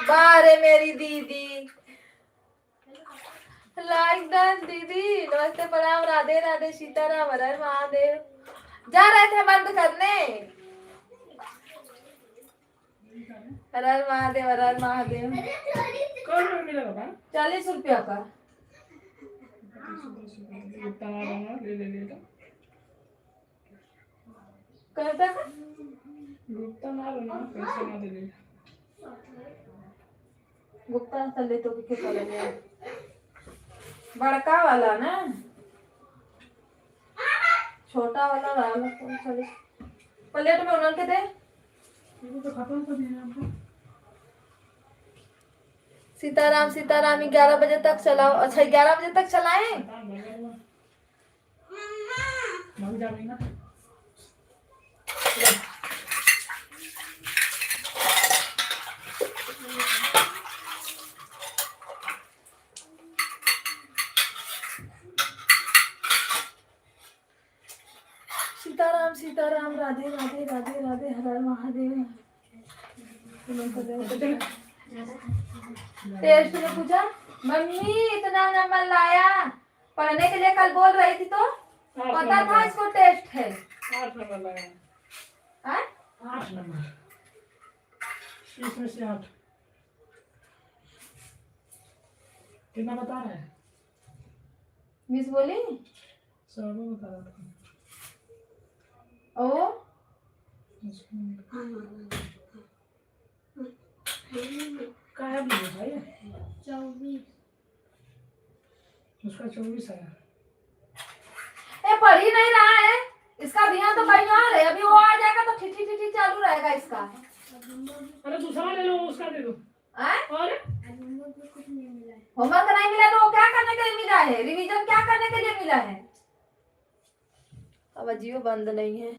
Speaker 1: बारे मेरी दीदी, लाइक दैट दीदी। नमस्ते प्रणाम, राधे राधे, सीताराम हर हर महादेव। जा रहे थे बंद करने। हर हर महादेव, हर हर महादेव।
Speaker 3: कौन में मिला बाबा?
Speaker 1: 40 रुपया का।
Speaker 3: गुप्ता ना रहना, ले लेगा।
Speaker 1: कहता है
Speaker 3: गुप्ता ना रहना, पैसा ना दे लेगा।
Speaker 1: गुप्ता तले तो किथे करेंगे? बड़का वाला ना, छोटा वाला वाला कौन सा? प्लेट में उन्होंने के दे।
Speaker 3: ये तो खत्म कर दिया आपने।
Speaker 1: सीताराम सीताराम 11 बजे तक चलाओ। अच्छा 11 बजे तक चलाएं?
Speaker 3: मम्मी जा रही ना।
Speaker 1: सीताराम सीताराम, राधे राधे, राधे राधे, हर हर महादेव। टेस्ट में पूछा, मम्मी इतना नंबर लाया, पढ़ने के लिए कल बोल रही थी तो पता था इसको टेस्ट है।
Speaker 3: 8 नंबर लाया। 8 नंबर, इसमें से 8। कितना बता रहा है?
Speaker 1: मिस बोली
Speaker 3: 100 बता रहा था।
Speaker 1: ओ
Speaker 3: क्या भी है भाई?
Speaker 2: 24।
Speaker 3: उसका 24 आया।
Speaker 1: ए पढ़ ही नहीं रहा है, इसका ध्यान तो कहीं और है। अभी वो आ जाएगा तो ठिठी ठिठी चालू रहेगा इसका।
Speaker 3: अरे दूसरा ले लो, उसका दे दो। और
Speaker 2: कुछ नहीं मिला है।
Speaker 1: होमवर्क नहीं मिला तो वो क्या करने के लिए मिला है? रिवीजन क्या करने के लिए मिला है? अब जियो बंद नहीं है।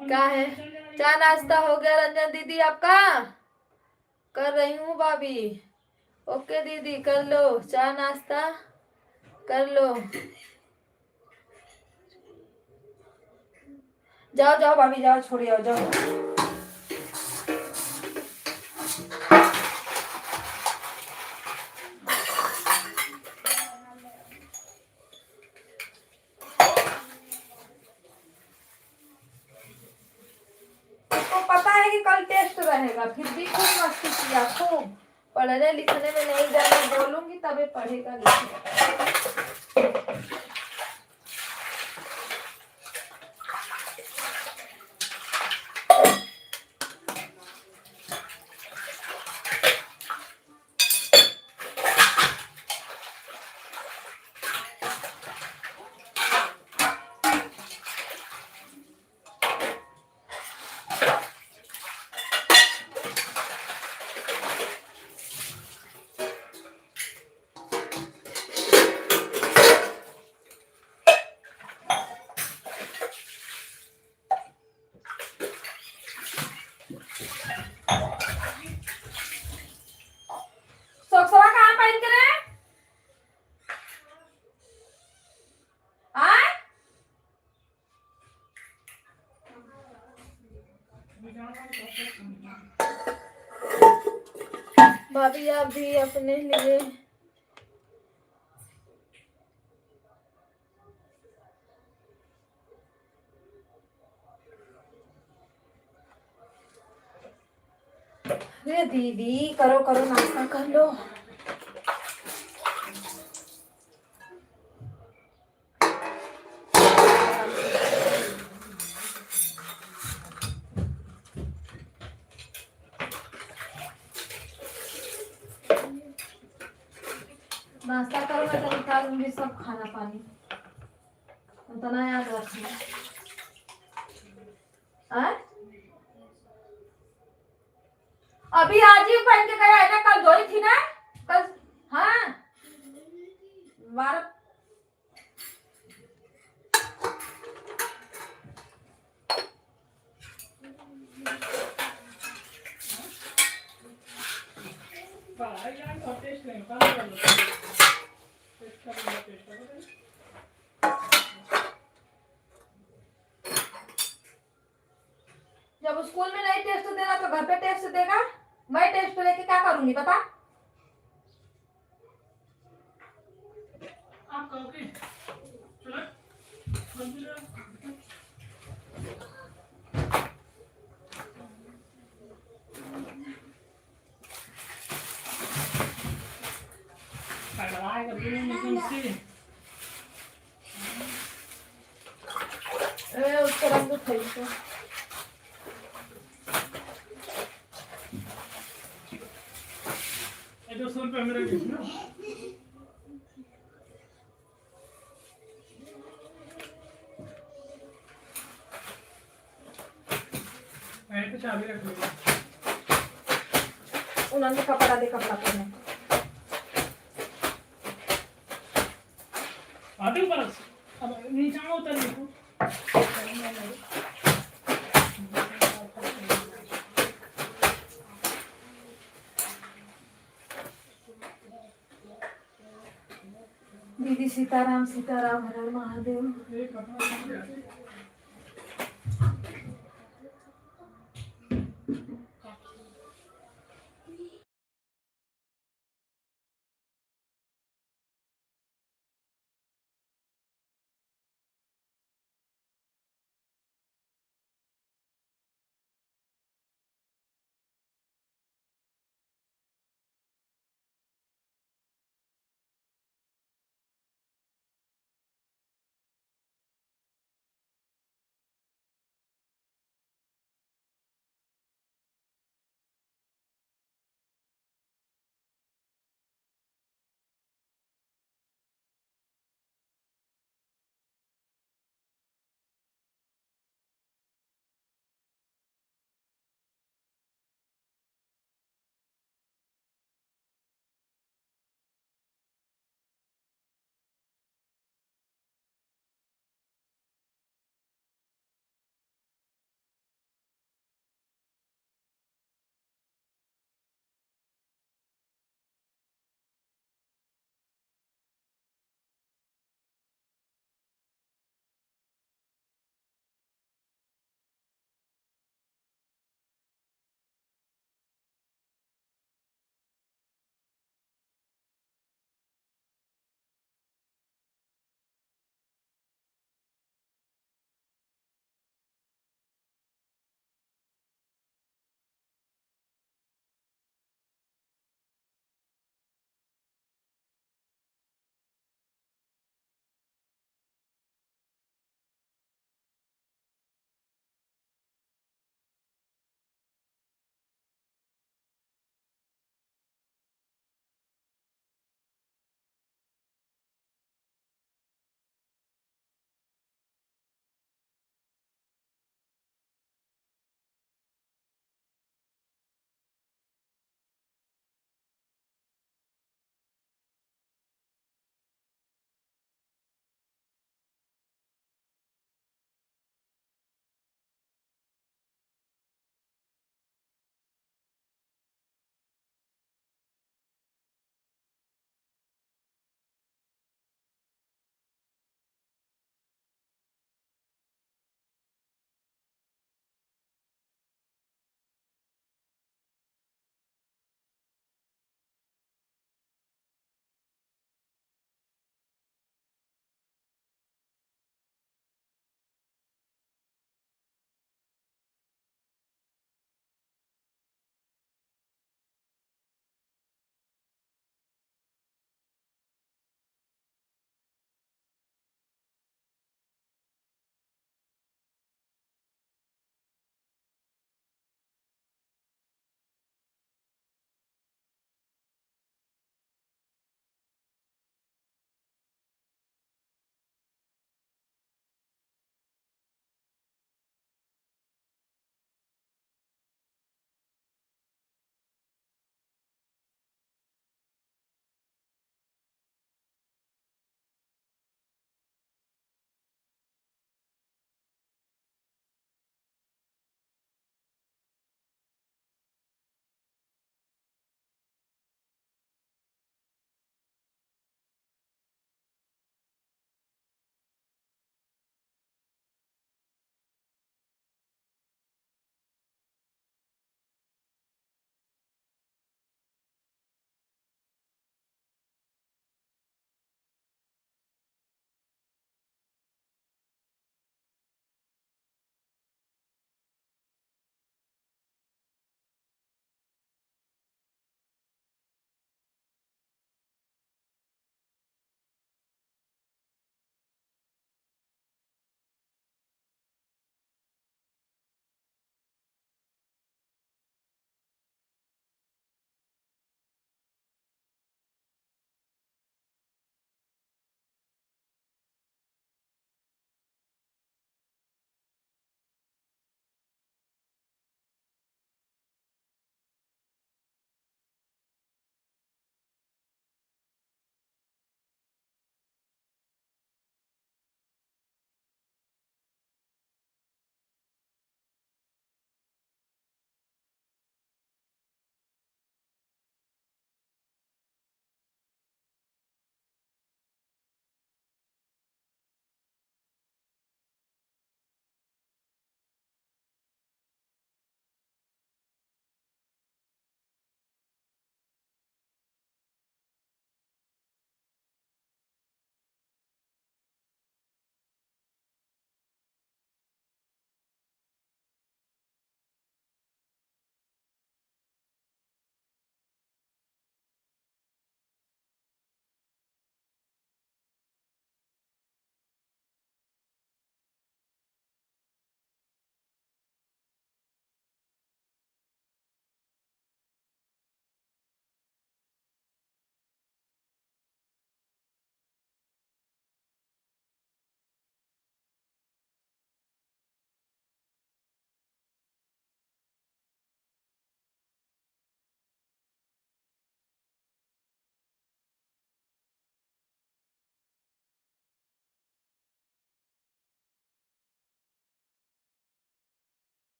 Speaker 1: क्या है? चाय नाश्ता हो गया रंजन दीदी आपका? कर रही हूँ भाभी। ओके दीदी कर लो, चाय नाश्ता कर लो। जाओ जाओ भाभी जाओ, छोड़ आओ जाओ। उसको पता है कि कल टेस्ट रहेगा, फिर भी खूब मस्ती किया, खूब। पढ़ने लिखने में नहीं जाना, बोलूंगी तबे पढ़ेगा लिखेगा। सोक्सवा कहाँ पहन के रहे? आय? भाभी आप भी अपने लिए रे दीदी, करो करो नाश्ता कर लो। नाश्ता करो, मैं तो निकालूंगी सब खाना पानी, उतना याद रखना। आय? अभी आज ही पहन के गया है ना, कल धोई थी ना कल। हाँ बार
Speaker 3: पढ़ाई यार का टेस्ट नहीं कल कर लो, टेस्ट करो।
Speaker 1: जब स्कूल में नहीं टेस्ट देगा तो घर पे टेस्ट देगा। मैं टेस्ट लेके क्या करूंगी बता?
Speaker 3: आप कहोगे चलो पढ़ाई कर रही हूँ इससे
Speaker 1: उसके रंग उठाई तो
Speaker 3: ये 200 रुपये मेरे लिए ना। मैंने तो चाबी रख ली।
Speaker 1: उन्होंने कपड़ा दे, कपड़ा पहने।
Speaker 3: आते ऊपर अब नीचे में उतर देखो।
Speaker 1: दीदी सीताराम सीताराम, हर हर महादेव।
Speaker 3: एक कपड़ा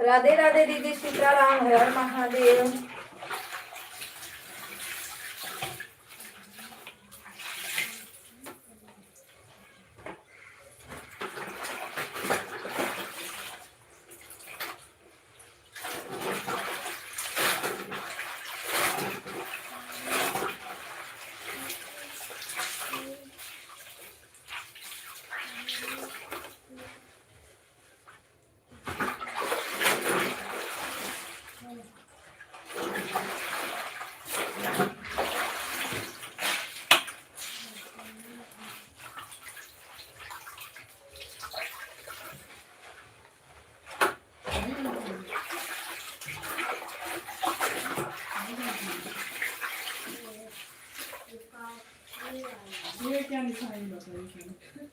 Speaker 1: राधे राधे दीदी, सीताराम, हर हर महादेव।
Speaker 3: ये क्या लिखा है बताइए।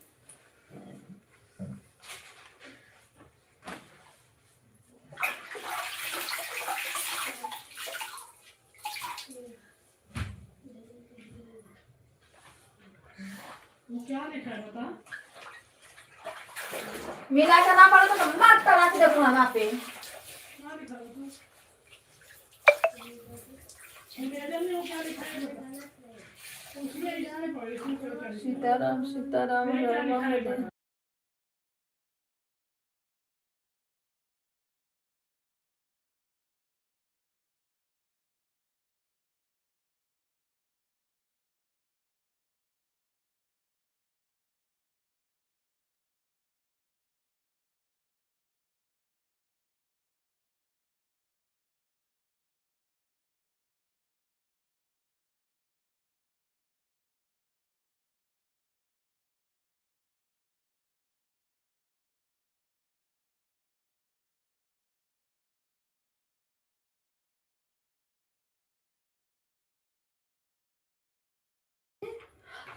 Speaker 3: वो क्या लिखा है बता।
Speaker 1: मिला करना पड़े तो मत करा के देखो वहां पे।
Speaker 3: क्या लिखा है बता। निवेदन में वो क्या लिखा है बता। उसमें इसमें पढ़े इसमें क्या लिखा है।
Speaker 1: सीताराम सीताराम,
Speaker 3: नहीं,
Speaker 1: हर
Speaker 3: क्या
Speaker 1: हर
Speaker 3: लिखा है
Speaker 1: महादेव।
Speaker 3: बता।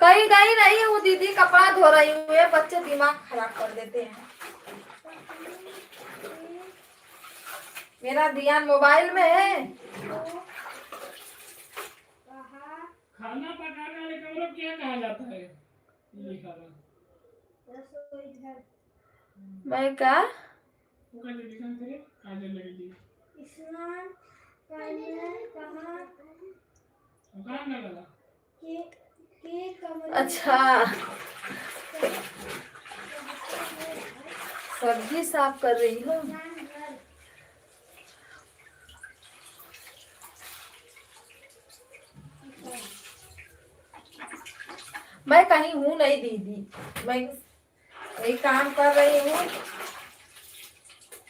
Speaker 1: कहीं गई नहीं है वो दीदी, कपड़ा धो रही हुई है। बच्चे दिमाग खराब कर देते हैं। मेरा ध्यान मोबाइल में है।
Speaker 3: खाना पकाने वाले को लोग क्या कहा जाता है। ये लिखा था।
Speaker 1: मैं क्या
Speaker 3: वो का लिखा थे काजल लगी।
Speaker 2: स्नान करने कहाँ
Speaker 3: कहाँ लगा।
Speaker 2: के कमरे
Speaker 1: अच्छा, सब्जी साफ कर रही हूँ।
Speaker 2: घर
Speaker 1: मैं कहीं हूँ नहीं दीदी, मैं यही काम कर रही हूँ।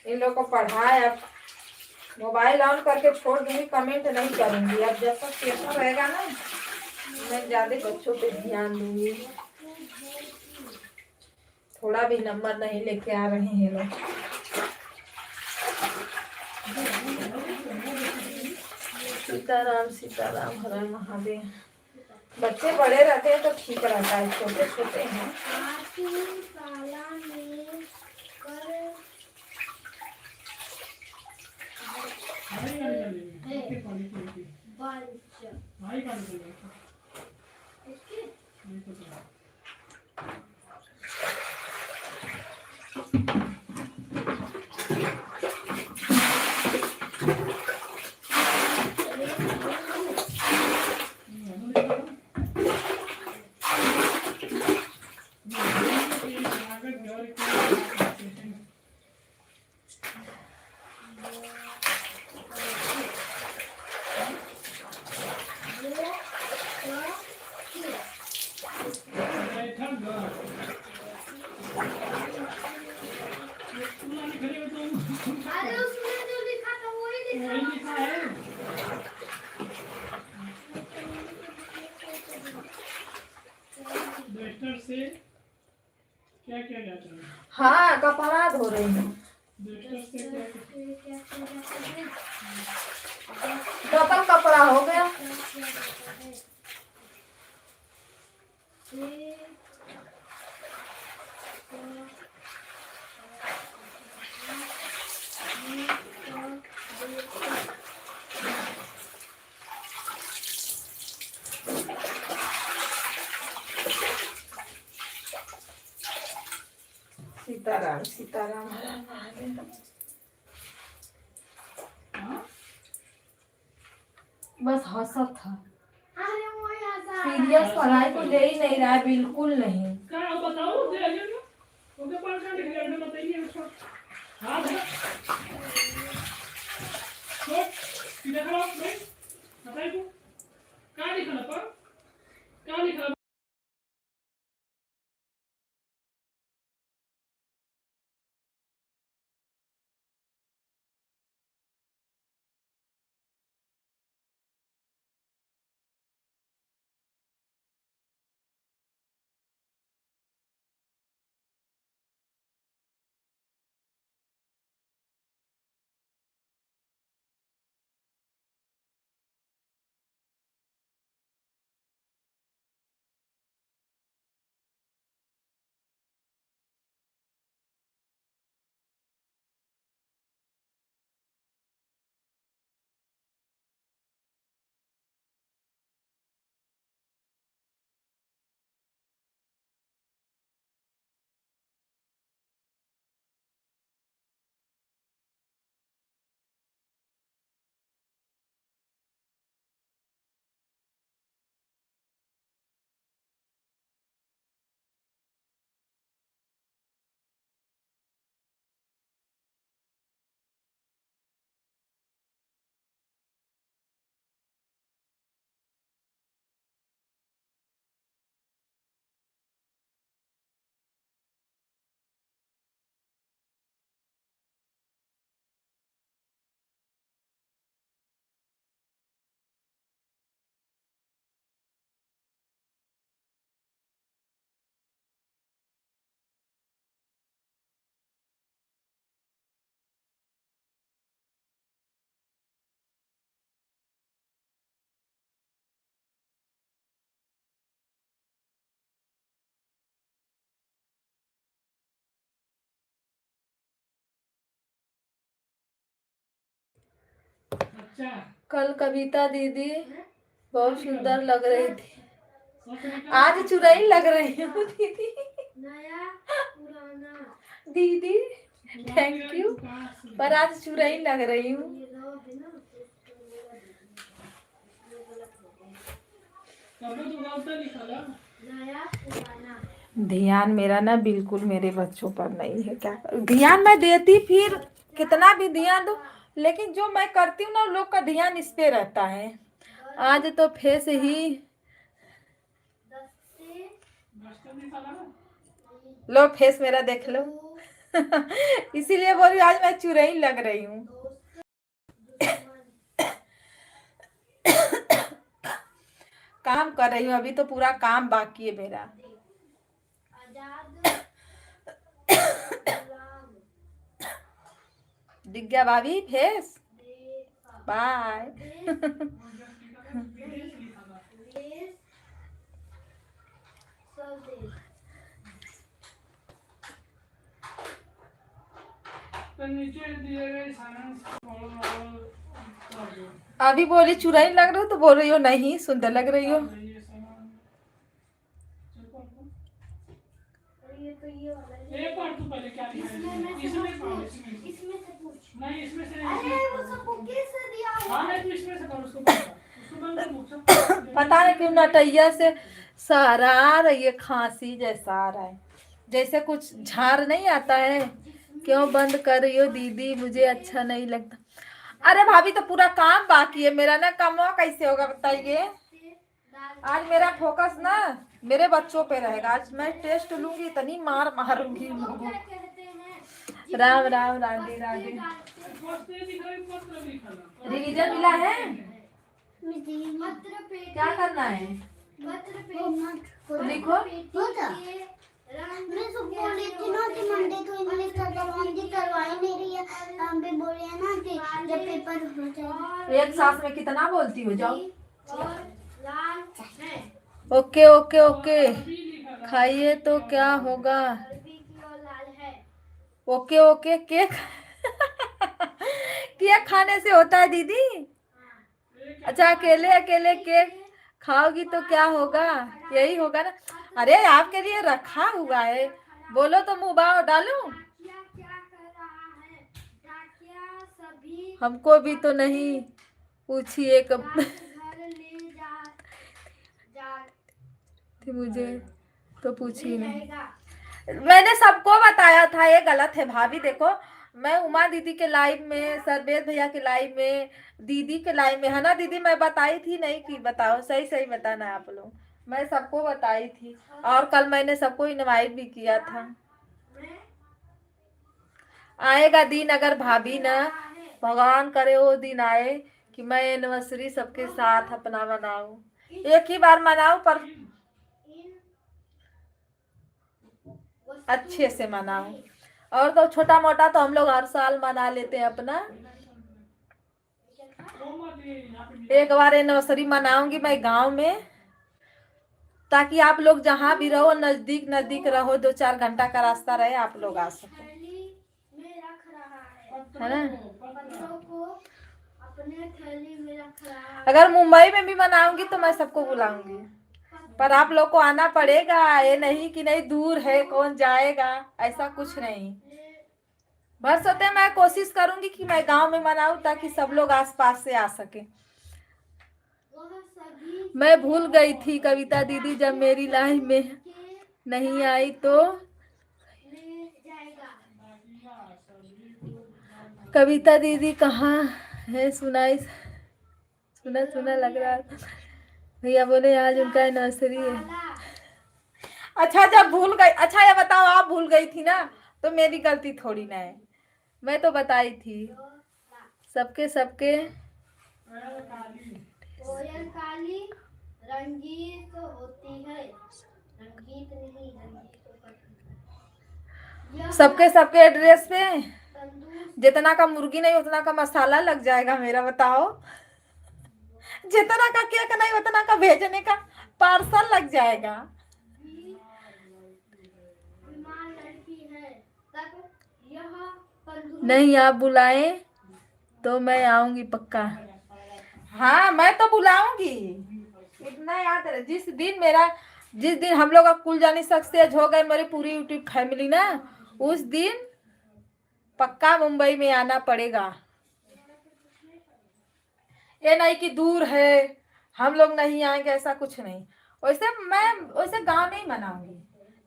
Speaker 1: इन लोग को पढ़ाया, मोबाइल ऑन करके छोड़ दूंगी, कमेंट नहीं करूंगी। अब जब तक पेपर रहेगा ना, मैं ज्यादा बच्चों पे ध्यान दूंगी। थोड़ा भी नंबर नहीं लेके आ रहे हैं लोग। सीताराम सीताराम, हर हर महादेव। बच्चे बड़े रहते हैं तो ठीक रहता है, छोटे छोटे हैं।
Speaker 2: ताला में कर
Speaker 3: भाई का निकल लेंगे इसके पानी की
Speaker 2: बंच
Speaker 3: भाई का निकल लेंगे
Speaker 2: इसके
Speaker 3: नहीं तो क्या।
Speaker 2: अरे उसमें जो लिखा था वही लिखा
Speaker 3: है। डस्टर से क्या किया जाता है।
Speaker 1: हाँ, कपड़ा धो रही हूँ।
Speaker 3: डस्टर से क्या
Speaker 1: डबल कपड़ा हो गया। सीताराम सीताराम, हर हर महादेव। बस हंसत था।
Speaker 2: अरे वो ऐसा
Speaker 1: सीरियस पढ़ाई को ले ही नहीं रहा है, बिल्कुल नहीं।
Speaker 3: क्या आप बताओ दे आइए ना उनके पास क्या लिख लिया बताइए उसको हां तो सीधा खड़ा नहीं बताइए तो क्या लिखना पर क्या लिखना अच्छा
Speaker 1: कल कविता दीदी बहुत सुंदर लग रही थी,
Speaker 3: सोच रहे
Speaker 1: आज चुड़ैल लग रही हूँ दीदी।
Speaker 2: नया पुराना
Speaker 1: दीदी थैंक यू, पर आज चुड़ैल लग रही हूँ।
Speaker 2: ये लो है ना
Speaker 3: कब तो गलत लिखा ला
Speaker 2: नया पुराना
Speaker 1: ध्यान मेरा ना बिल्कुल मेरे बच्चों पर नहीं है। क्या करूं? ध्यान मैं देती फिर कितना भी ध्यान दो, लेकिन जो मैं करती हूँ ना लोग का ध्यान इस पे रहता है। आज तो फेस ही
Speaker 2: 10 से
Speaker 3: मास्टर लिखा ला ना
Speaker 1: लो, फेस मेरा देख लो। इसीलिए बोल रही हूँ, आज मैं चुड़ैल लग रही हूँ। काम कर रही हूँ, अभी तो पूरा काम बाकी है मेरा।
Speaker 2: आजाद गुलाम
Speaker 1: दिख गया भाभी फेस,
Speaker 2: देखा
Speaker 1: बाय।
Speaker 2: देश स्वदेश
Speaker 3: तो नीचे दिए गए साइंस फॉलो
Speaker 1: अभी बोली चुड़ैल लग रही हो तो बोल रही हो नहीं सुंदर लग रही हो।
Speaker 3: ये सामान
Speaker 2: ये तो ये वाला है।
Speaker 3: एक बार तू पहले क्या लिखा है इसमें पढ़ इसमें
Speaker 2: इसमें से पूछ
Speaker 3: नहीं इसमें से
Speaker 2: अरे वो सबको कैसे दिया है
Speaker 3: हाँ नहीं तू इसमें से कर उसको बंद कर उसको बंद कर मुझसे
Speaker 1: पता नहीं क्यों नटैया से सहरा आ रही है, खांसी जैसा आ रहा है, जैसे कुछ झाड़ नहीं आता है। क्यों बंद कर रही हो दीदी, मुझे अच्छा नहीं लगता। अरे भाभी तो पूरा काम बाकी है मेरा ना, काम कैसे होगा बताइए। आज मेरा फोकस ना मेरे बच्चों पे रहेगा। आज मैं टेस्ट लूंगी, इतनी मार मारूंगी इन लोगों को।
Speaker 2: कहते हैं
Speaker 1: राम राम राधे राधे।
Speaker 3: पत्र लिखा है पत्र लिखा ना
Speaker 1: रिवीजन मिला है,
Speaker 2: पत्र पेटी
Speaker 1: क्या करना है
Speaker 2: पत्र पेटी
Speaker 1: लिखो।
Speaker 2: मैं सब बोल रही थी ना कि मंडे को इंग्लिश का करवाऊंगी, करवाई नहीं रही है। हम भी बोल रहे हैं ना कि जब पेपर हो जाएगा।
Speaker 1: एक सांस में कितना बोलती हो, जाओ।
Speaker 2: और लाल है
Speaker 1: ओके ओके ओके, खाइए तो क्या होगा।
Speaker 2: अरबी की और लाल है
Speaker 1: ओके ओके, केक केक खाने से होता है दीदी। अच्छा अकेले अकेले केक खाओगी तो क्या होगा, यही होगा ना। अरे आपके लिए रखा हुआ है, बोलो तो मुंह बाहर डालूं।
Speaker 2: डाकिया क्या कर रहा है? डाकिया सभी
Speaker 1: हमको भी तो नहीं पूछिए कब।
Speaker 2: डाकघर
Speaker 1: थी मुझे तो पूछी नहीं। मैंने सबको बताया था, ये गलत है भाभी। देखो मैं उमा दीदी के लाइव में, सरबेज भैया के लाइव में, दीदी के लाइव में, है ना दीदी, मैं बताई थी नहीं कि बताओ, सही सही बताना आप लोग। मैं सबको बताई थी और कल मैंने सबको इनवाइट भी किया था। आएगा दिन, अगर भाभी ना, भगवान करे वो दिन आए कि मैं एनिवर्सरी सबके साथ अपना मनाऊं। एक ही बार मनाऊं पर अच्छे से मनाऊं। और तो छोटा मोटा तो हम लोग हर साल मना लेते हैं अपना। एक बार एनिवर्सरी मनाऊंगी मैं गांव में, ताकि आप लोग जहाँ भी रहो, नजदीक नजदीक रहो, 2-4 घंटा का रास्ता रहे, आप लोग आ सको, है ना। अगर मुंबई में भी मनाऊंगी तो मैं सबको बुलाऊंगी, पर आप लोग को आना पड़ेगा। ये नहीं कि नहीं दूर है कौन जाएगा, ऐसा कुछ नहीं। भरसते मैं कोशिश करूंगी कि मैं गांव में मनाऊं ताकि सब लोग आसपास से आ सके। मैं भूल गई थी कविता दीदी, जब मेरी लाइफ में नहीं आई तो। कविता दीदी कहाँ है? सुनाई, सुना सुना लग रहा है। भैया बोले आज उनका एनिवर्सरी है। अच्छा जब भूल गई, अच्छा ये बताओ, आप भूल गई थी ना, तो मेरी गलती थोड़ी ना है, मैं तो बताई थी। सबके सबके
Speaker 2: कोयल काली रंगीत होती है, रंगीत नहीं रंगीत।
Speaker 1: सबके सबके एड्रेस पे जितना का मुर्गी नहीं उतना का मसाला लग जाएगा मेरा, बताओ। जितना का केक नहीं उतना का भेजने का पार्सल लग जाएगा। नहीं आप बुलाए तो मैं आऊंगी पक्का। हाँ मैं तो बुलाऊंगी, इतना याद है। जिस दिन हम लोग का कुल जानी सक्सेस हो गए, मेरी पूरी यूट्यूब फैमिली ना, उस दिन पक्का मुंबई में आना पड़ेगा। ये नहीं कि दूर है हम लोग नहीं आएंगे, ऐसा कुछ नहीं। वैसे गांव में ही मनाऊंगी।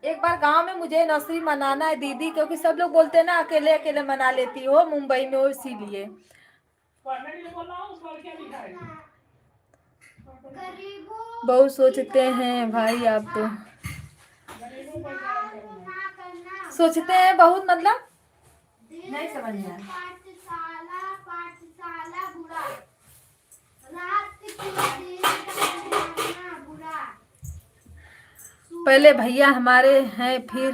Speaker 1: एक बार गांव में मुझे नर्सरी मनाना है दीदी, क्योंकि सब लोग बोलते हैं ना अकेले अकेले मना लेती हो मुंबई में, इसीलिए। बहुत सोचते हैं भाई आप तो, सोचते हैं बहुत, मतलब नहीं समझ में आया। पहले भैया हमारे हैं फिर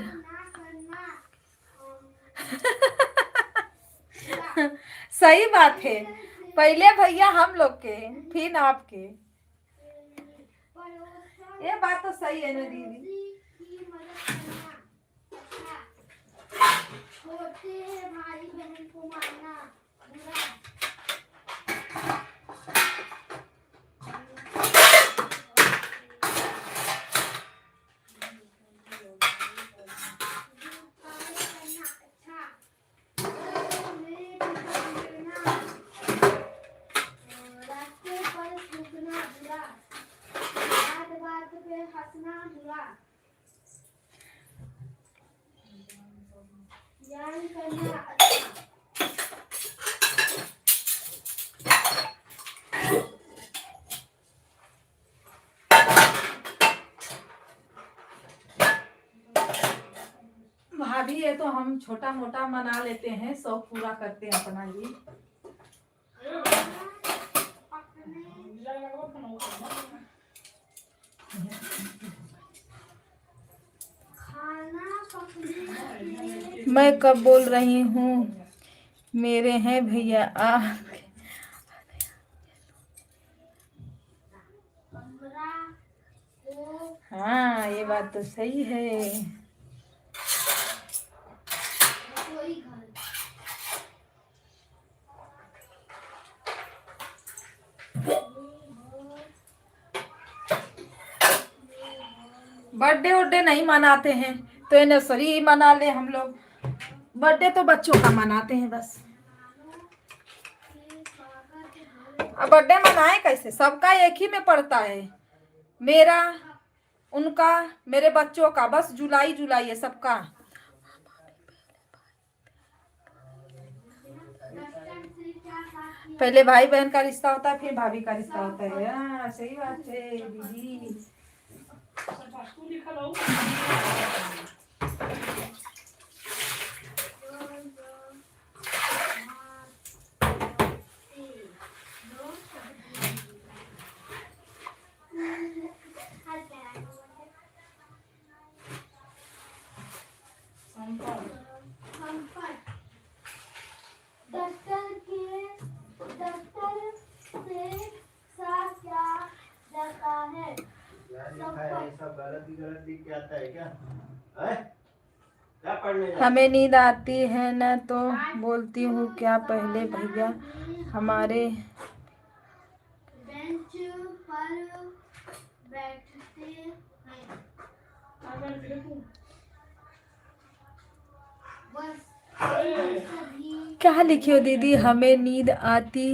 Speaker 1: सही बात है, पहले भैया हम लोग के फिर आपके। ये बात तो सही है ना दीदी।
Speaker 2: छोटे भाई बहन को मारना बुरा।
Speaker 1: भाभी ये तो हम छोटा मोटा मना लेते हैं, शौक पूरा करते हैं अपना जी। मैं कब बोल रही हूँ मेरे हैं भैया आ। हाँ ये बात तो सही है। बर्थडे वर्डे नहीं मनाते हैं तो एनिवर्सरी मना ले हम लोग। बर्थडे तो बच्चों का मनाते हैं बस। अब बर्थडे मनाए कैसे, सबका एक ही में पड़ता है। मेरा उनका, मेरे बच्चों का, बस जुलाई जुलाई है सबका। पहले भाई बहन का रिश्ता होता है, फिर भाभी का रिश्ता होता है। हाँ सही बात है दीदी।
Speaker 3: सब वास्तु लिखल हो।
Speaker 2: दफ्तर से साफ क्या जाता है?
Speaker 5: क्या लिखा है? ये सब गलत ही गलत लिख के आता है क्या? है? क्या पढ़ने जा?
Speaker 1: हमें नींद आती है ना तो बोलती हूँ क्या पहले भैया हमारे
Speaker 2: बेंच पर बैठते हैं। बस सभी
Speaker 1: क्या लिखी हो दीदी, हमें नींद आती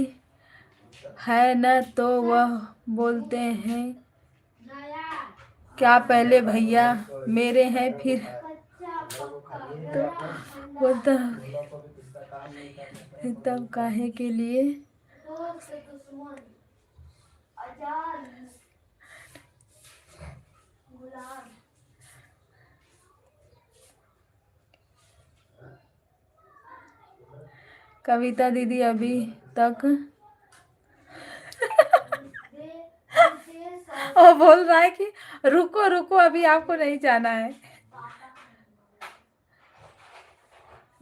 Speaker 1: है ना तो वह बोलते हैं
Speaker 2: नया
Speaker 1: क्या पहले भैया मेरे हैं, फिर
Speaker 2: कच्चा पक्का
Speaker 1: वो
Speaker 2: ठंडा
Speaker 1: तब काहे के लिए।
Speaker 2: दोस्त दुश्मन आजाद गुलाम।
Speaker 1: कविता दीदी अभी तक वो बोल रहा है कि रुको रुको अभी आपको नहीं जाना है।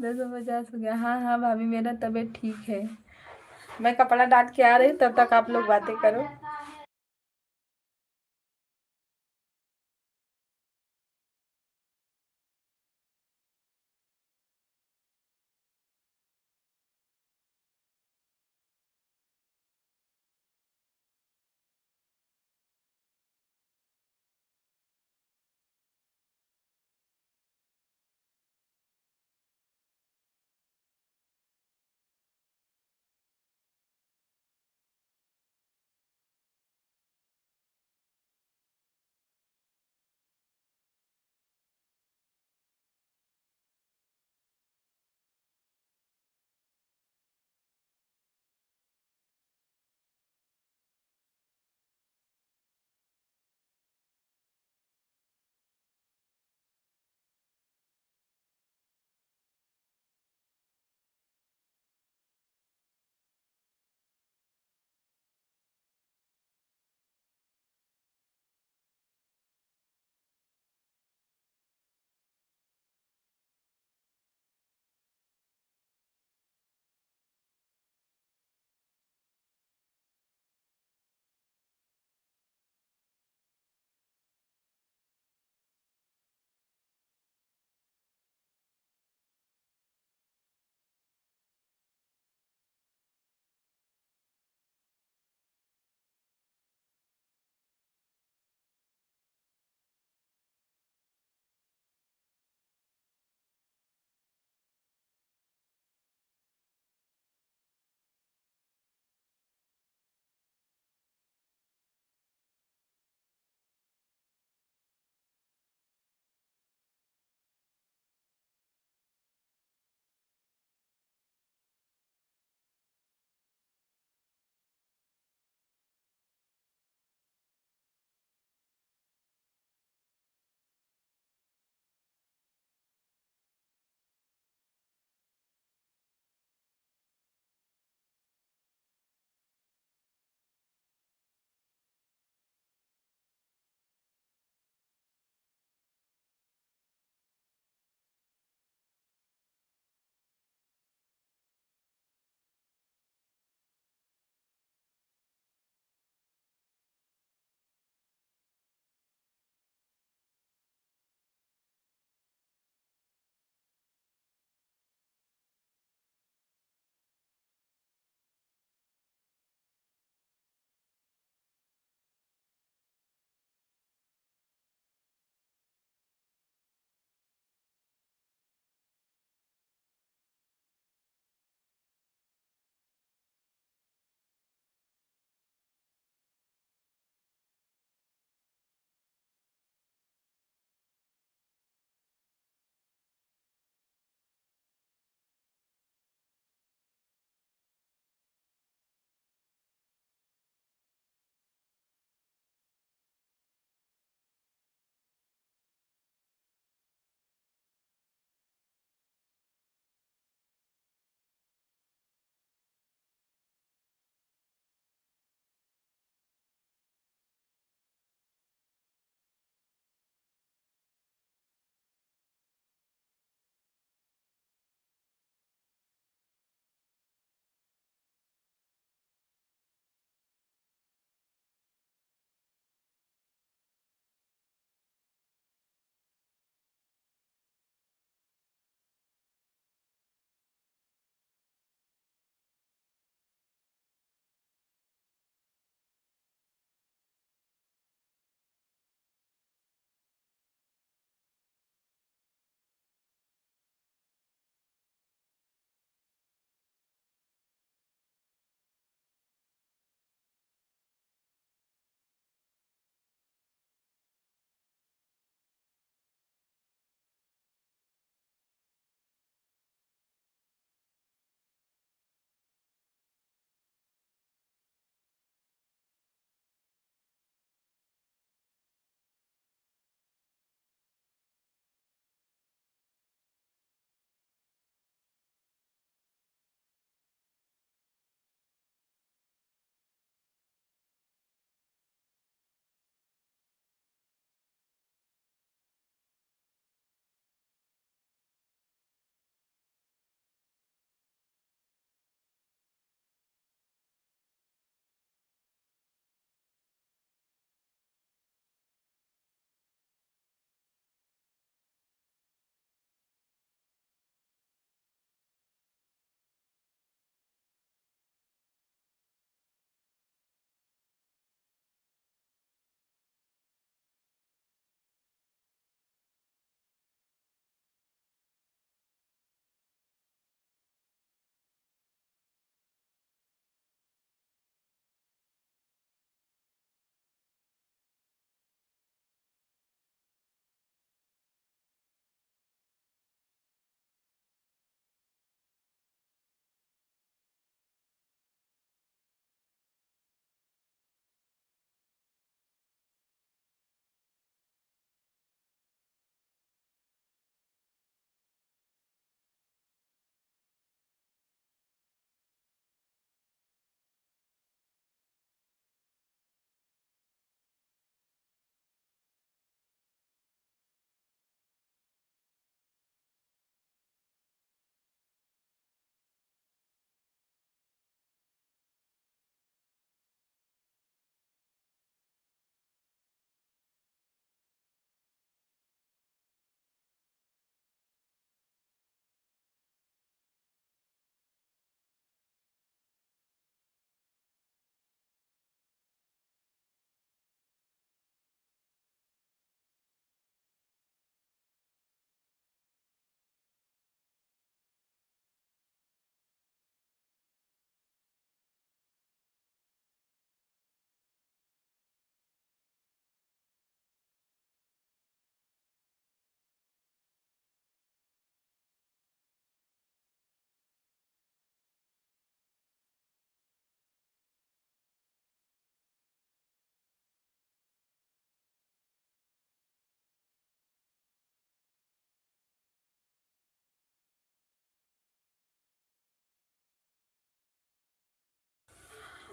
Speaker 1: 10:50 हो गया। हाँ हाँ भाभी मेरा तबीयत ठीक है, मैं कपड़ा डाल के आ रही हूँ, तब तक आप लोग बातें करो।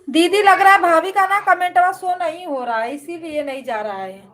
Speaker 1: दीदी लग रहा है भाभी का ना कमेंटवा शो नहीं हो रहा है, इसीलिए नहीं जा रहा है।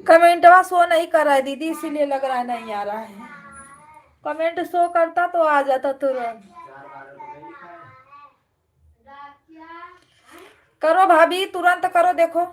Speaker 1: कमेंटवा शो नहीं कर रहा है दीदी, इसीलिए लग रहा है नहीं आ रहा है। कमेंट शो करता तो आ जाता तुरंत। करो भाभी, तुरंत करो, देखो।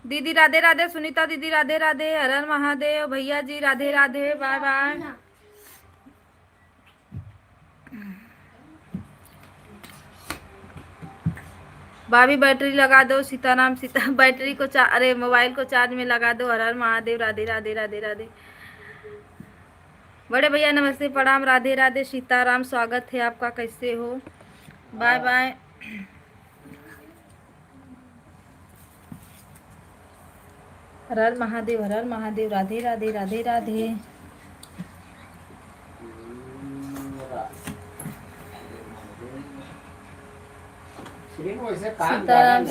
Speaker 1: दीदी राधे राधे, सुनीता दीदी राधे राधे, हर हर महादेव, भैया जी राधे राधे, बाय बाय। भाभी बैटरी लगा दो, सीताराम सीता बैटरी को अरे मोबाइल को चार्ज में लगा दो। हर हर महादेव, राधे राधे राधे राधे। बड़े भैया नमस्ते प्रणाम, राधे राधे, सीताराम, स्वागत है आपका, कैसे हो, बाय बाय। हर हर महादेव, हर हर महादेव, राधे राधे राधे राधे। सीताराम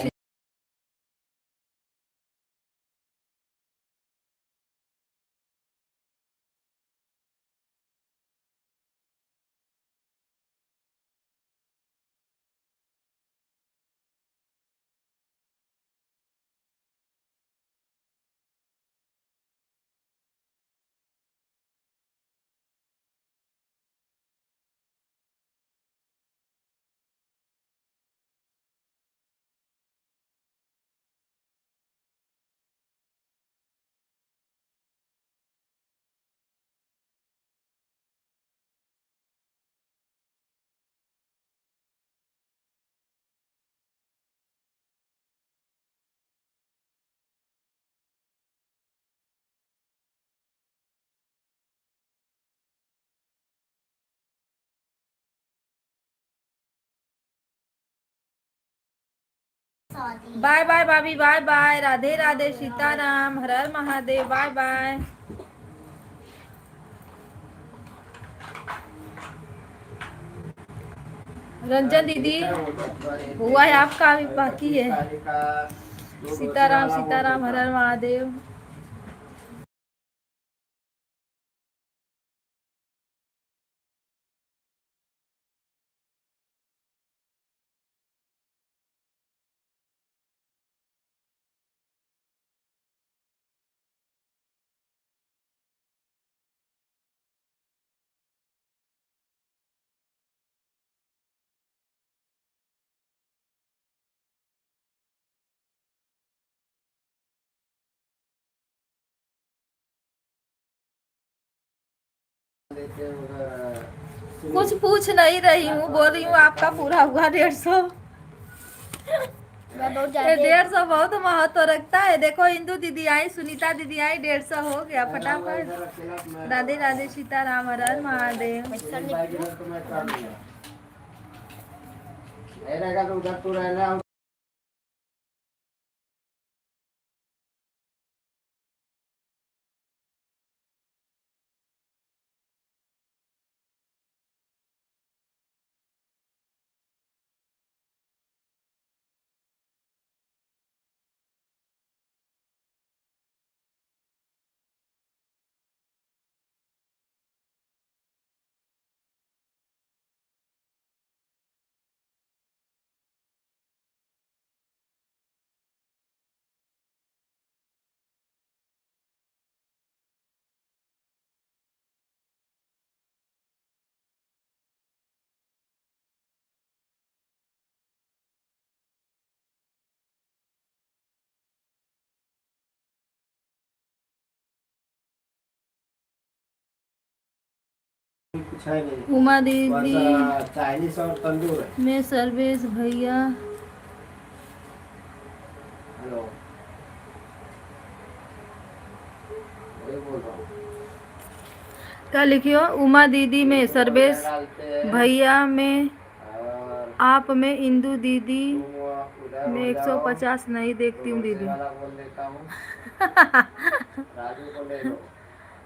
Speaker 1: बाय बाय भाभी, बाय बाय, राधे राधे, सीताराम, हर हर महादेव, बाय बाय। रंजन दीदी हुआ है आपका, अभी बाकी है। सीताराम सीताराम, हर हर महादेव। कुछ पूछ नहीं रही हूँ, बोल रही हूँ आपका पूरा हुआ 150। 150 बहुत महत्व रखता है। देखो इंदु दीदी आई, सुनीता दीदी आई, 150 हो गया फटाफट। राधे राधे, सीताराम, हर हर महादेव। उमा दीदी,
Speaker 5: चाइनीज और तंदूर है।
Speaker 1: मैं सर्वेश भैया,
Speaker 5: हेलो, वही बोल रहा हूँ।
Speaker 1: क्या लिखियो? उमा दीदी में सर्वेश भैया में,
Speaker 5: और
Speaker 1: आप में इंदु दीदी
Speaker 5: उधर
Speaker 1: मैं
Speaker 5: हो जाओ,
Speaker 1: 150 नहीं देखती हूँ दीदी।
Speaker 5: वाला बोल देता हूँ, राजू को ले लो,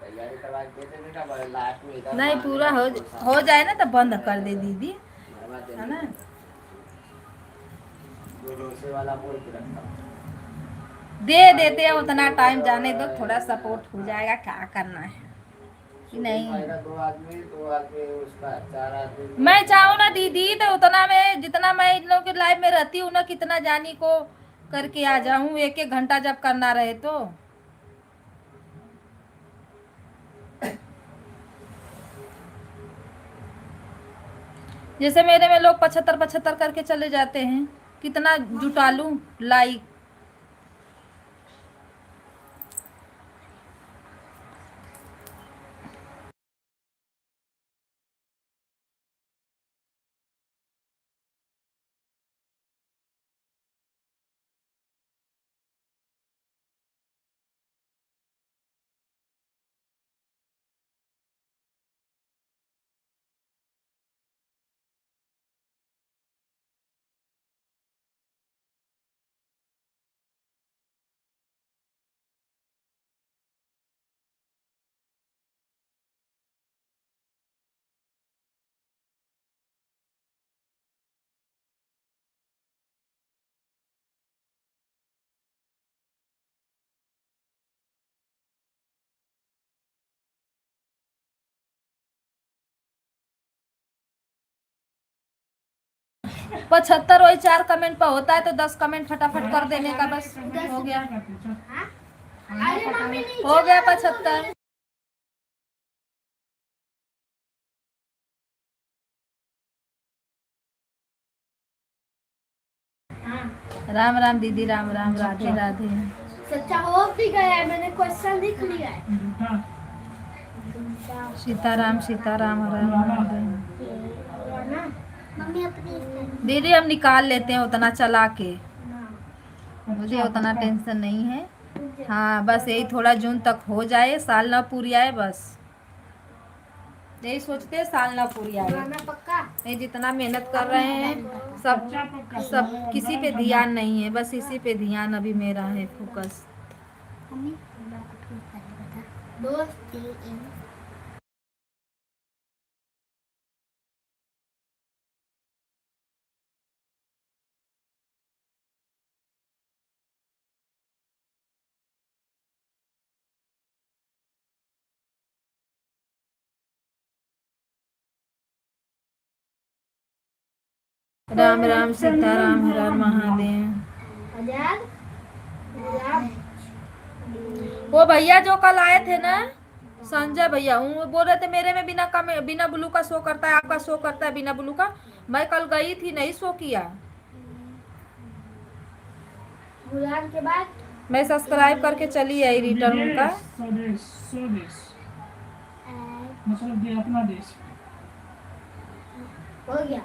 Speaker 5: तैयारी करवा के दे देना, बड़े लास्ट में इधर
Speaker 1: नहीं पूरा हो जाए ना तो बंद कर दे दीदी, है ना।
Speaker 5: जो डोसे वाला बोल के रखता हूँ।
Speaker 1: दे देते हैं, उतना टाइम जाने दो, थोड़ा सपोर्ट हो जाएगा, क्या करना है कि नहीं।
Speaker 5: दो आदमी उसका 4 आदमी।
Speaker 1: मैं चाहूँ ना दीदी तो उतना मैं, जितना मैं इन लोगों के लाइफ में रहती हूँ ना, कितना जानी को करके आ जाऊँ, 1-1 घंटा जब करना रहे तो। जैसे मेरे में लोग 75 करके चले जाते हैं, कितना जुटा लूं लाइक। 75 वही 4 कमेंट पर होता है तो 10 कमेंट फटाफट कर देने का, बस हो गया।
Speaker 2: अरे मम्मी नीचे
Speaker 1: हो गया 75। राम राम दीदी, राम राम, राधे राधे।
Speaker 2: सच्चा हो भी गया है, मैंने क्वेश्चन लिख लिया है।
Speaker 1: सीताराम सीताराम, हर हर महादेव।
Speaker 2: मम्मी अपनी
Speaker 1: दीदी हम निकाल लेते हैं उतना चला के, मुझे उतना टेंशन नहीं है। हाँ बस यही थोड़ा जून तक हो जाए, साल ना पूरी आए, बस यही सोचते हैं, साल ना पूरी आए।
Speaker 2: पक्का
Speaker 1: नहीं जितना मेहनत कर रहे हैं सब किसी पे ध्यान नहीं है, बस इसी पे ध्यान अभी मेरा है, फोकस।
Speaker 2: मम्मी दो तीन
Speaker 1: राम राम सीताराम, हर हर महादेव। वो भैया जो कल आए थे ना, संजय भैया, वो बोल रहे थे मेरे में बिना ब्लू का शो करता है, आपका शो करता है बिना ब्लू का। मैं कल गई थी, नहीं शो किया।
Speaker 2: गुलाब के बाद
Speaker 1: मैं सब्सक्राइब करके चली आई रिटर्न का।
Speaker 3: स्वदेश मतलब ये अपना देश।
Speaker 2: हो गया।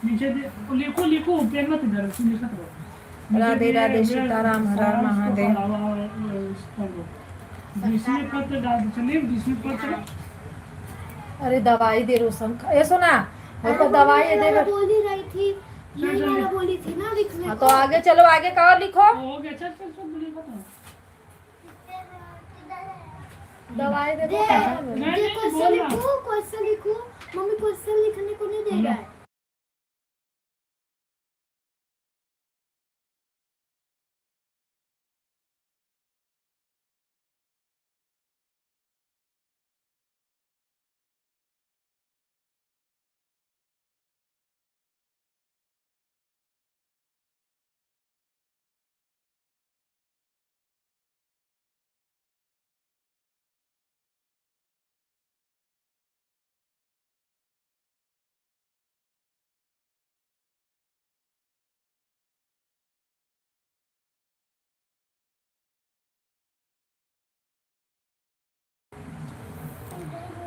Speaker 3: नीचे लिखो लिखो, पेन मत इधर लिखत रहो।
Speaker 1: राधे राधे सीताराम, हर हर महादेव।
Speaker 3: जिसमें पत्र डाल चलिए, जिसमें पत्र।
Speaker 1: अरे दवाई दे रोशन, ये सुना मेरे को दवाई दे।
Speaker 2: बोली रही थी, ये वाला बोली थी ना लिखने
Speaker 1: हाँ,
Speaker 2: को।
Speaker 1: तो आगे चलो, आगे का और लिखो।
Speaker 3: हो गया, चल चल चल बोलिए बता।
Speaker 1: दवाई दे दो।
Speaker 2: ये क्वेश्चन लिखो, मम्मी क्वेश्चन लिखने को नहीं दे रहा है।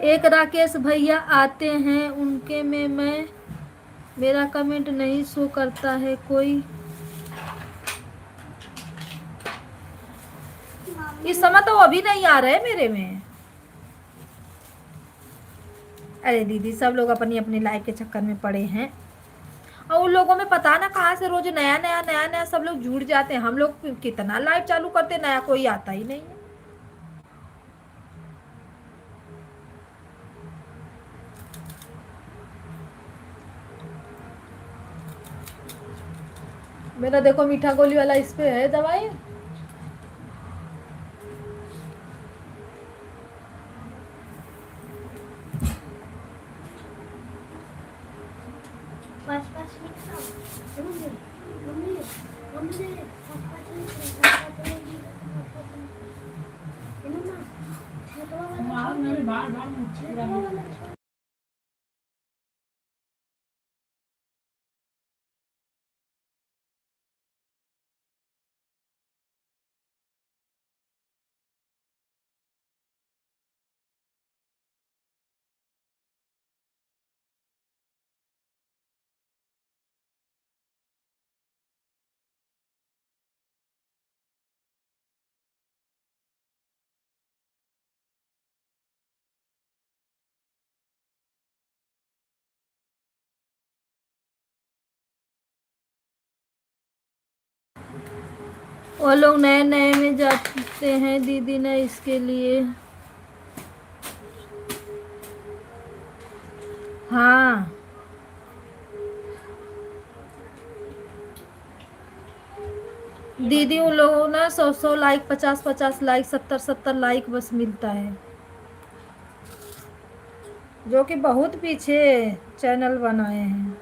Speaker 1: एक राकेश भैया आते हैं, उनके में मैं मेरा कमेंट नहीं शो करता है कोई। इस समय तो वो भी नहीं आ रहे मेरे में। अरे दीदी सब लोग अपनी अपनी लाइफ के चक्कर में पड़े हैं, और उन लोगों में पता ना कहाँ से रोज नया नया नया नया सब लोग जुड़ जाते हैं। हम लोग कितना लाइव चालू करते, नया कोई आता ही नहीं है। मेरा देखो मीठा गोली वाला इस पे है दवाई। वो लोग नए नए में जाते हैं दीदी ने इसके लिए। हाँ दीदी, उन लोगों ना 100 लाइक, 50 लाइक, 70 लाइक बस मिलता है। जो कि बहुत पीछे चैनल बनाए हैं।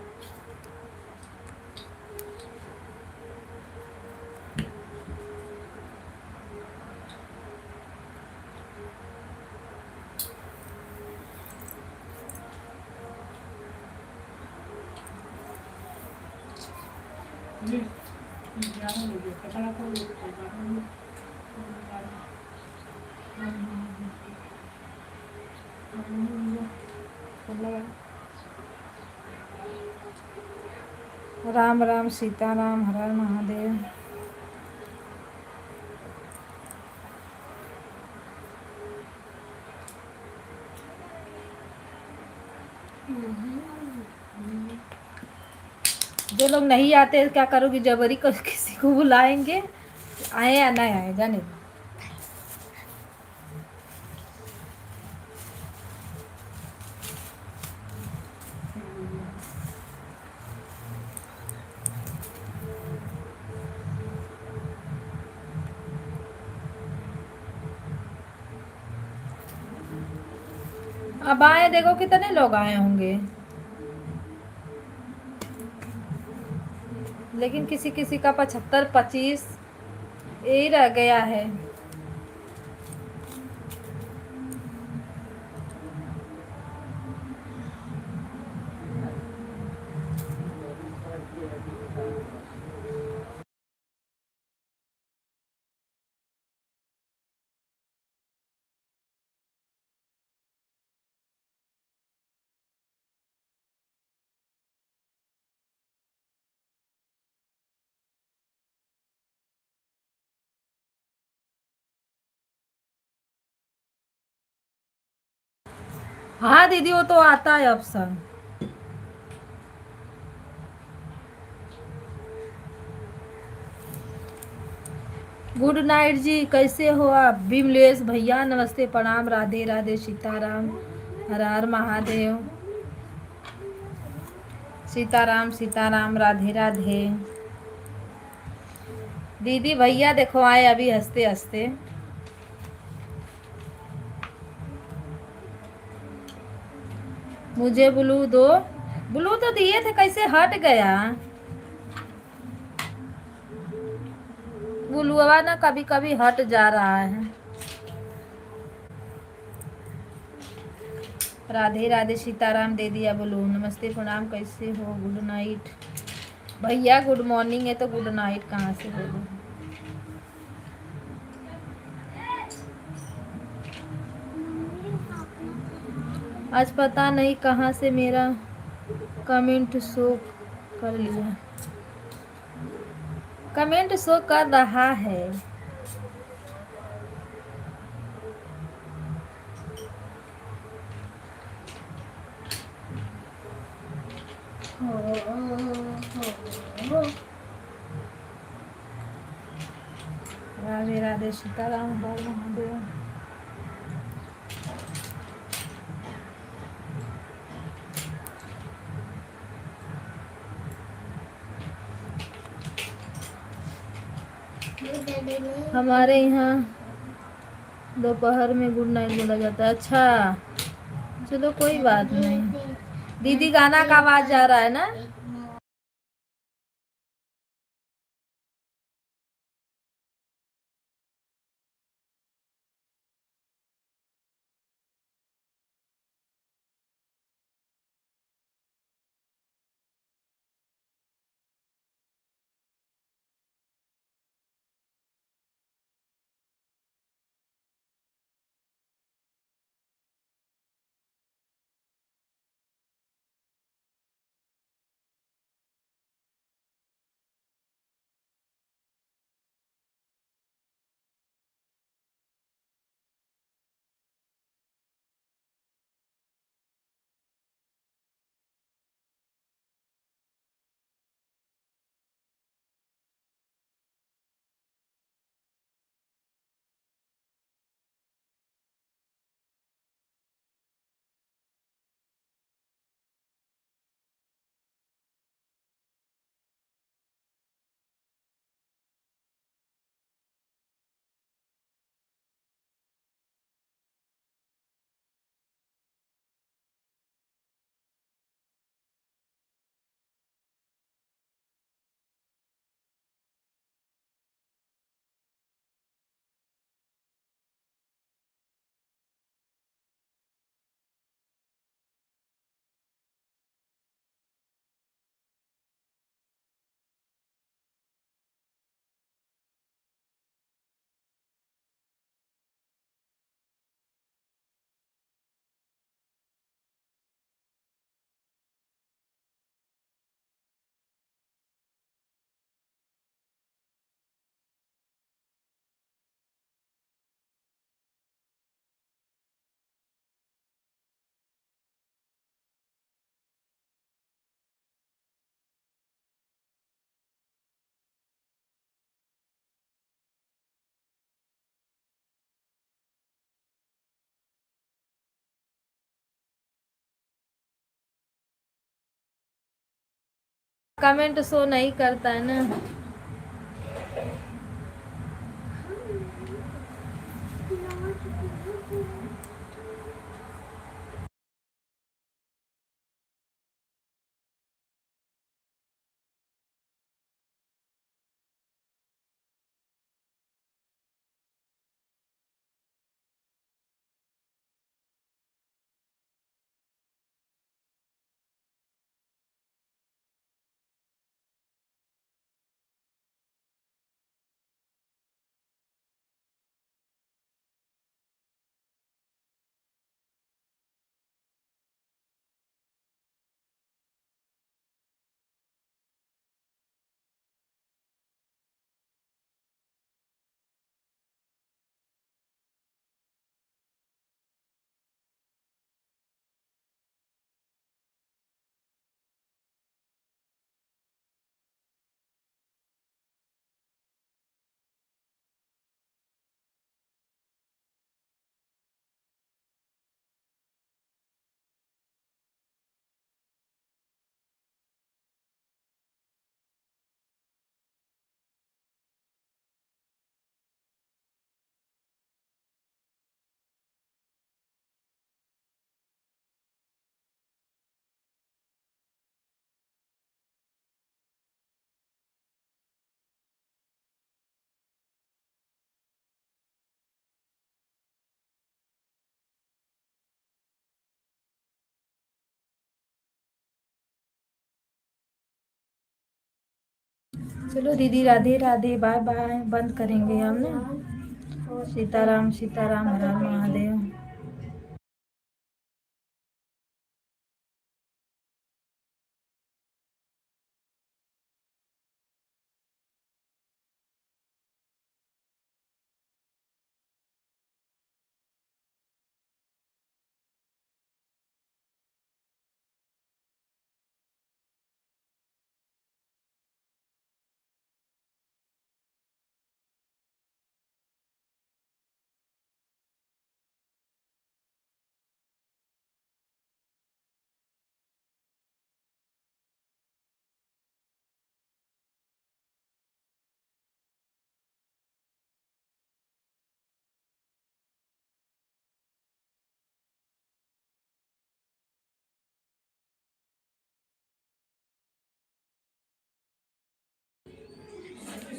Speaker 3: ये 11 हो गया, कपड़ा खोल लो, कपड़ा खोल लो।
Speaker 1: राम राम सीता राम, हर हर महादेव। जो लोग नहीं आते क्या करोगी, जबरी किसी को बुलाएंगे, आए या ना आए जाने दो। अब आए, देखो कितने लोग आए होंगे, लेकिन किसी किसी का 75-25 यही रह गया है। हाँ दीदी, वो तो आता है ऑप्शन। गुड नाइट जी, कैसे हो आप? विमलेश भैया नमस्ते, प्रणाम, राधे राधे, सीताराम, हर हर महादेव। सीताराम सीताराम, राधे राधे। दीदी भैया देखो आए अभी हंसते हंसते। मुझे ब्लू दो। ब्लू तो दिए थे, कैसे हट गया? ब्लूवा ना कभी कभी हट जा रहा है। राधे राधे, सीताराम दे दिया ब्लू। नमस्ते प्रणाम, कैसे हो? गुड नाइट भैया, गुड मॉर्निंग है तो गुड नाइट कहाँ से बोलूं? आज पता नहीं कहाँ से मेरा कमेंट शो कर लिया। कमेंट शो कर रहा है। राधे राधे, सीताराम, हर महादेव। हमारे यहाँ दोपहर में गुड नाइट बोला जाता है। अच्छा चलो कोई बात नहीं। दीदी गाना का आवाज जा रहा है ना? कमेंट शो नहीं करता है ना। चलो दीदी, राधे राधे, बाय बाय, बंद करेंगे हम ना। सीताराम सीताराम, हर हर महादेव।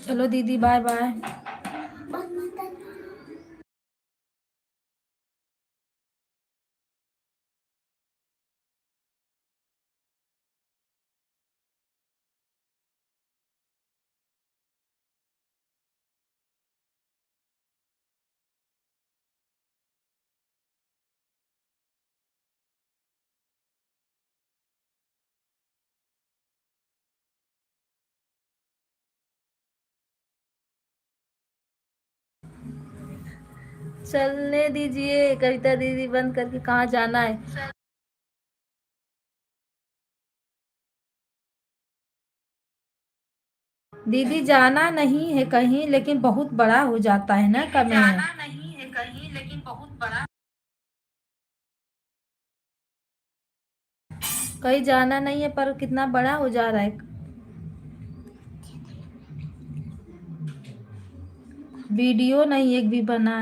Speaker 1: चलो दीदी, बाय बाय। चलने दीजिए कविता दीदी, बंद करके कहाँ जाना है। दीदी जाना नहीं है कहीं, लेकिन बहुत बड़ा हो जाता है ना कमेंट। जाना नहीं है कहीं, लेकिन बहुत बड़ा। कहीं जाना नहीं है पर कितना बड़ा हो जा रहा है। वीडियो नहीं एक भी बना।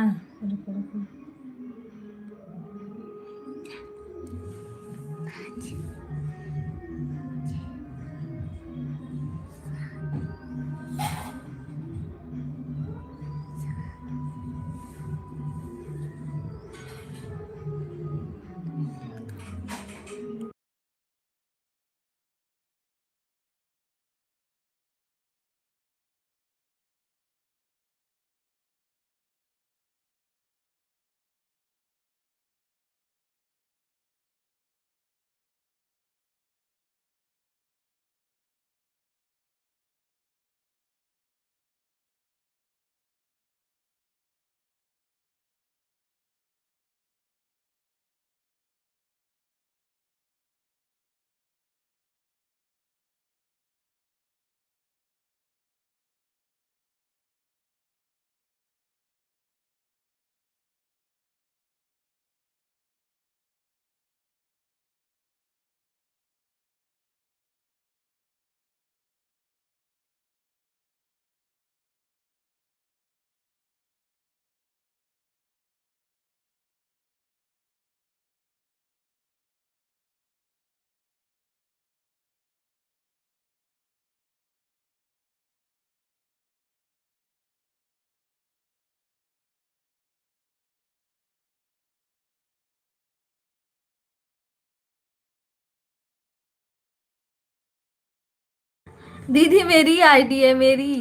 Speaker 1: दीदी मेरी आईडी है, मेरी,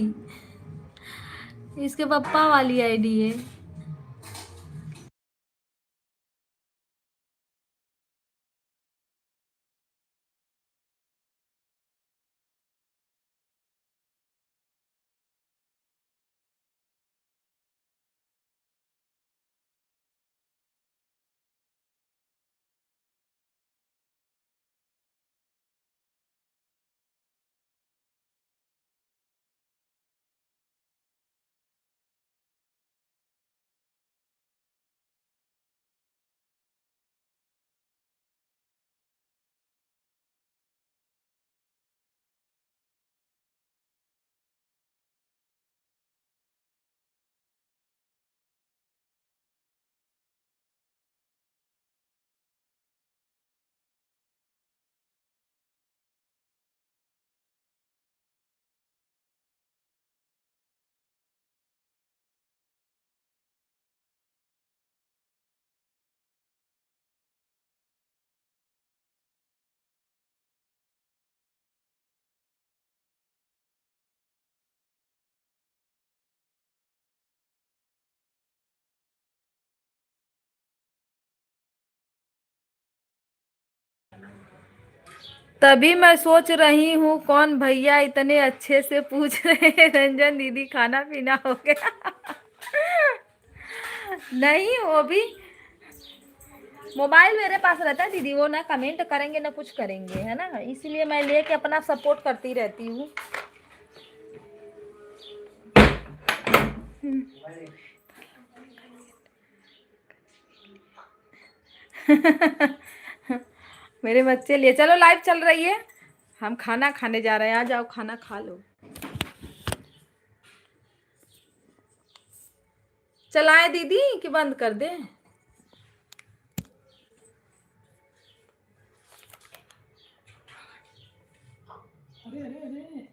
Speaker 1: इसके पापा वाली आईडी है। तभी मैं सोच रही हूँ कौन भैया इतने अच्छे से पूछ रहे हैं। रंजन दीदी खाना पीना हो गया? नहीं, वो भी मोबाइल मेरे पास रहता है दीदी, वो ना कमेंट करेंगे ना कुछ करेंगे, है ना, इसलिए मैं लेके अपना सपोर्ट करती रहती हूँ। मेरे बच्चे लिए, चलो लाइव चल रही है, हम खाना खाने जा रहे हैं, आ जाओ खाना खा लो। चलाए दीदी कि बंद कर दे?
Speaker 3: अरे अरे अरे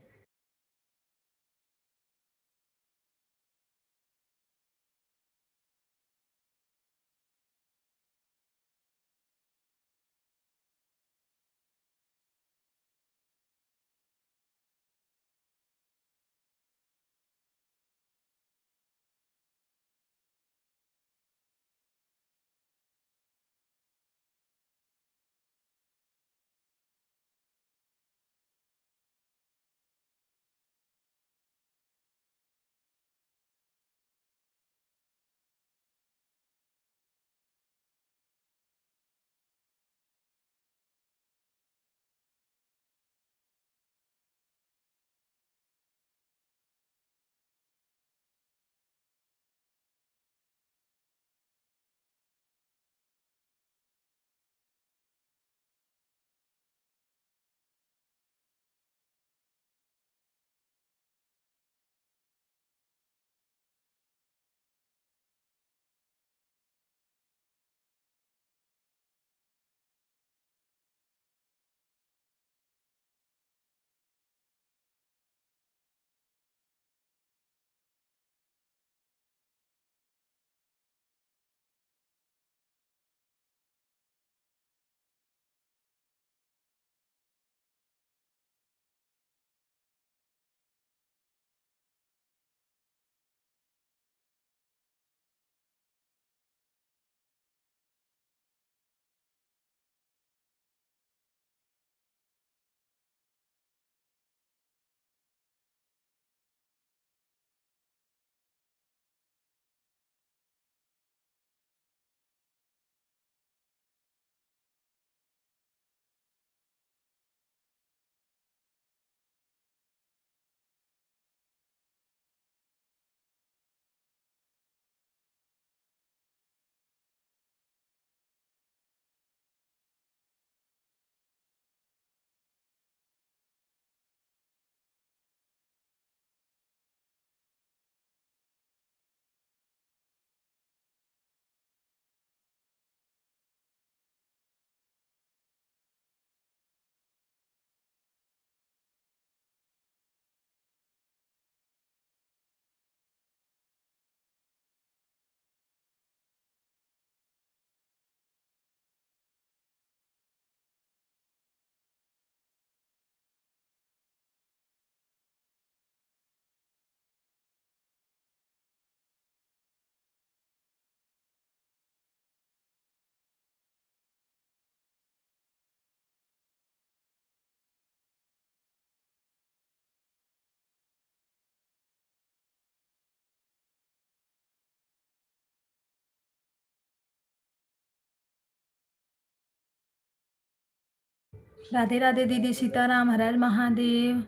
Speaker 1: राधे राधे दीदी, सीताराम, हर हर महादेव।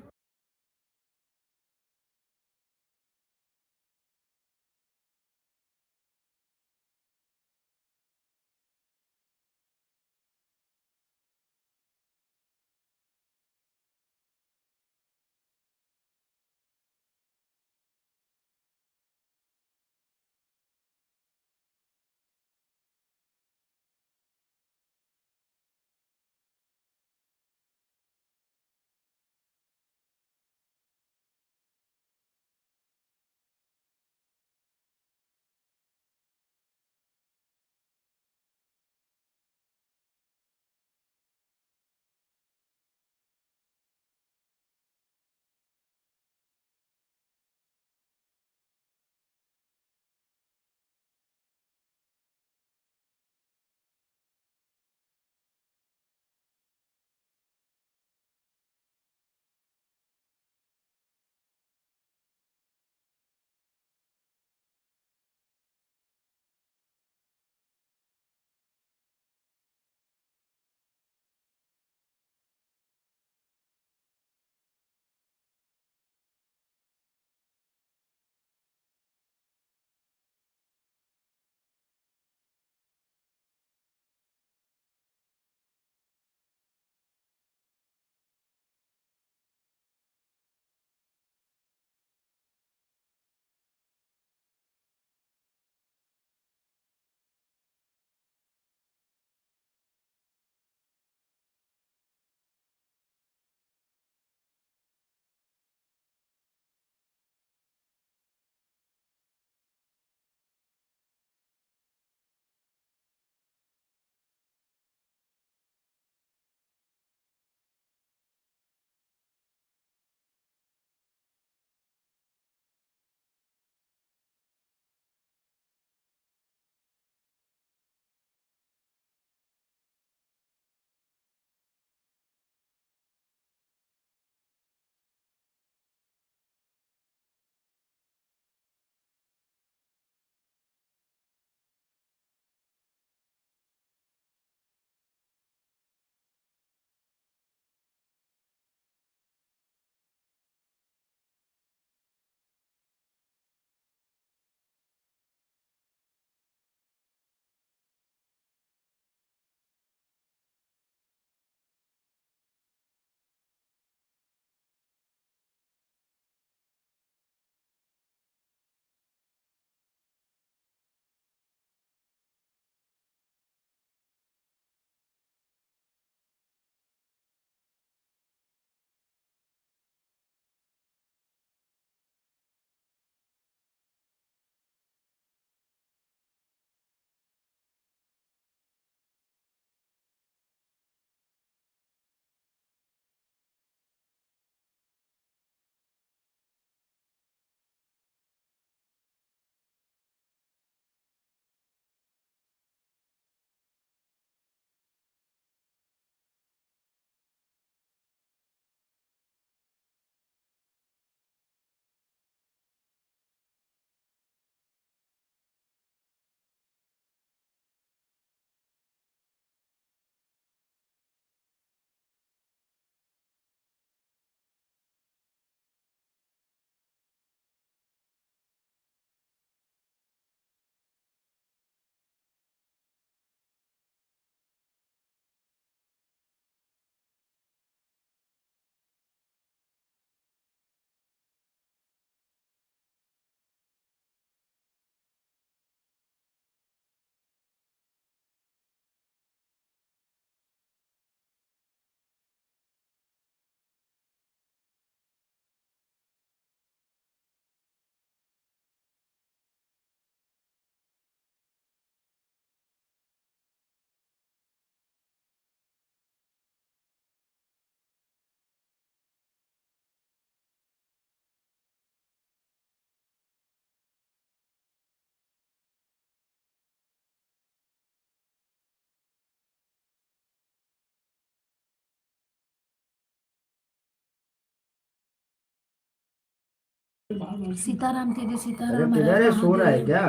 Speaker 1: सीताराम दीदी,
Speaker 5: अरे
Speaker 1: सीताराम, हर
Speaker 5: किधर
Speaker 1: हर
Speaker 5: है, सो रहा है
Speaker 1: महादेव।
Speaker 5: क्या?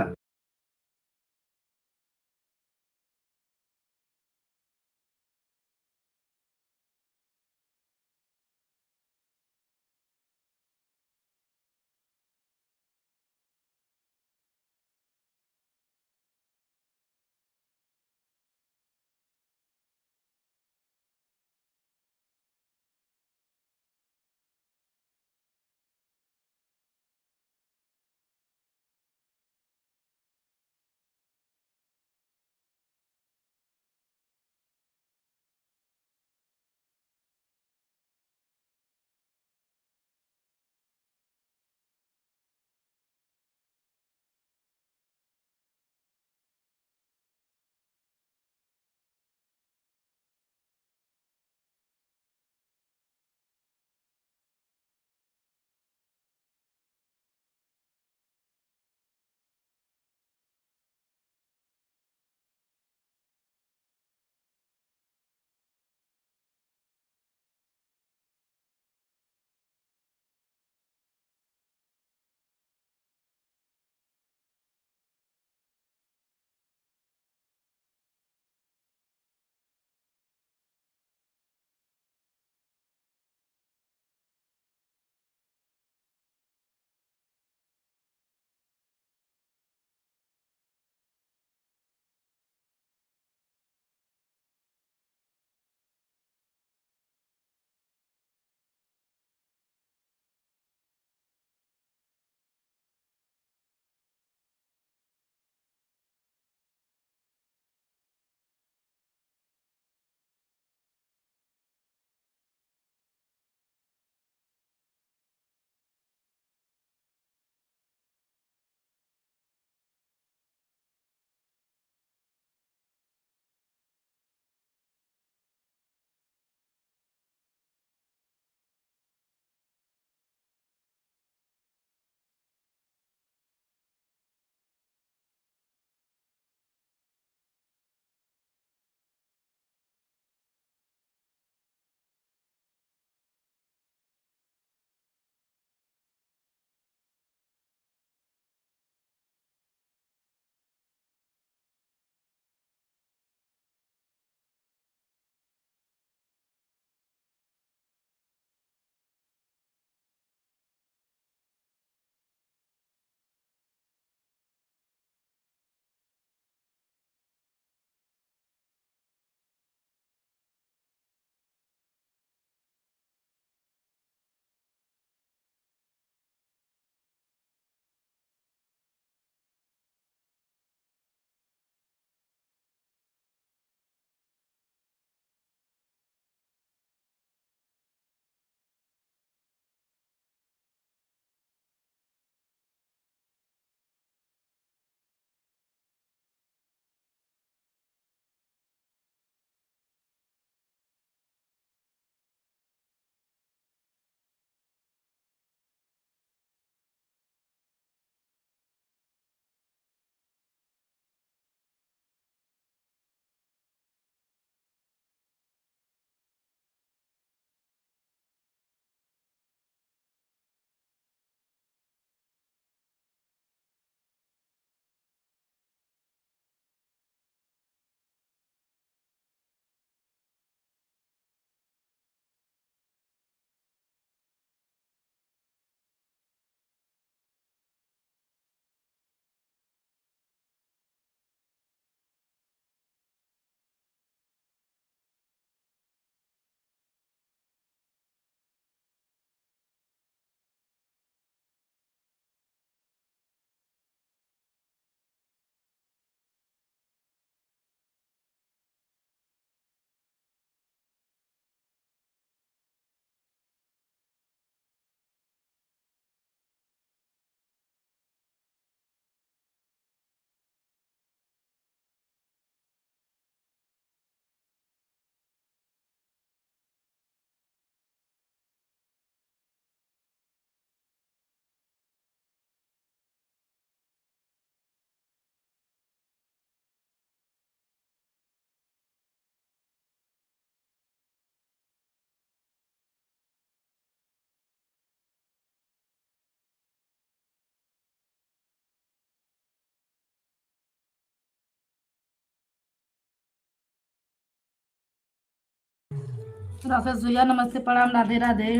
Speaker 1: राकेश भैया नमस्ते, प्रणाम, राधे राधे।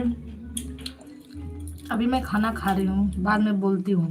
Speaker 1: अभी मैं खाना खा रही हूँ, बाद में बोलती हूँ।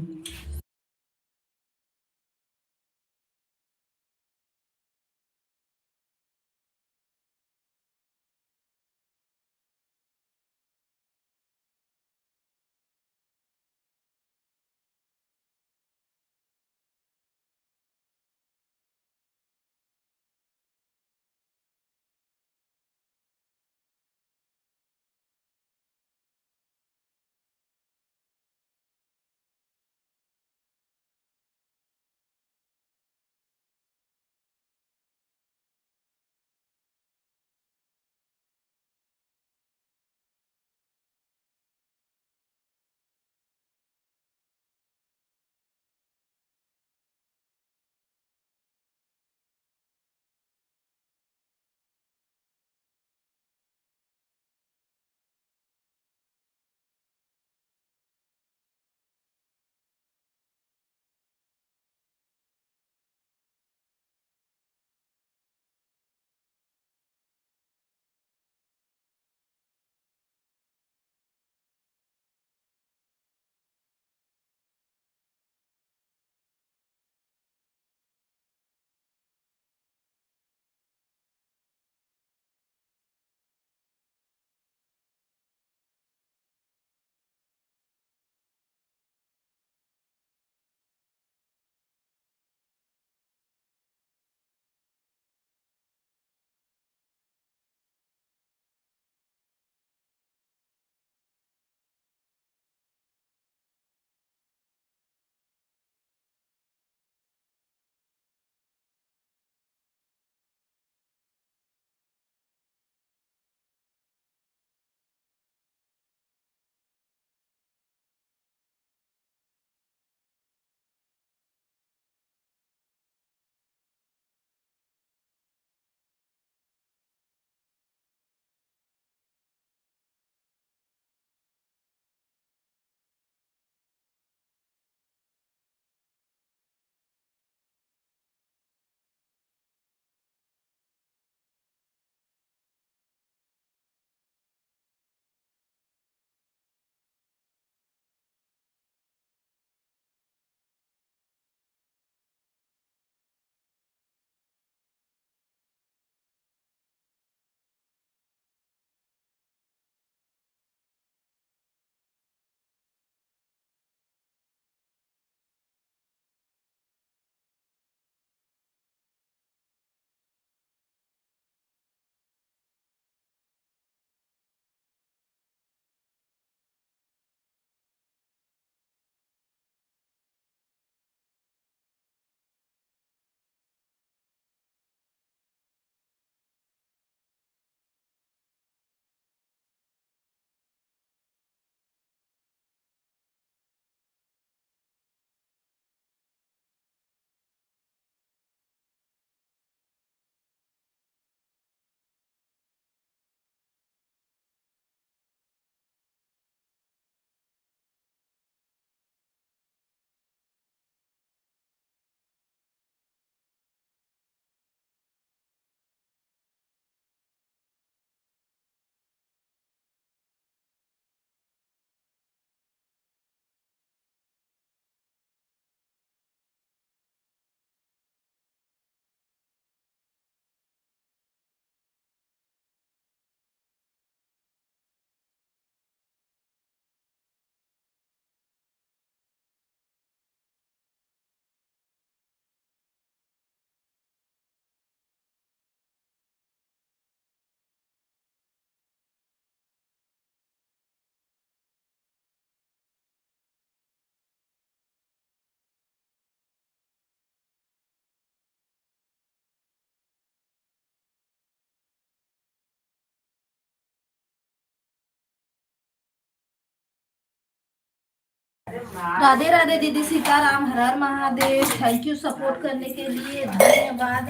Speaker 1: राधे राधे दीदी, सीताराम, हर हर महादेव। थैंक यू सपोर्ट करने के लिए, धन्यवाद।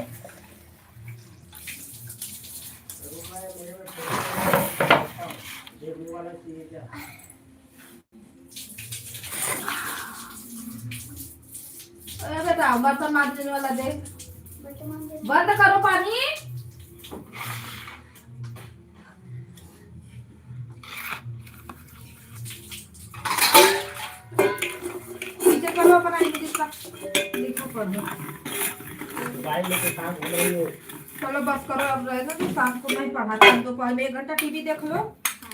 Speaker 1: अरे बेटा बर्तन मांजने वाला दे, बंद करो पानी। लिखो पढ़ो।
Speaker 5: मोबाइल लेके कहाँ घूम रही हो?
Speaker 1: चलो बस करो, अब रहेगा तो शाम को मैं पढ़ाती हूँ। दोपहर में 1 घंटा टीवी देख लो,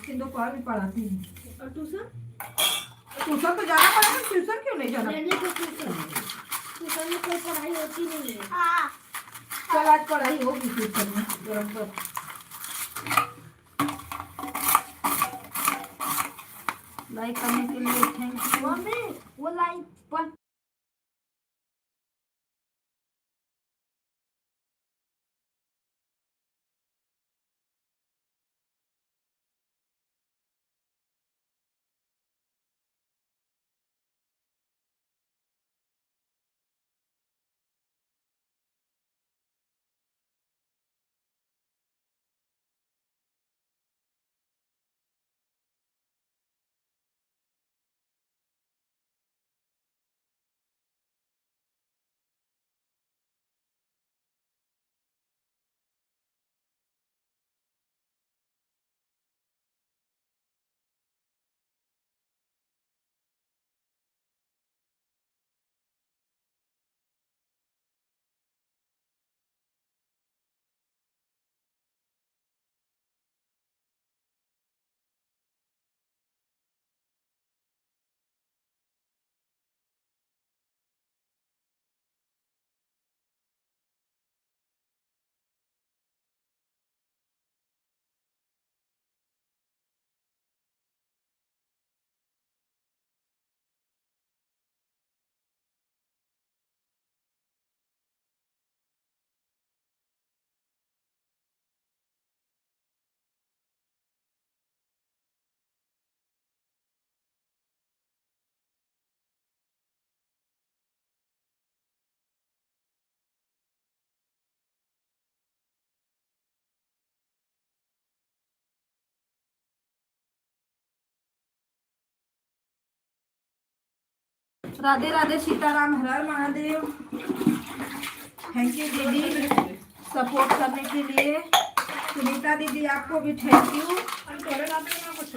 Speaker 1: फिर दोपहर में पढ़ाती हूँ।
Speaker 3: और ट्यूशन?
Speaker 1: ट्यूशन तो जाना पड़ेगा, ट्यूशन क्यों नहीं जाना?
Speaker 3: मैंने तो ट्यूशन में कोई पढ़ाई होती नहीं है।
Speaker 2: हाँ
Speaker 1: कल आज पढ़ाई होगी ट्यूशन में, गरम कर। लाइक करने के लिए थैंक यू।
Speaker 2: मम्मी वो लाइन पर
Speaker 1: राधे राधे, सीताराम, हर हर महादेव। थैंक यू दीदी सपोर्ट करने के लिए। सुनीता दीदी आपको भी थैंक यू।
Speaker 3: और थोड़े रात में ना कुछ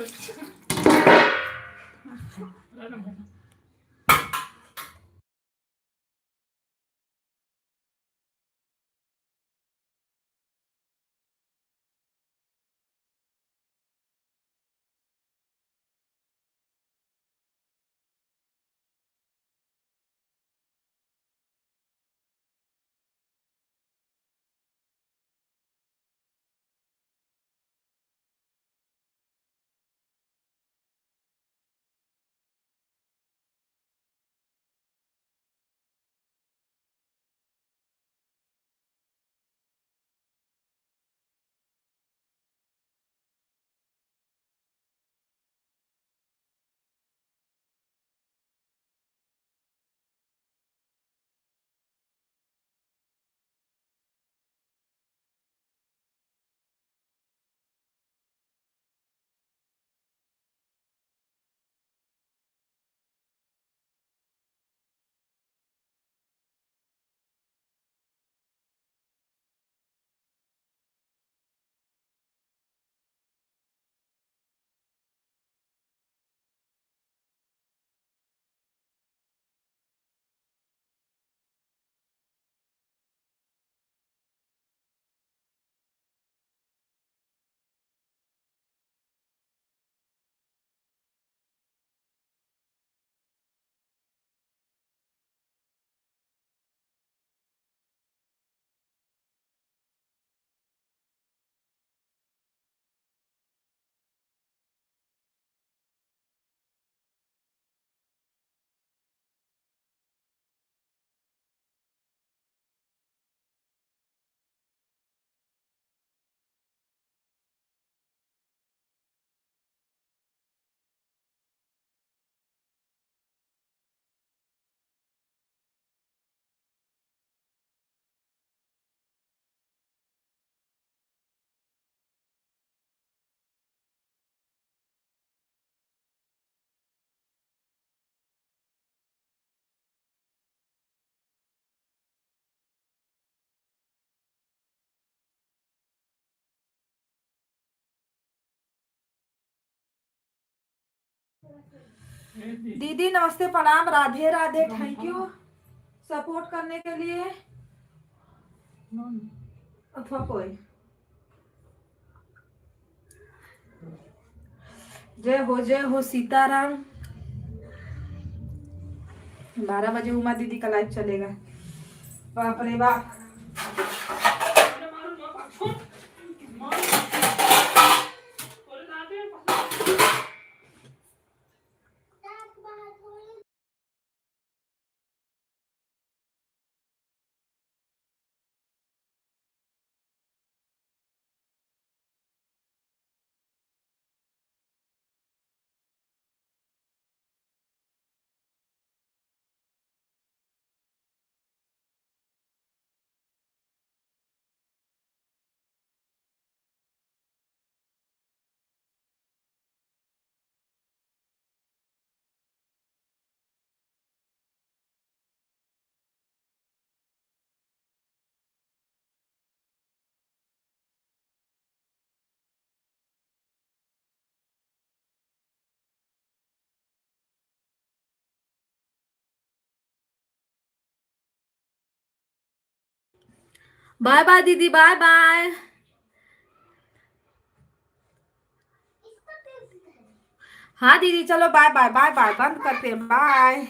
Speaker 1: दीदी नमस्ते प्रणाम, Radhe Radhe, thank you. Support करने के लिए अथवा कोई जय हो सीताराम। 12 बजे उमा दीदी का लाइव चलेगा। बाप रे बाप। बाय बाय दीदी, बाय बाय। हाँ दीदी चलो बाय बाय बाय बाय, बंद करते हैं, बाय।